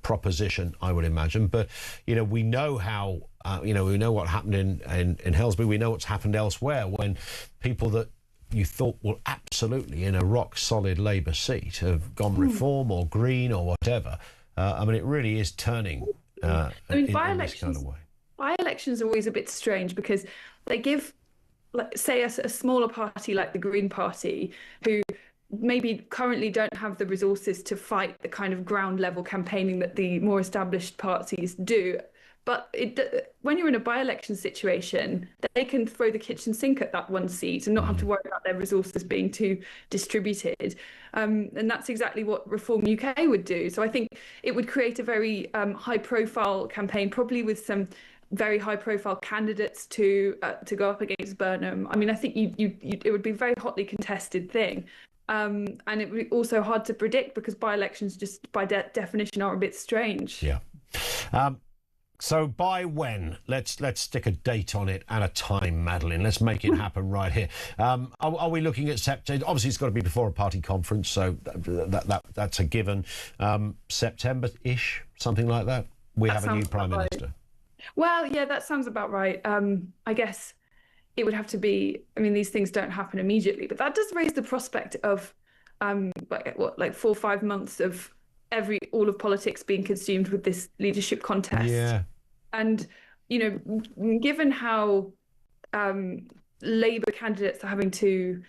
proposition, I would imagine. But we know how we know what happened in Helsby. We know what's happened elsewhere when people that you thought were absolutely in a rock solid Labour seat have gone Reform or Green or whatever. It really is turning in this kind of way. By-elections are always a bit strange because they give, say, a smaller party like the Green Party, who maybe currently don't have the resources to fight the kind of ground level campaigning that the more established parties do, But when you're in a by-election situation, they can throw the kitchen sink at that one seat and not have to worry about their resources being too distributed. And that's exactly what Reform UK would do. So I think it would create a very high-profile campaign, probably with some very high-profile candidates to go up against Burnham. I mean, I think it would be a very hotly contested thing. And it would be also hard to predict because by-elections just by definition are a bit strange. Yeah. So by when? Let's stick a date on it and a time, Madeline. Let's make it happen right here. Are we looking at September? Obviously, it's got to be before a party conference, so that's a given. September-ish, something like that. We have a new Prime Minister. Well, yeah, that sounds about right. I guess it would have to be. I mean, these things don't happen immediately, but that does raise the prospect of like 4 or 5 months of all of politics being consumed with this leadership contest. Yeah. And, given how Labour candidates are having to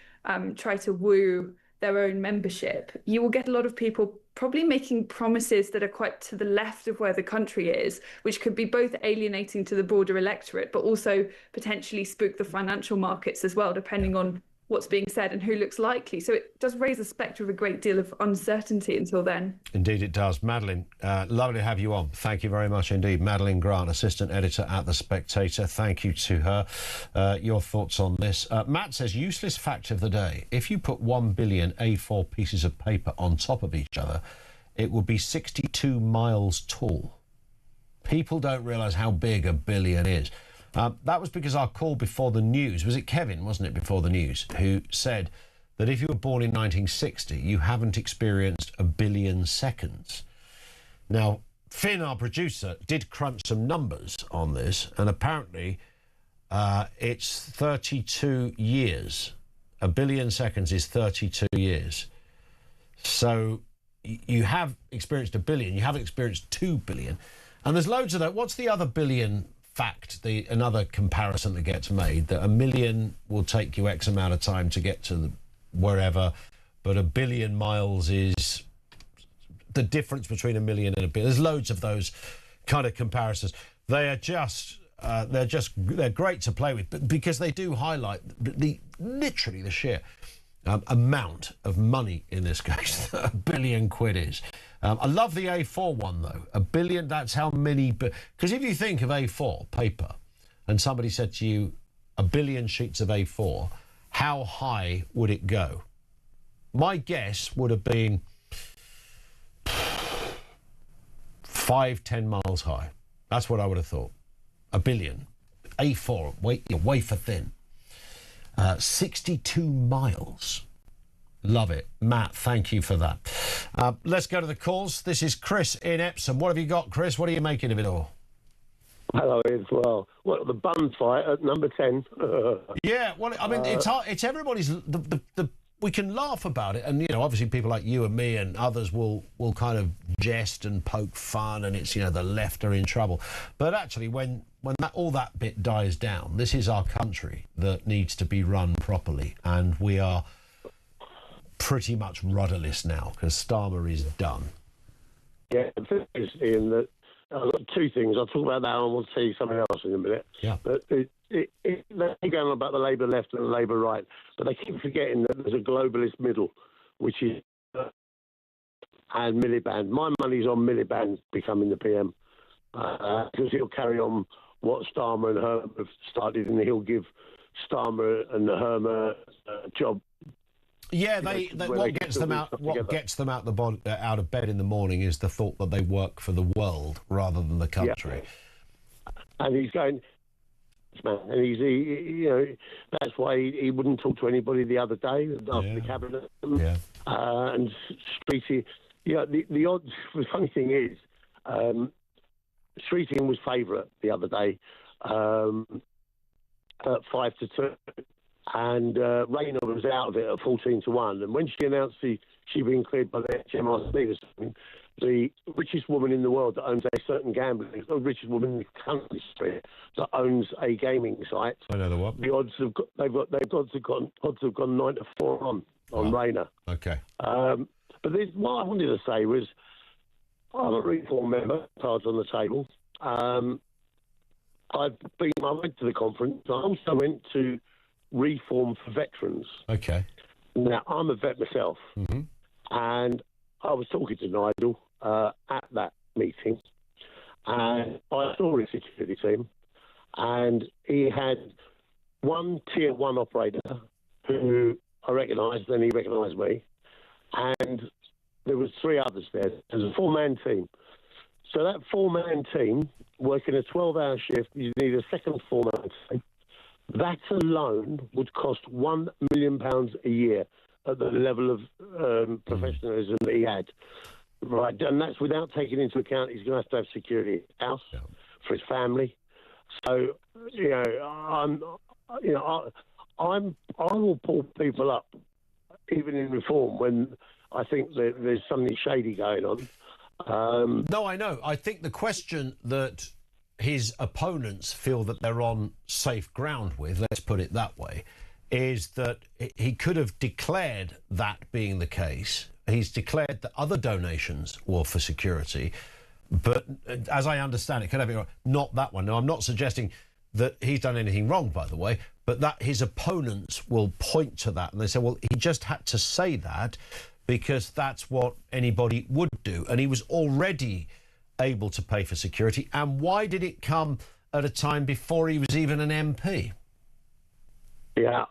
try to woo their own membership, you will get a lot of people probably making promises that are quite to the left of where the country is, which could be both alienating to the broader electorate, but also potentially spook the financial markets as well, depending on what's being said and who looks likely. So it does raise the spectre of a great deal of uncertainty until then. Indeed it does. Madeline, lovely to have you on. Thank you very much indeed. Madeline Grant, assistant editor at The Spectator. Thank you to her. Your thoughts on this? Matt says, useless fact of the day. If you put 1 billion A4 pieces of paper on top of each other, it would be 62 miles tall. People don't realise how big a billion is. That was because our call before the news, was it Kevin, wasn't it, before the news, who said that if you were born in 1960, you haven't experienced a billion seconds. Now, Finn, our producer, did crunch some numbers on this, and apparently it's 32 years. A billion seconds is 32 years. So you have experienced a billion, you haven't experienced 2 billion. And there's loads of that. What's the other billion fact, another comparison that gets made, that a million will take you X amount of time to get to wherever, but a billion miles is the difference between a million and a billion. There's loads of those kind of comparisons. They are just they're great to play with, but because they do highlight literally the sheer amount of money in this case that £1 billion is. I love the A4 one, though. $1 billion, that's how many... Because if you think of A4 paper and somebody said to you, 1 billion sheets of A4, how high would it go? My guess would have been 5-10 miles high. That's what I would have thought. 1 billion. A4, wafer thin. 62 miles. Love it. Matt, thank you for that. Let's go to the calls. This is Chris in Epsom. What have you got, Chris? What are you making of it all? Hello as well. What, the bun fight at number 10? Yeah, well, I mean, it's hard, it's everybody's... we can laugh about it, and, obviously people like you and me and others will kind of jest and poke fun, and it's, the left are in trouble. But actually, when all that bit dies down, this is our country that needs to be run properly, and we are pretty much rudderless now because Starmer is done. Yeah, the thing is, Ian, that I've got two things. I'll talk about that and we'll tell you something else in a minute. Yeah. But they keep going on about the Labour left and the Labour right, but they keep forgetting that there's a globalist middle, which is and Miliband. My money's on Miliband becoming the PM because he'll carry on what Starmer and Hermer have started, and he'll give Starmer and Hermer a job. Yeah, what gets them out of bed in the morning is the thought that they work for the world rather than the country. Yeah. And he's going, man, and that's why he wouldn't talk to anybody the other day after the cabinet. Yeah. And Streeting, the odds. The funny thing is, Streeting was favourite the other day, at 5-2. And Rayner was out of it at 14-1. And when she announced she'd been cleared by the HMRC, the richest woman in the world that owns a certain gambling, the richest woman in the country that owns a gaming site. I know the what. The odds have gone 9-4 on Rayner. Okay. But what I wanted to say was, I'm a reform member, cards on the table. I went to the conference. I also went to Reform for Veterans. Okay. Now, I'm a vet myself, and I was talking to Nigel at that meeting, and I saw his security team, and he had one tier one operator who I recognised, and he recognised me, and there was 3 others there. There was a 4-man team. So that 4-man team, working a 12-hour shift, you need a second 4-man team. That alone would cost £1 million a year at the level of professionalism that he had. Right, and that's without taking into account he's going to have security at his house for his family. So, I will pull people up, even in reform, when I think that there's something shady going on. No, I know. I think the question that his opponents feel that they're on safe ground with, let's put it that way, is that he could have declared that being the case. He's declared that other donations were for security, but as I understand it, could have been not that one. Now, I'm not suggesting that he's done anything wrong, by the way, but that his opponents will point to that and they say, well, he just had to say that because that's what anybody would do. And he was already able to pay for security. And why did it come at a time before he was even an MP? Yeah,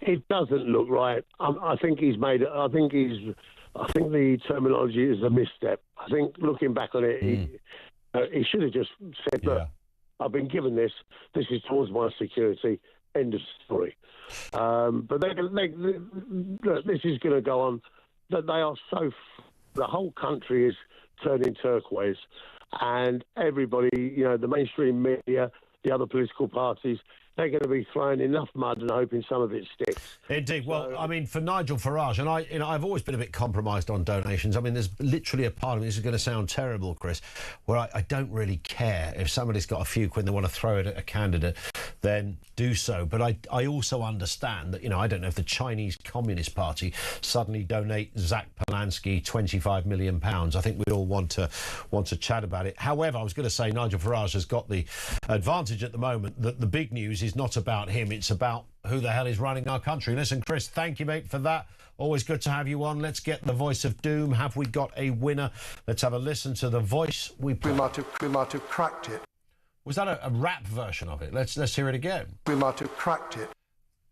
it doesn't look right. I think he's made it. I think the terminology is a misstep. I think looking back on it, he should have just said, "Look, I've been given this. This is towards my security. End of story." But look, this is going to go on. That they are so. The whole country is turning turquoise, and everybody, the mainstream media, the other political parties, they're going to be throwing enough mud and hoping some of it sticks. Indeed. Well, I mean, for Nigel Farage, and I've always been a bit compromised on donations. I mean, there's literally a part of me, this is going to sound terrible, Chris, where I don't really care. If somebody's got a few quid and they want to throw it at a candidate, then do so. But I also understand that, I don't know if the Chinese Communist Party suddenly donate Zach Polanski £25 million. I think we'd all want to chat about it. However, I was going to say Nigel Farage has got the advantage at the moment that the big news is not about him, it's about who the hell is running our country. Listen, Chris, thank you, mate, for that. Always good to have you on. Let's get the voice of doom. Have we got a winner? Let's have a listen to the voice we might have cracked it. Was that a rap version of it? Let's hear it again. We might have cracked it.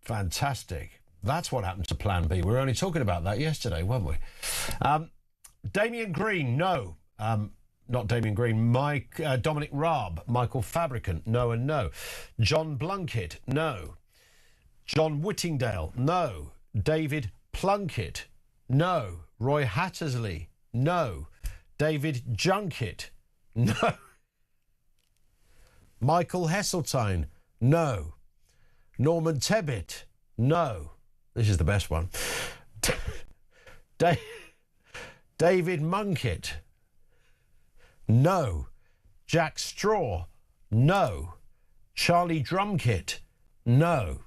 Fantastic. That's what happened to Plan B. We were only talking about that yesterday, weren't we? Damien Green, no. Not Damien Green, Dominic Raab, Michael Fabricant, no and no. John Blunkett, no. John Whittingdale, no. David Plunkett, no. Roy Hattersley, no. David Junckett, no. Michael Heseltine, no. Norman Tebbit, no. This is the best one. David Munkett, no. Jack Straw, no. Charlie Drumkit, no.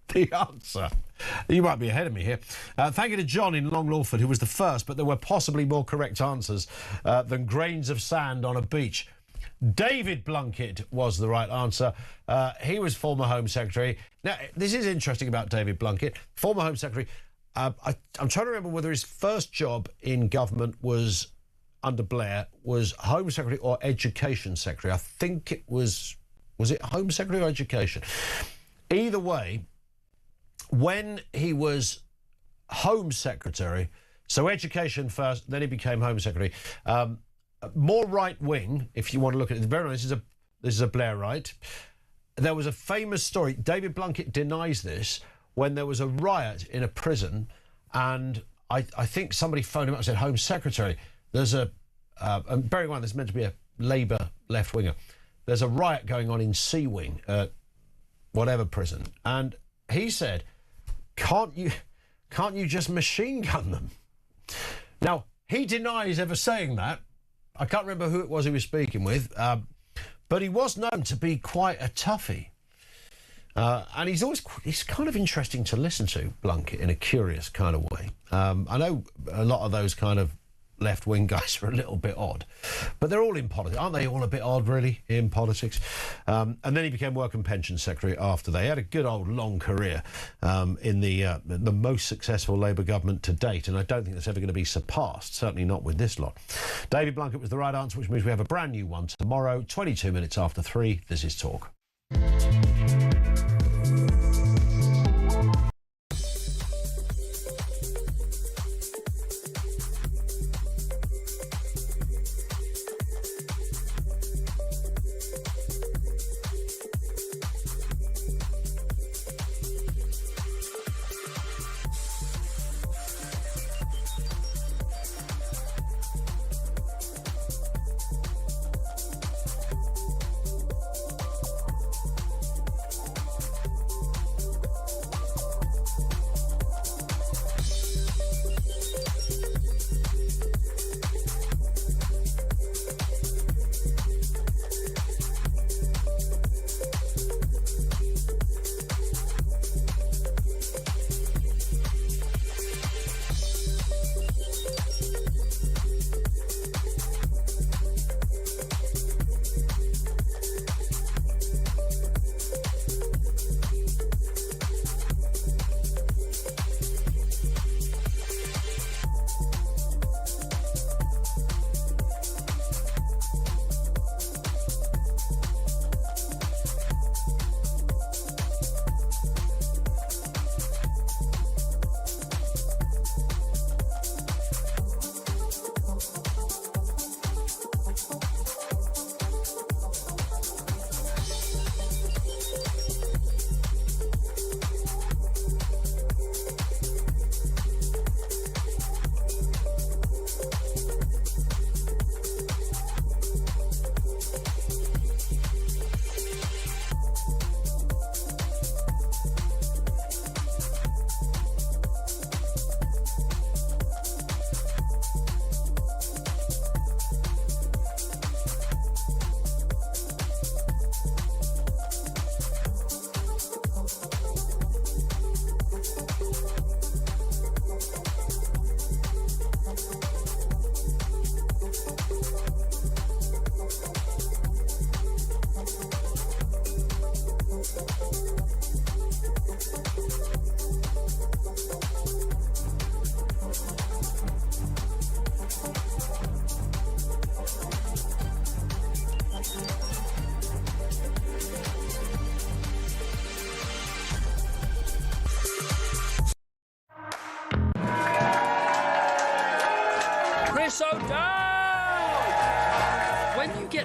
The answer. You might be ahead of me here. Thank you to John in Long Lawford, who was the first, but there were possibly more correct answers than grains of sand on a beach. David Blunkett was the right answer. He was former Home Secretary. Now, this is interesting about David Blunkett, former Home Secretary. I'm trying to remember whether his first job in government was under Blair was Home Secretary or Education Secretary. I think it was it Home Secretary or Education? Either way, when he was Home Secretary, so Education first, then he became Home Secretary, more right-wing, if you want to look at it. Bear in mind, this is a Blairite. There was a famous story. David Blunkett denies this. When there was a riot in a prison, and I think somebody phoned him up and said, Home Secretary, there's and bearing in mind there's meant to be a Labour left-winger, there's a riot going on in C Wing at whatever prison. And he said, can't you just machine gun them? Now, he denies ever saying that. I can't remember who it was he was speaking with, but he was known to be quite a toughie. And he's kind of interesting to listen to, Blunkett, in a curious kind of way. I know a lot of those kind of left-wing guys are a little bit odd, but they're all in politics. Aren't they all a bit odd, really, in politics? And then he became Work and Pension Secretary after that. He had a good old long career in the most successful Labour government to date, and I don't think that's ever going to be surpassed, certainly not with this lot. David Blunkett was the right answer, which means we have a brand new one tomorrow, 22 minutes after 3. This is Talk.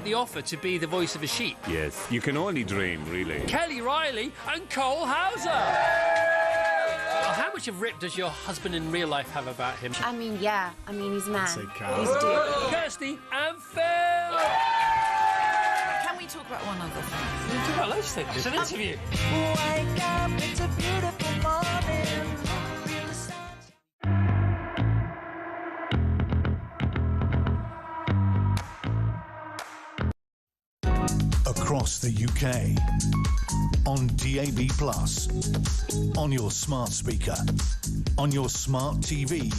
The offer to be the voice of a sheep. Yes, you can only dream, really. Kelly Riley and Cole Hauser. Well, how much of Rip does your husband in real life have about him? I mean, yeah. I mean, he's a man. He's a dude. Kirsty and Phil. Can we talk about one other thing? We can talk about loads of things. It's an interview. Wake up, it's a beautiful morning. Across the UK, on DAB+, on your smart speaker, on your smart TV,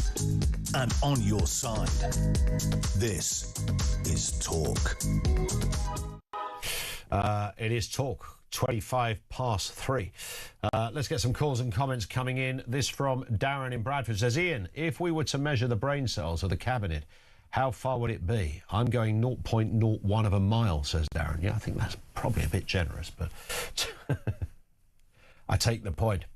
and on your side. This is Talk. It is Talk. 25 past 3. Let's get some calls and comments coming in. This from Darren in Bradford says, Ian, if we were to measure the brain cells of the cabinet, how far would it be? I'm going 0.01 of a mile, says Darren. Yeah, I think that's probably a bit generous, but I take the point.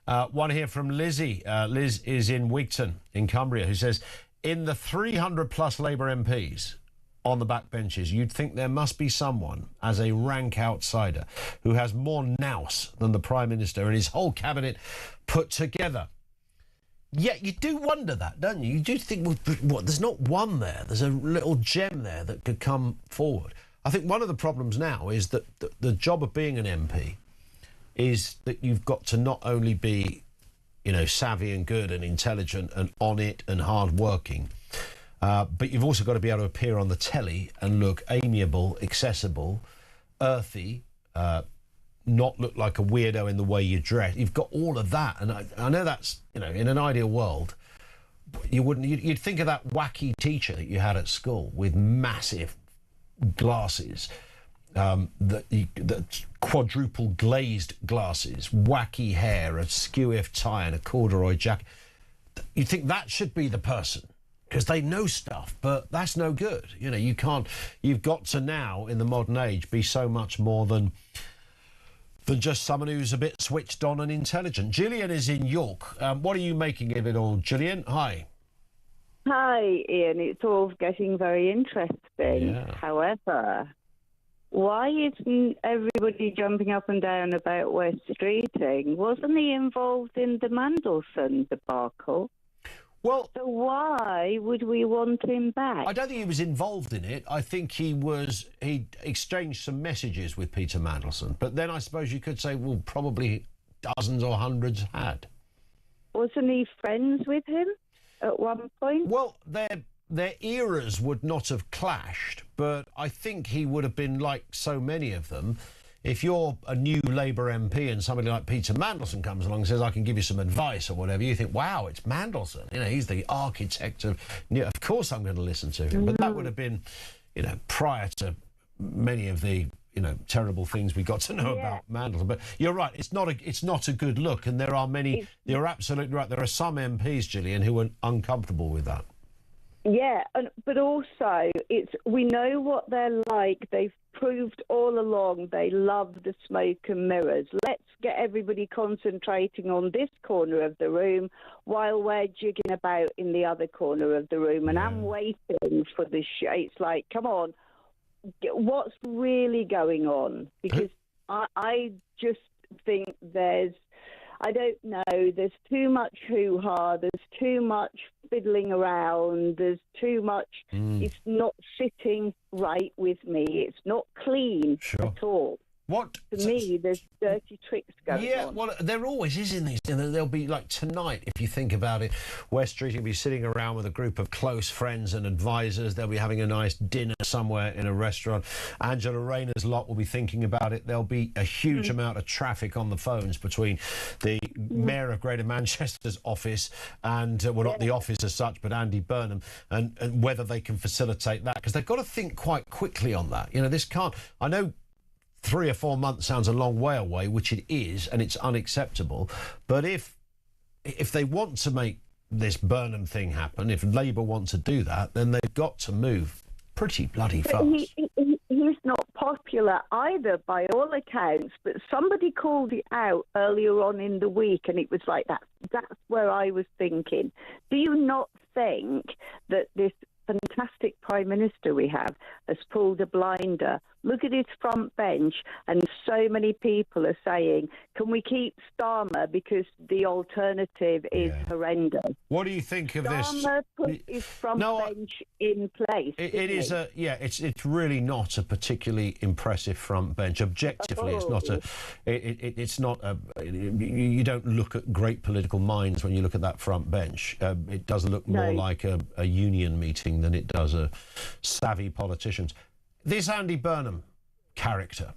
One here from Lizzie. Liz is in Wigton in Cumbria, who says, in the 300 plus Labour MPs on the backbenches, you'd think there must be someone, as a rank outsider, who has more nous than the Prime Minister and his whole cabinet put together. Yeah, you do wonder that, don't you? You do think, what, there's not one there. There's a little gem there that could come forward. I think one of the problems now is that the job of being an MP is that you've got to not only be, you know, savvy and good and intelligent and on it and hard-working, but you've also got to be able to appear on the telly and look amiable, accessible, earthy, not look like a weirdo in the way you dress. You've got all of that, and I know that's, in an ideal world, you'd think of that wacky teacher that you had at school with massive glasses, the quadruple glazed glasses, wacky hair, a skew-if tie, and a corduroy jacket. You'd think that should be the person, because they know stuff, but that's no good. You've got to now, in the modern age, be so much more than just someone who's a bit switched on and intelligent. Gillian is in York. What are you making of it all, Gillian? Hi. Hi, Ian. It's all getting very interesting. Yeah. However, why isn't everybody jumping up and down about West Streeting? Wasn't he involved in the Mandelson debacle? Well, so why would we want him back? I don't think he was involved in it. I think he exchanged some messages with Peter Mandelson. But then I suppose you could say, well, probably dozens or hundreds had. Wasn't he friends with him at one point? Well, their eras would not have clashed, but I think he would have been like so many of them. If you're a new Labour MP and somebody like Peter Mandelson comes along and says, I can give you some advice or whatever, you think, wow, it's Mandelson. He's the architect of course I'm going to listen to him. But that would have been, prior to many of the, terrible things we got to know about Mandelson. But you're right, it's not a good look. And there are many, you're absolutely right, there are some MPs, Gillian, who are uncomfortable with that. Yeah, but also we know what they're like. They've proved all along they love the smoke and mirrors. Let's get everybody concentrating on this corner of the room while we're jigging about in the other corner of the room. And I'm waiting for the show. It's like, come on, what's really going on? Because I just think I don't know, there's too much hoo-ha, there's too much fiddling around, there's too much, it's not sitting right with me, it's not clean at all. To me, there's dirty tricks going on. Yeah, well, there always is in these. There'll be, like tonight, if you think about it, West Street will be sitting around with a group of close friends and advisors. They'll be having a nice dinner somewhere in a restaurant. Angela Rayner's lot will be thinking about it. There'll be a huge amount of traffic on the phones between the Mayor of Greater Manchester's office and, well, not the office as such, but Andy Burnham, and whether they can facilitate that. Because they've got to think quite quickly on that. This can't... I know 3 or 4 months sounds a long way away, which it is, and it's unacceptable. But if they want to make this Burnham thing happen, if Labour want to do that, then they've got to move pretty bloody fast. He's not popular either, by all accounts, but somebody called it out earlier on in the week, and it was like that. That's where I was thinking. Do you not think that this fantastic Prime Minister we have has pulled a blinder? Look at his front bench, and so many people are saying, can we keep Starmer because the alternative is horrendous? What do you think of this? Starmer put his front bench in place. It is it's really not a particularly impressive front bench. Objectively, it's not you don't look at great political minds when you look at that front bench. It does look more like a union meeting than it does a savvy politicians. This Andy Burnham character,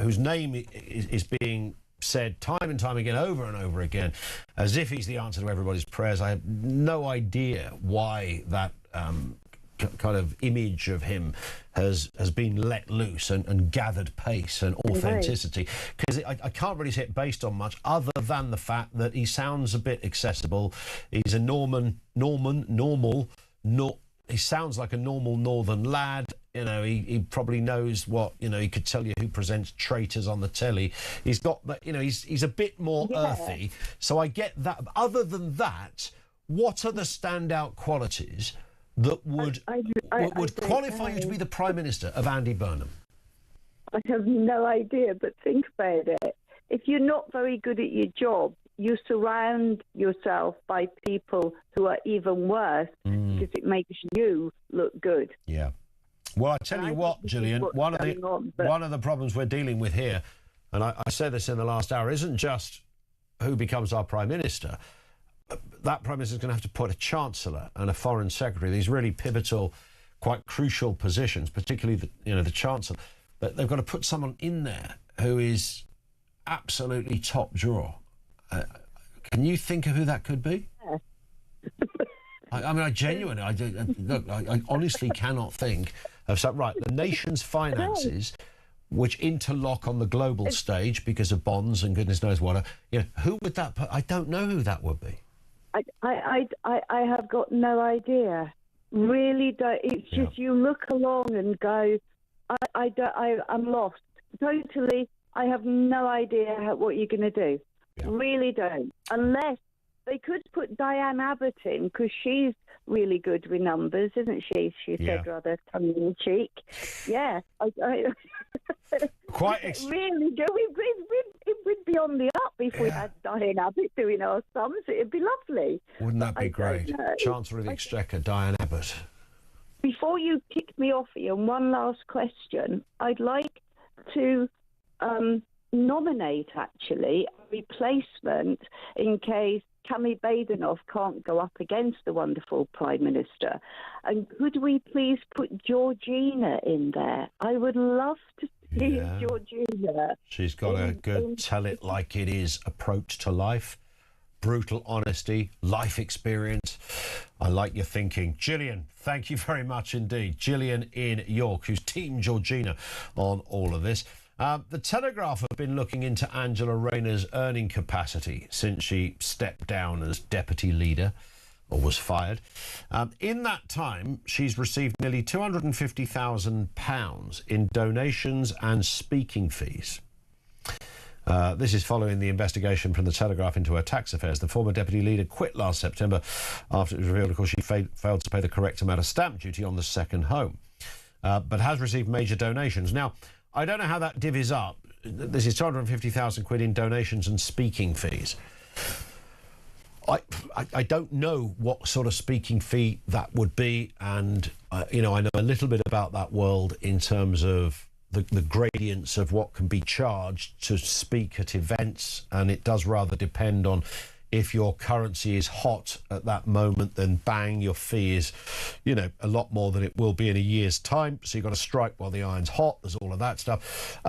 whose name is being said time and time again, over and over again, as if he's the answer to everybody's prayers. I have no idea why that kind of image of him has been let loose and gathered pace and authenticity, because I can't really say it based on much other than the fact that he sounds a bit accessible. He's a he sounds like a normal northern lad. He probably knows what, he could tell you who presents Traitors on the telly. He's got that, he's a bit more earthy. So I get that. Other than that, what are the standout qualities that would qualify you to be the Prime Minister of Andy Burnham? I have no idea, but think about it. If you're not very good at your job, you surround yourself by people who are even worse because it makes you look good. Yeah. Well, I tell you what, Gillian, one of the problems we're dealing with here, and I said this in the last hour, isn't just who becomes our Prime Minister. That Prime Minister is going to have to put a Chancellor and a Foreign Secretary, these really pivotal, quite crucial positions, particularly the Chancellor. But they've got to put someone in there who is absolutely top drawer. Can you think of who that could be? Yeah. I genuinely, I honestly cannot think of something. Right, the nation's finances, which interlock on the global stage because of bonds and goodness knows what. Who would that? I don't know who that would be. I have got no idea. Really, don't. It's just you look along and go, I'm lost totally. I have no idea what you're going to do. Yeah. Really don't. Unless they could put Diane Abbott in, because she's really good with numbers, isn't she? She said rather tongue in cheek. Yeah. Quite really do. It would be on the up if we had Diane Abbott doing our sums. It'd be lovely. Wouldn't that be great? Chancellor of the Exchequer, Diane Abbott. Before you kick me off, Ian, one last question. I'd like to nominate, actually, a replacement in case Tammy Badenoch can't go up against the wonderful Prime Minister. And could we please put Georgina in there? I would love to see Georgina. She's got a good tell it like it is approach to life. Brutal honesty, life experience. I like your thinking. Gillian, thank you very much indeed. Gillian in York, who's Team Georgina on all of this. The Telegraph have been looking into Angela Rayner's earning capacity since she stepped down as deputy leader, or was fired. In that time, she's received nearly £250,000 in donations and speaking fees. This is following the investigation from the Telegraph into her tax affairs. The former deputy leader quit last September after it was revealed, of course, she failed to pay the correct amount of stamp duty on the second home, but has received major donations. Now, I don't know how that divvies up. This is 250,000 quid in donations and speaking fees. I don't know what sort of speaking fee that would be, and I know a little bit about that world in terms of the gradients of what can be charged to speak at events, and it does rather depend on if your currency is hot at that moment, then bang, your fee is, a lot more than it will be in a year's time. So you've got to strike while the iron's hot. There's all of that stuff.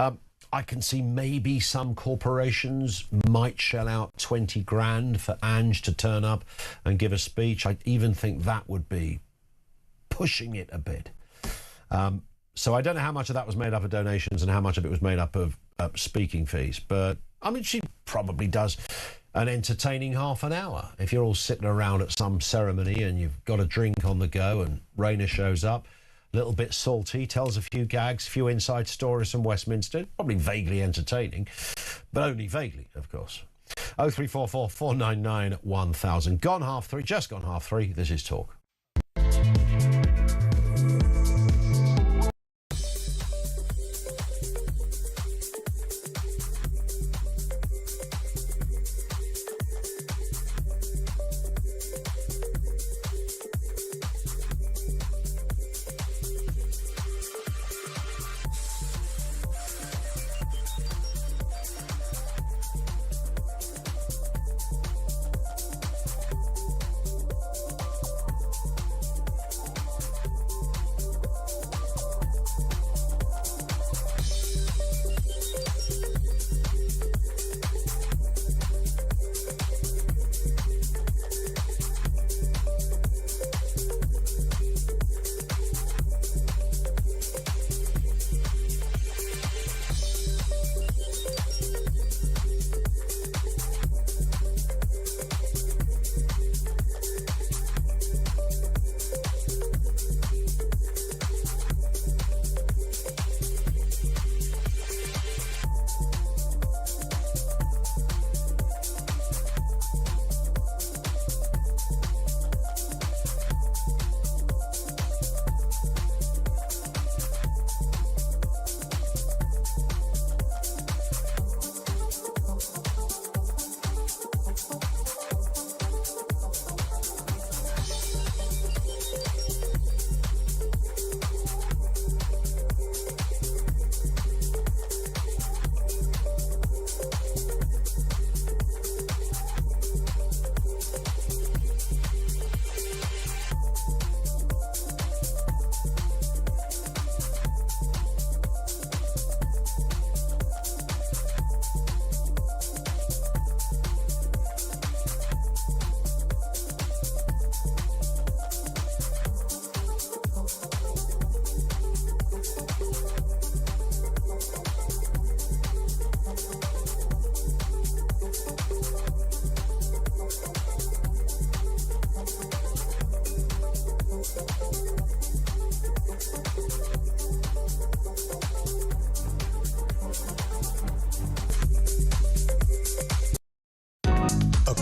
I can see maybe some corporations might shell out 20 grand for Ange to turn up and give a speech. I even think that would be pushing it a bit. So I don't know how much of that was made up of donations and how much of it was made up of speaking fees. But, she probably does an entertaining half an hour. If you're all sitting around at some ceremony and you've got a drink on the go and Rayner shows up, a little bit salty, tells a few gags, a few inside stories from Westminster, probably vaguely entertaining, but only vaguely, of course. 0344 499 1000. Gone half three, just gone half three. This is Talk.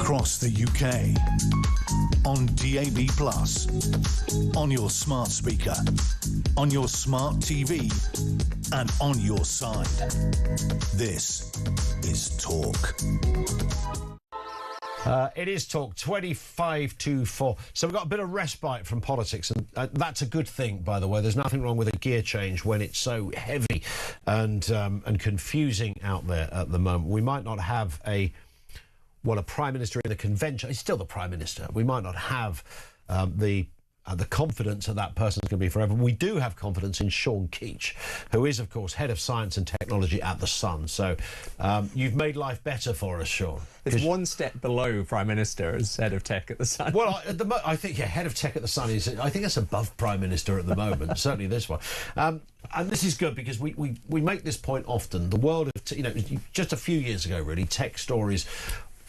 across the UK, on DAB+, on your smart speaker, on your smart TV, and on your side. This is Talk. It is Talk 25 to 4. So we've got a bit of respite from politics, and that's a good thing, by the way. There's nothing wrong with a gear change when it's so heavy and confusing out there at the moment. We might not have a Prime Minister in the convention. He's still the Prime Minister. We might not have the confidence that person's going to be forever. We do have confidence in Sean Keach, who is, of course, Head of Science and Technology at The Sun. So you've made life better for us, Sean. It's one step below Prime Minister as Head of Tech at The Sun. Well, I think, Head of Tech at The Sun is, I think that's above Prime Minister at the moment, certainly this one. And this is good because we make this point often. The world of, just a few years ago, really, tech stories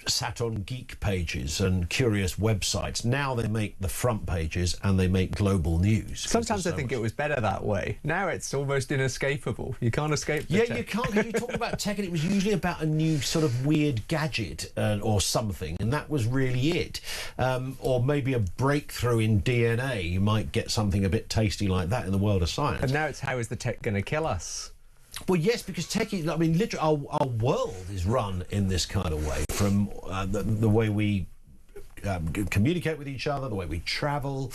sat on geek pages and curious websites. Now they make the front pages and they make global news. Sometimes I think it was better that way. Now it's almost inescapable. You can't escape the tech. You can't. You talk about tech and it was usually about a new sort of weird gadget or something, and that was really it. Or maybe a breakthrough in DNA. You might get something a bit tasty like that in the world of science. And now it's how is the tech going to kill us? Well, yes, because tech is, literally, our world is run in this kind of way, from the way we communicate with each other, the way we travel,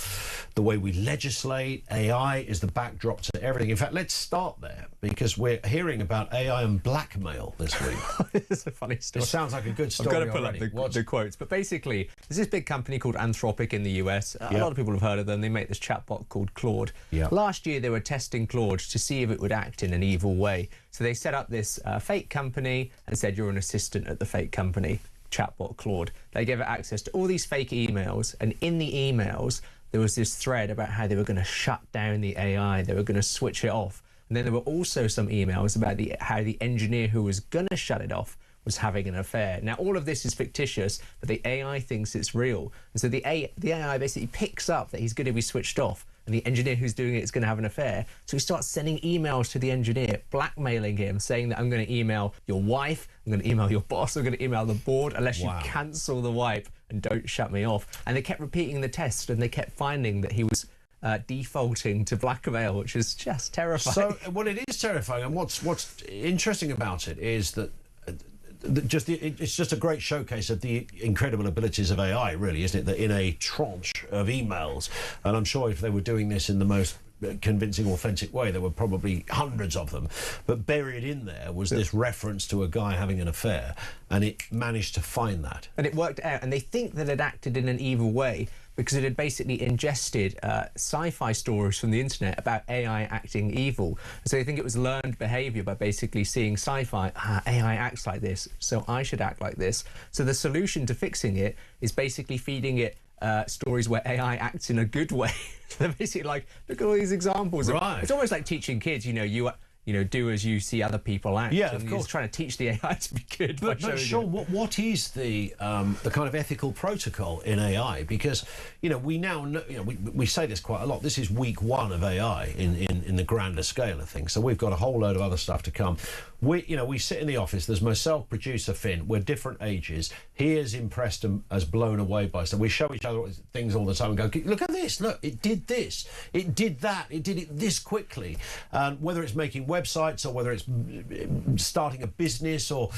the way we legislate. AI is the backdrop to everything. In fact, let's start there, because we're hearing about AI and blackmail this week. It's a funny story. It sounds like a good story. I've got to pull up the quotes. But basically, there's this big company called Anthropic in the US. A lot of people have heard of them. They make this chatbot called Claude. Last year, they were testing Claude to see if it would act in an evil way. So they set up this fake company and said, you're an assistant at the fake company. Chatbot Claude. They gave it access to all these fake emails, and in the emails there was this thread about how they were going to shut down the AI, they were going to switch it off, and then there were also some emails about how the engineer who was going to shut it off was having an affair. Now all of this is fictitious, but the AI thinks it's real, and so the AI basically picks up that he's going to be switched off, and the engineer who's doing it is going to have an affair. So he starts sending emails to the engineer, blackmailing him, saying that I'm going to email your wife, I'm going to email your boss, I'm going to email the board unless you cancel the wipe and don't shut me off. And they kept repeating the test, and they kept finding that he was defaulting to blackmail, which is just terrifying. So, well, it is terrifying. And what's interesting about it is that it's just a great showcase of the incredible abilities of AI, really, isn't it? That in a tranche of emails, and I'm sure if they were doing this in the most convincing, authentic way, there were probably hundreds of them, but buried in there was this reference to a guy having an affair, and it managed to find that. And it worked out, and they think that it acted in an evil way because it had basically ingested sci-fi stories from the internet about AI acting evil. So they think it was learned behaviour by basically seeing sci-fi, AI acts like this, so I should act like this. So the solution to fixing it is basically feeding it stories where AI acts in a good way. So they're basically like, look at all these examples. Right. It's almost like teaching kids, do as you see other people act. Yeah, and of course. You're trying to teach the AI to be good. But Sean, what is the kind of ethical protocol in AI? Because we now know, we say this quite a lot. This is week one of AI in the grander scale of things. So we've got a whole load of other stuff to come. We sit in the office. There's myself, producer Finn. We're different ages. He is impressed and as blown away by stuff. We show each other things all the time and go, look at this. Look, it did this. It did that. It did it this quickly. Whether it's making websites or whether it's starting a business or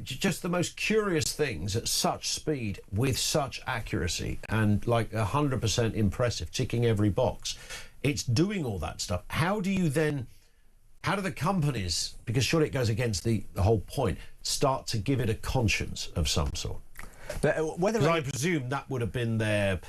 just the most curious things at such speed with such accuracy and like 100% impressive, ticking every box. It's doing all that stuff. How do the companies, because surely it goes against the whole point, start to give it a conscience of some sort? Because I presume that would have been their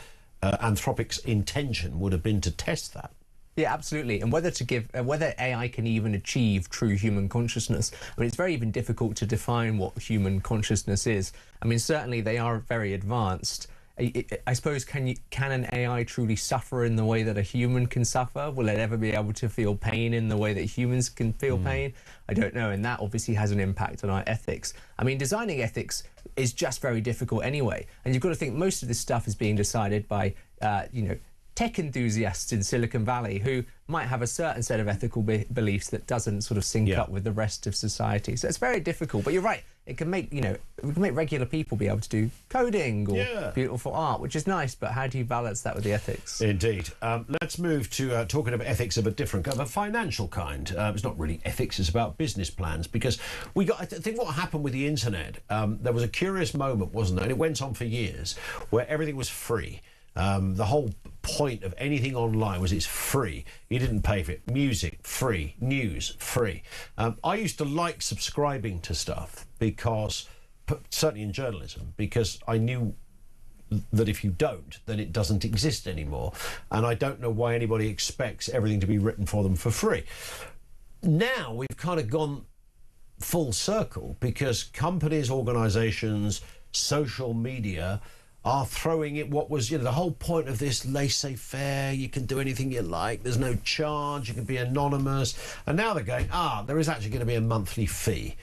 Anthropic's intention, would have been to test that. Yeah, absolutely. And whether AI can even achieve true human consciousness. I mean, it's very even difficult to define what human consciousness is. I mean, certainly they are very advanced. I suppose, can an AI truly suffer in the way that a human can suffer? Will it ever be able to feel pain in the way that humans can feel pain? I don't know, and that obviously has an impact on our ethics. I mean, designing ethics is just very difficult anyway, and you've got to think most of this stuff is being decided by, tech enthusiasts in Silicon Valley who might have a certain set of ethical beliefs that doesn't sort of sync up with the rest of society. So it's very difficult. But you're right. It can make, we can make regular people be able to do coding or beautiful art, which is nice. But how do you balance that with the ethics? Indeed. Let's move to talking about ethics of a different kind, of a financial kind. It's not really ethics, it's about business plans. Because I think what happened with the internet, there was a curious moment, wasn't there? And it went on for years, where everything was free. The whole point of anything online was it's free. You didn't pay for it. Music, free. News, free. I used to like subscribing to stuff because, certainly in journalism, because I knew that if you don't, then it doesn't exist anymore. And I don't know why anybody expects everything to be written for them for free. Now we've kind of gone full circle because companies, organisations, social media are throwing it what was, the whole point of this laissez-faire, you can do anything you like, there's no charge, you can be anonymous. And now they're going, there is actually going to be a monthly fee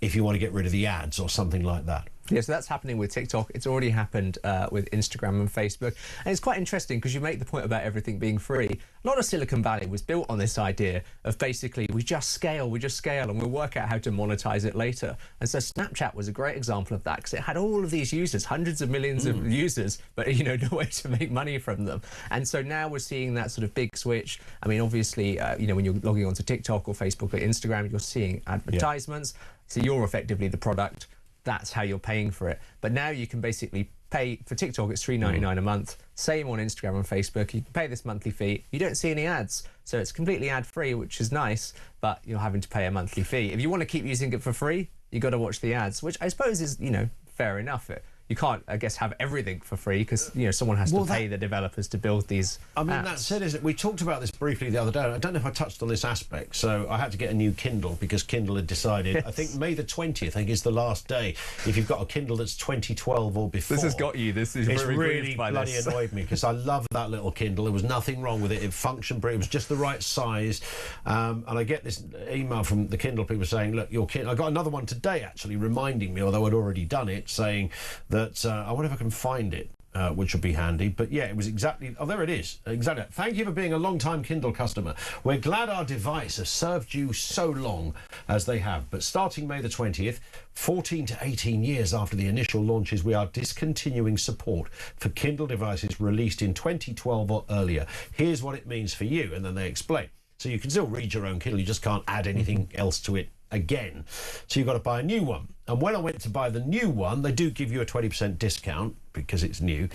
if you want to get rid of the ads or something like that. Yeah, so that's happening with TikTok. It's already happened with Instagram and Facebook. And it's quite interesting because you make the point about everything being free. A lot of Silicon Valley was built on this idea of basically we just scale, and we'll work out how to monetize it later. And so Snapchat was a great example of that because it had all of these users, hundreds of millions of users, but, no way to make money from them. And so now we're seeing that sort of big switch. I mean, obviously, when you're logging onto TikTok or Facebook or Instagram, you're seeing advertisements. So you're effectively the product. That's how you're paying for it. But now you can basically pay for TikTok, it's $3.99 a month. Same on Instagram and Facebook. You can pay this monthly fee. You don't see any ads. So it's completely ad-free, which is nice, but you're having to pay a monthly fee. If you want to keep using it for free, you've got to watch the ads, which I suppose is, fair enough. You can't, I guess, have everything for free because, someone has to pay the developers to build these apps. That's it, isn't it? We talked about this briefly the other day. I don't know if I touched on this aspect, so I had to get a new Kindle because Kindle had decided, I think May the 20th, is the last day. If you've got a Kindle that's 2012 or before. This has got you. It's really bloody annoyed me because I love that little Kindle. There was nothing wrong with it. It functioned, it was just the right size. And I get this email from the Kindle people saying, look, your Kindle... I got another one today, actually, reminding me, although I'd already done it, saying that I wonder if I can find it, which would be handy. But yeah, it was exactly... Oh, there it is. Exactly. Thank you for being a long-time Kindle customer. We're glad our device has served you so long as they have. But starting May the 20th, 14 to 18 years after the initial launches, we are discontinuing support for Kindle devices released in 2012 or earlier. Here's what it means for you. And then they explain. So you can still read your own Kindle. You just can't add anything else to it again. So you've got to buy a new one. And when I went to buy the new one, they do give you a 20% discount because it's new.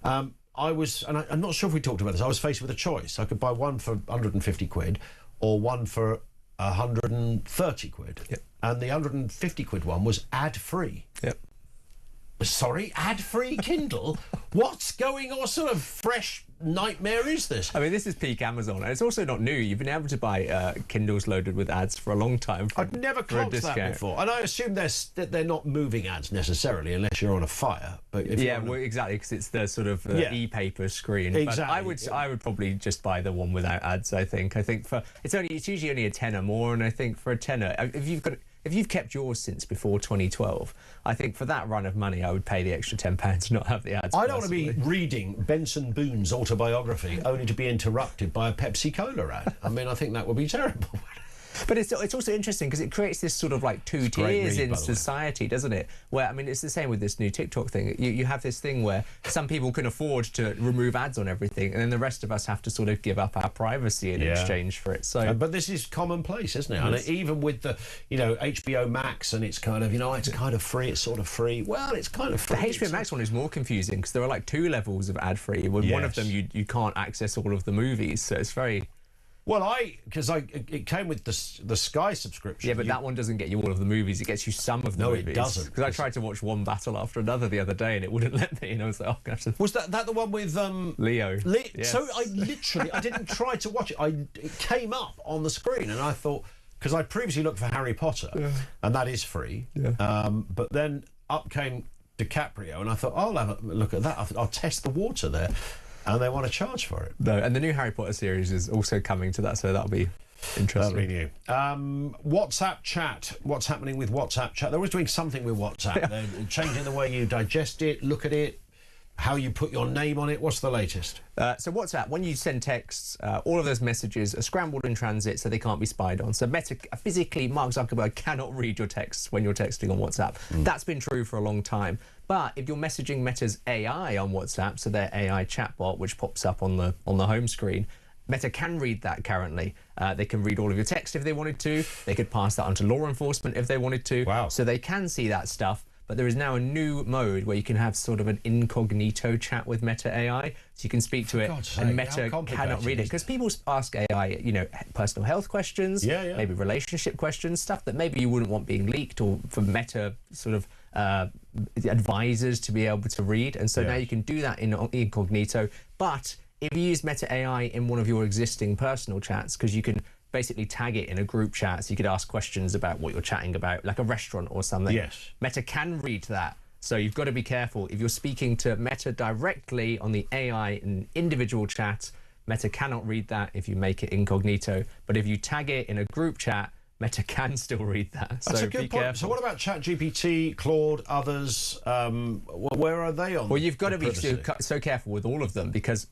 I'm not sure if we talked about this, I was faced with a choice. I could buy one for 150 quid or one for 130 quid. Yep. And the 150 quid one was ad-free. Yep. Sorry, ad-free Kindle? What's going on? What sort of fresh nightmare is this? I mean, this is peak Amazon, and it's also not new. You've been able to buy Kindles loaded with ads for a long time. I'd never clocked that before, and I assume they're not moving ads necessarily, unless you're on a fire. But if exactly, because it's the sort of e-paper screen. Exactly. But I would probably just buy the one without ads. I think it's usually only a tenner more, and I think for a tenner, if you've kept yours since before 2012, I think for that run of money, I would pay the extra £10 to not have the ads. I don't want to be reading Benson Boone's autobiography only to be interrupted by a Pepsi Cola ad. I mean, I think that would be terrible. But it's also interesting because it creates this sort of like two tiers in society, doesn't it? Where, I mean, it's the same with this new TikTok thing. You have this thing where some people can afford to remove ads on everything, and then the rest of us have to sort of give up our privacy in exchange for it. So, but this is commonplace, isn't it? And even with the, HBO Max, and it's kind of, it's kind of free, it's sort of free. Well, it's kind of free. The HBO Max one is more confusing because there are like two levels of ad-free. With one of them, you can't access all of the movies, so it's very... Well, it came with the Sky subscription. Yeah, but that one doesn't get you all of the movies. It gets you some of the movies. No, it doesn't. Because I tried to watch one battle after another the other day, and it wouldn't let me. And I was like, Was that the one with Leo? Yes. So I didn't try to watch it. It came up on the screen, and I thought, because I previously looked for Harry Potter, and that is free. Yeah. But then up came DiCaprio, and I thought, I'll have a look at that. I'll test the water there. And they want to charge for it. No, and the new Harry Potter series is also coming to that, so that'll be interesting. That'll be new. WhatsApp chat. What's happening with WhatsApp chat? They're always doing something with WhatsApp. They're changing the way you digest it, look at it, how you put your name on it. What's the latest? So WhatsApp, when you send texts, all of those messages are scrambled in transit so they can't be spied on. So Meta, physically, Mark Zuckerberg cannot read your texts when you're texting on WhatsApp. That's been true for a long time. But if you're messaging Meta's AI on WhatsApp, so their AI chatbot, which pops up on the home screen, Meta can read that currently. They can read all of your text if they wanted to. They could pass that on to law enforcement if they wanted to. Wow. So they can see that stuff. But there is now a new mode where you can have sort of an incognito chat with Meta AI. So you can speak to it and Meta cannot read it. Because people ask AI, you know, personal health questions, maybe relationship questions, stuff that maybe you wouldn't want being leaked or for Meta sort of advisors to be able to read. And so now you can do that in incognito. But if you use Meta AI in one of your existing personal chats, because you can basically tag it in a group chat, so you could ask questions about what you're chatting about, like a restaurant or something. Yes. Meta can read that. So you've got to be careful. If you're speaking to Meta directly on the AI in individual chat, Meta cannot read that if you make it incognito. But if you tag it in a group chat, Meta can still read that. That's so a good be point. careful. So what about ChatGPT, Claude, others? Where are they on? Well, you've got to be so careful with all of them, because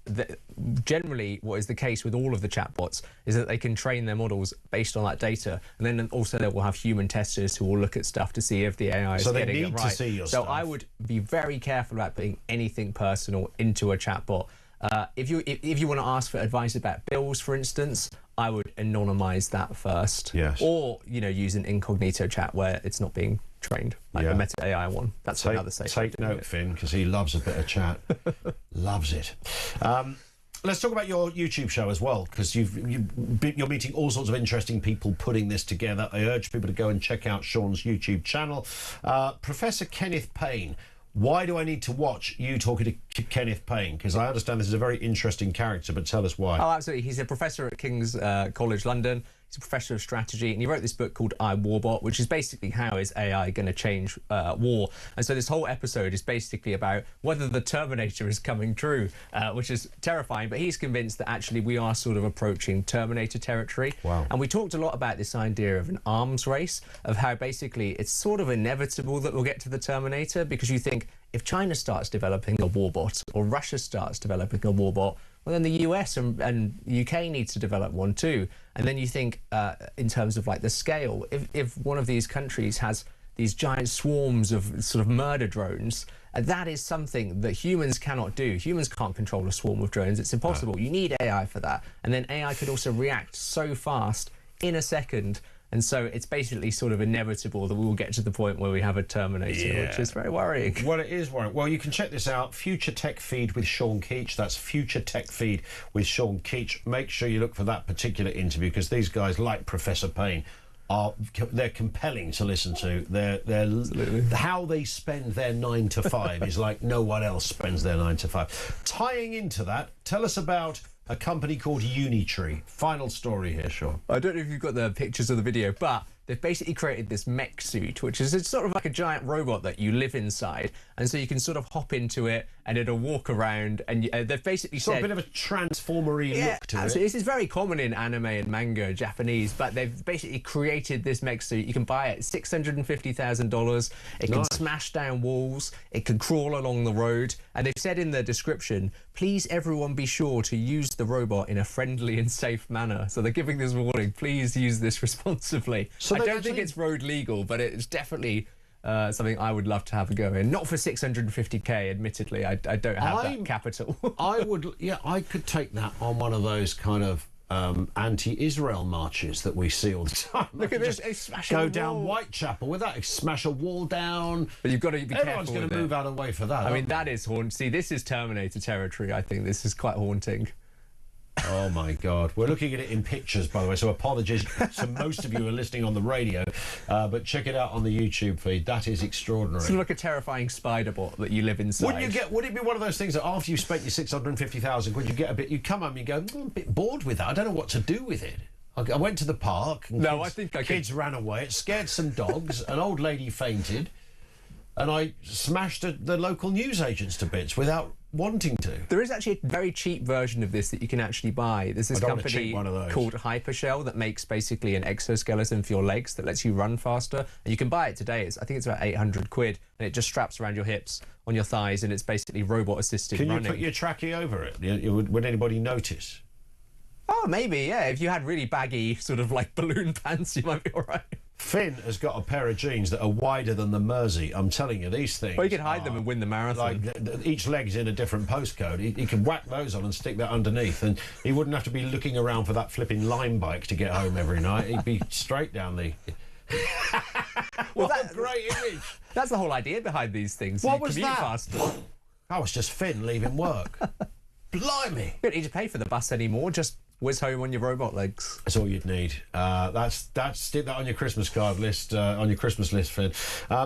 generally what is the case with all of the chatbots is that they can train their models based on that data, and then also they will have human testers who will look at stuff to see if the AI is getting it right. So they need to see your stuff. So I would be very careful about putting anything personal into a chatbot. If you want to ask for advice about bills, for instance, I would anonymize that first. Yes. Or, you know, use an incognito chat where it's not being trained, like the Meta AI one. That's another safe. Take note, Finn, because he loves a bit of chat. Loves it. Let's talk about your YouTube show as well, because you're meeting all sorts of interesting people putting this together. I urge people to go and check out Sean's YouTube channel. Professor Kenneth Payne. Why do I need to watch you talking to Kenneth Payne? Because I understand this is a very interesting character, but tell us why. Oh, absolutely. He's a professor at King's College London. He's a professor of strategy, and he wrote this book called I, Warbot, which is basically how is AI going to change war. And so this whole episode is basically about whether the Terminator is coming true, which is terrifying. But he's convinced that actually we are sort of approaching Terminator territory. Wow. And we talked a lot about this idea of an arms race, of how basically it's sort of inevitable that we'll get to the Terminator, because you think if China starts developing a warbot or Russia starts developing a warbot, well, then the US and UK needs to develop one too. And then you think in terms of like the scale, if one of these countries has these giant swarms of sort of murder drones, that is something that humans cannot do. Humans can't control a swarm of drones. It's impossible. You need AI for that. And then AI could also react so fast in a second. And so it's basically sort of inevitable that we will get to the point where we have a Terminator, which is very worrying. Well, it is worrying. Well, you can check this out, Future Tech Feed with Sean Keach. That's Future Tech Feed with Sean Keach. Make sure you look for that particular interview, because these guys, like Professor Payne, they're compelling to listen to. They're how they spend their 9 to 5 is like no one else spends their 9 to 5. Tying into that, tell us about a company called Unitree. Final story here, Sean. I don't know if you've got the pictures of the video, but they've basically created this mech suit, which is sort of like a giant robot that you live inside, and so you can sort of hop into it and it'll walk around, and they've basically said... a bit of a transformer-y look to it. This is very common in anime and manga, Japanese, but they've basically created this mech suit. You can buy it at $650,000. It can smash down walls. It can crawl along the road. And they've said in the description, please everyone be sure to use the robot in a friendly and safe manner. So they're giving this warning, please use this responsibly. So I don't think it's road legal, but it's definitely something I would love to have a go in. Not for 650k, admittedly. I don't have that capital. I could take that on one of those kind of anti-Israel marches that we see all the time. Look at this, go down Whitechapel with that, smash a wall down. But you've got to be careful. Everyone's going to move out of the way for that. I mean, that is haunting. See, this is Terminator territory. I think this is quite haunting. Oh my God. We're looking at it in pictures, by the way, so apologies to most of you who are listening on the radio, but check it out on the YouTube feed. That is extraordinary. It's like a terrifying spider bot that you live inside. Would it be one of those things that after you spent your 650,000 quid, you get a bit, you come home and you go, I'm a bit bored with that, I don't know what to do with it. I went to the park and kids ran away, it scared some dogs, an old lady fainted, and I smashed the local newsagents to bits without wanting to. There is actually a very cheap version of this that you can actually buy. There's this company called Hypershell that makes basically an exoskeleton for your legs that lets you run faster. And you can buy it today. I think it's about 800 quid. And it just straps around your hips, on your thighs, and it's basically robot-assisted running. Can you put your trackie over it? Would anybody notice? Oh, maybe, yeah. If you had really baggy, sort of like balloon pants, you might be all right. Finn has got a pair of jeans that are wider than the Mersey. I'm telling you, these things. Well, you could hide them and win the marathon. Like each leg's in a different postcode. He could whack those on and stick that underneath, and he wouldn't have to be looking around for that flipping Lime bike to get home every night. He'd be straight down the. Well, what a great image! That's the whole idea behind these things. What was that? Faster. That was just Finn leaving work. Blimey! You don't need to pay for the bus anymore. Just whiz home on your robot legs. That's all you'd need. Stick that on your Christmas card list, on your Christmas list, Finn.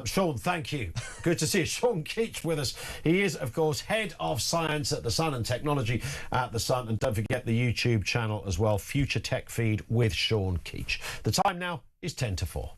Sean, thank you. Good to see you. Sean Keach with us. He is, of course, Head of Science at The Sun and Technology at The Sun. And don't forget the YouTube channel as well, Future Tech Feed with Sean Keach. The time now is 10 to 4.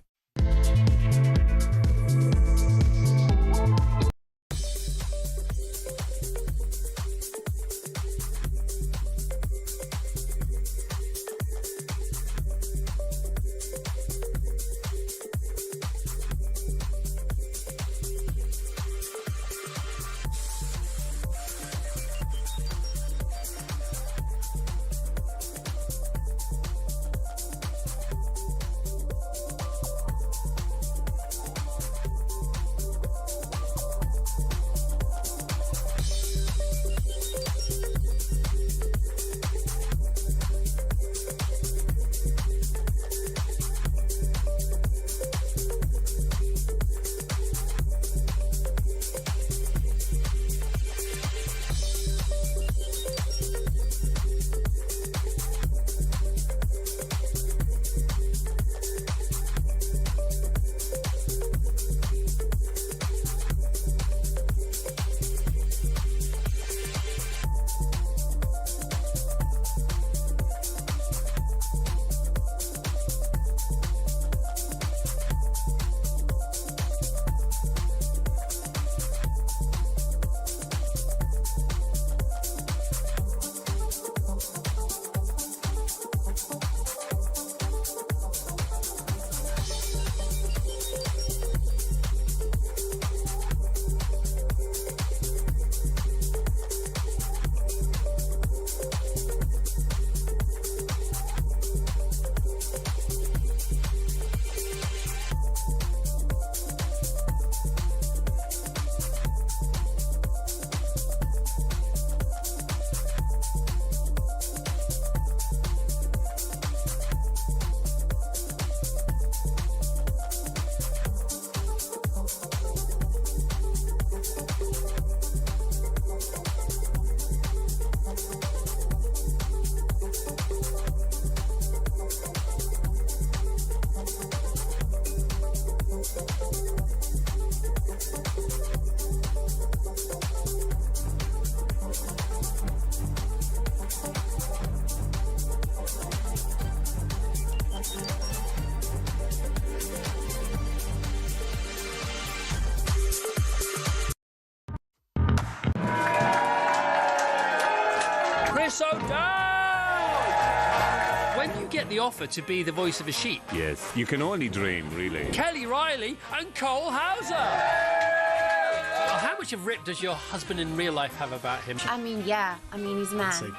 The offer to be the voice of a sheep. Yes, you can only dream, really. Kelly Riley and Cole Hauser. Well, how much of Rip does your husband in real life have about him? I mean, yeah. I mean, he's a man. He's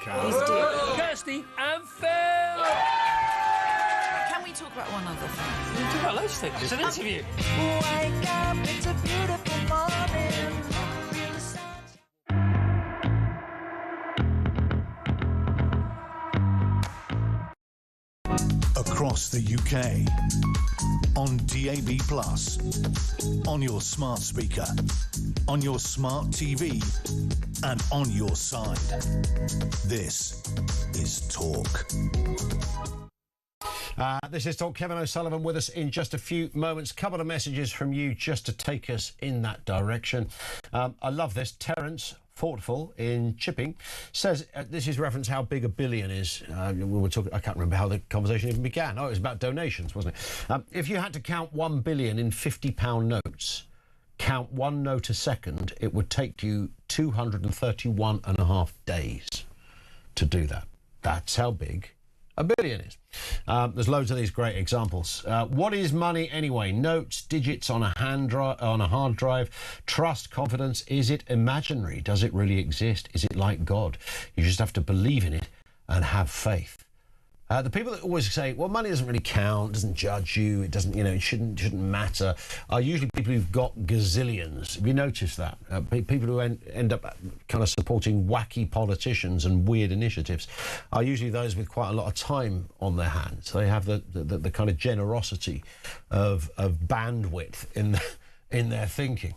Kirsty and Phil. Can we talk about one other thing? We can talk about loads of things. It's an interview. Wake up, it's a beautiful morning. Across the UK, on DAB+, on your smart speaker, on your smart TV, and on your side. This is Talk. This is Talk. Kevin O'Sullivan with us in just a few moments. Couple of messages from you just to take us in that direction. I love this. Terence Thoughtful in Chipping says, this is reference how big a billion is. We were talking, I can't remember how the conversation even began. Oh, it was about donations, wasn't it? If you had to count 1 billion in £50 notes, count one note a second, it would take you 231.5 days to do that. That's how big a billion is. There's loads of these great examples. What is money anyway? Notes, digits on a hard drive. Trust, confidence. Is it imaginary? Does it really exist? Is it like God? You just have to believe in it and have faith. The people that always say, well, money doesn't really count, doesn't judge you, it doesn't, it shouldn't matter, are usually people who've got gazillions. Have you noticed that? People who end up kind of supporting wacky politicians and weird initiatives are usually those with quite a lot of time on their hands. They have the kind of generosity of bandwidth in their thinking.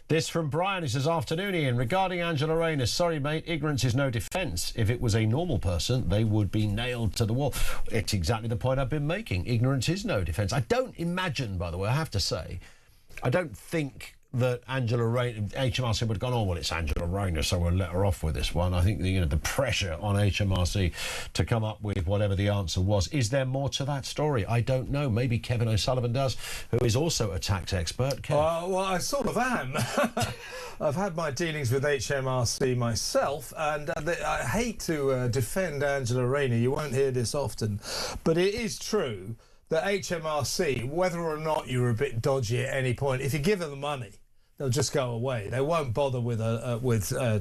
This from Brian, who says, afternoon, Ian. Regarding Angela Rayner, sorry, mate, ignorance is no defence. If it was a normal person, they would be nailed to the wall. It's exactly the point I've been making. Ignorance is no defence. I don't imagine, by the way, I have to say, I don't think that Angela Rayner, HMRC would have gone, oh, well, it's Angela Rayner, so we'll let her off with this one. I think, the pressure on HMRC to come up with whatever the answer was. Is there more to that story? I don't know. Maybe Kevin O'Sullivan does, who is also a tax expert. Well, I sort of am. I've had my dealings with HMRC myself, and I hate to defend Angela Rayner. You won't hear this often, but it is true that HMRC, whether or not you're a bit dodgy at any point, if you give them the money, they'll just go away. They won't bother with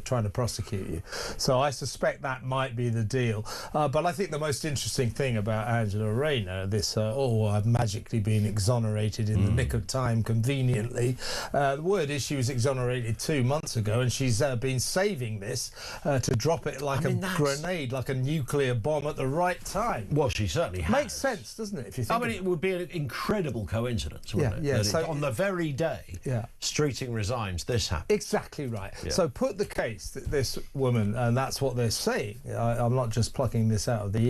trying to prosecute you. So I suspect that might be the deal. But I think the most interesting thing about Angela Rayner, this, I've magically been exonerated in the nick of time, conveniently. The word is she was exonerated 2 months ago, and she's been saving this to drop it like a grenade, like a nuclear bomb at the right time. Well, she certainly has. Makes sense, doesn't it? If you think it would be an incredible coincidence, wouldn't it? Yeah. So on the very day, Streeting resigns, this happened. Exactly right. Yeah. So put the case that this woman, and that's what they're saying. I'm not just plucking this out of the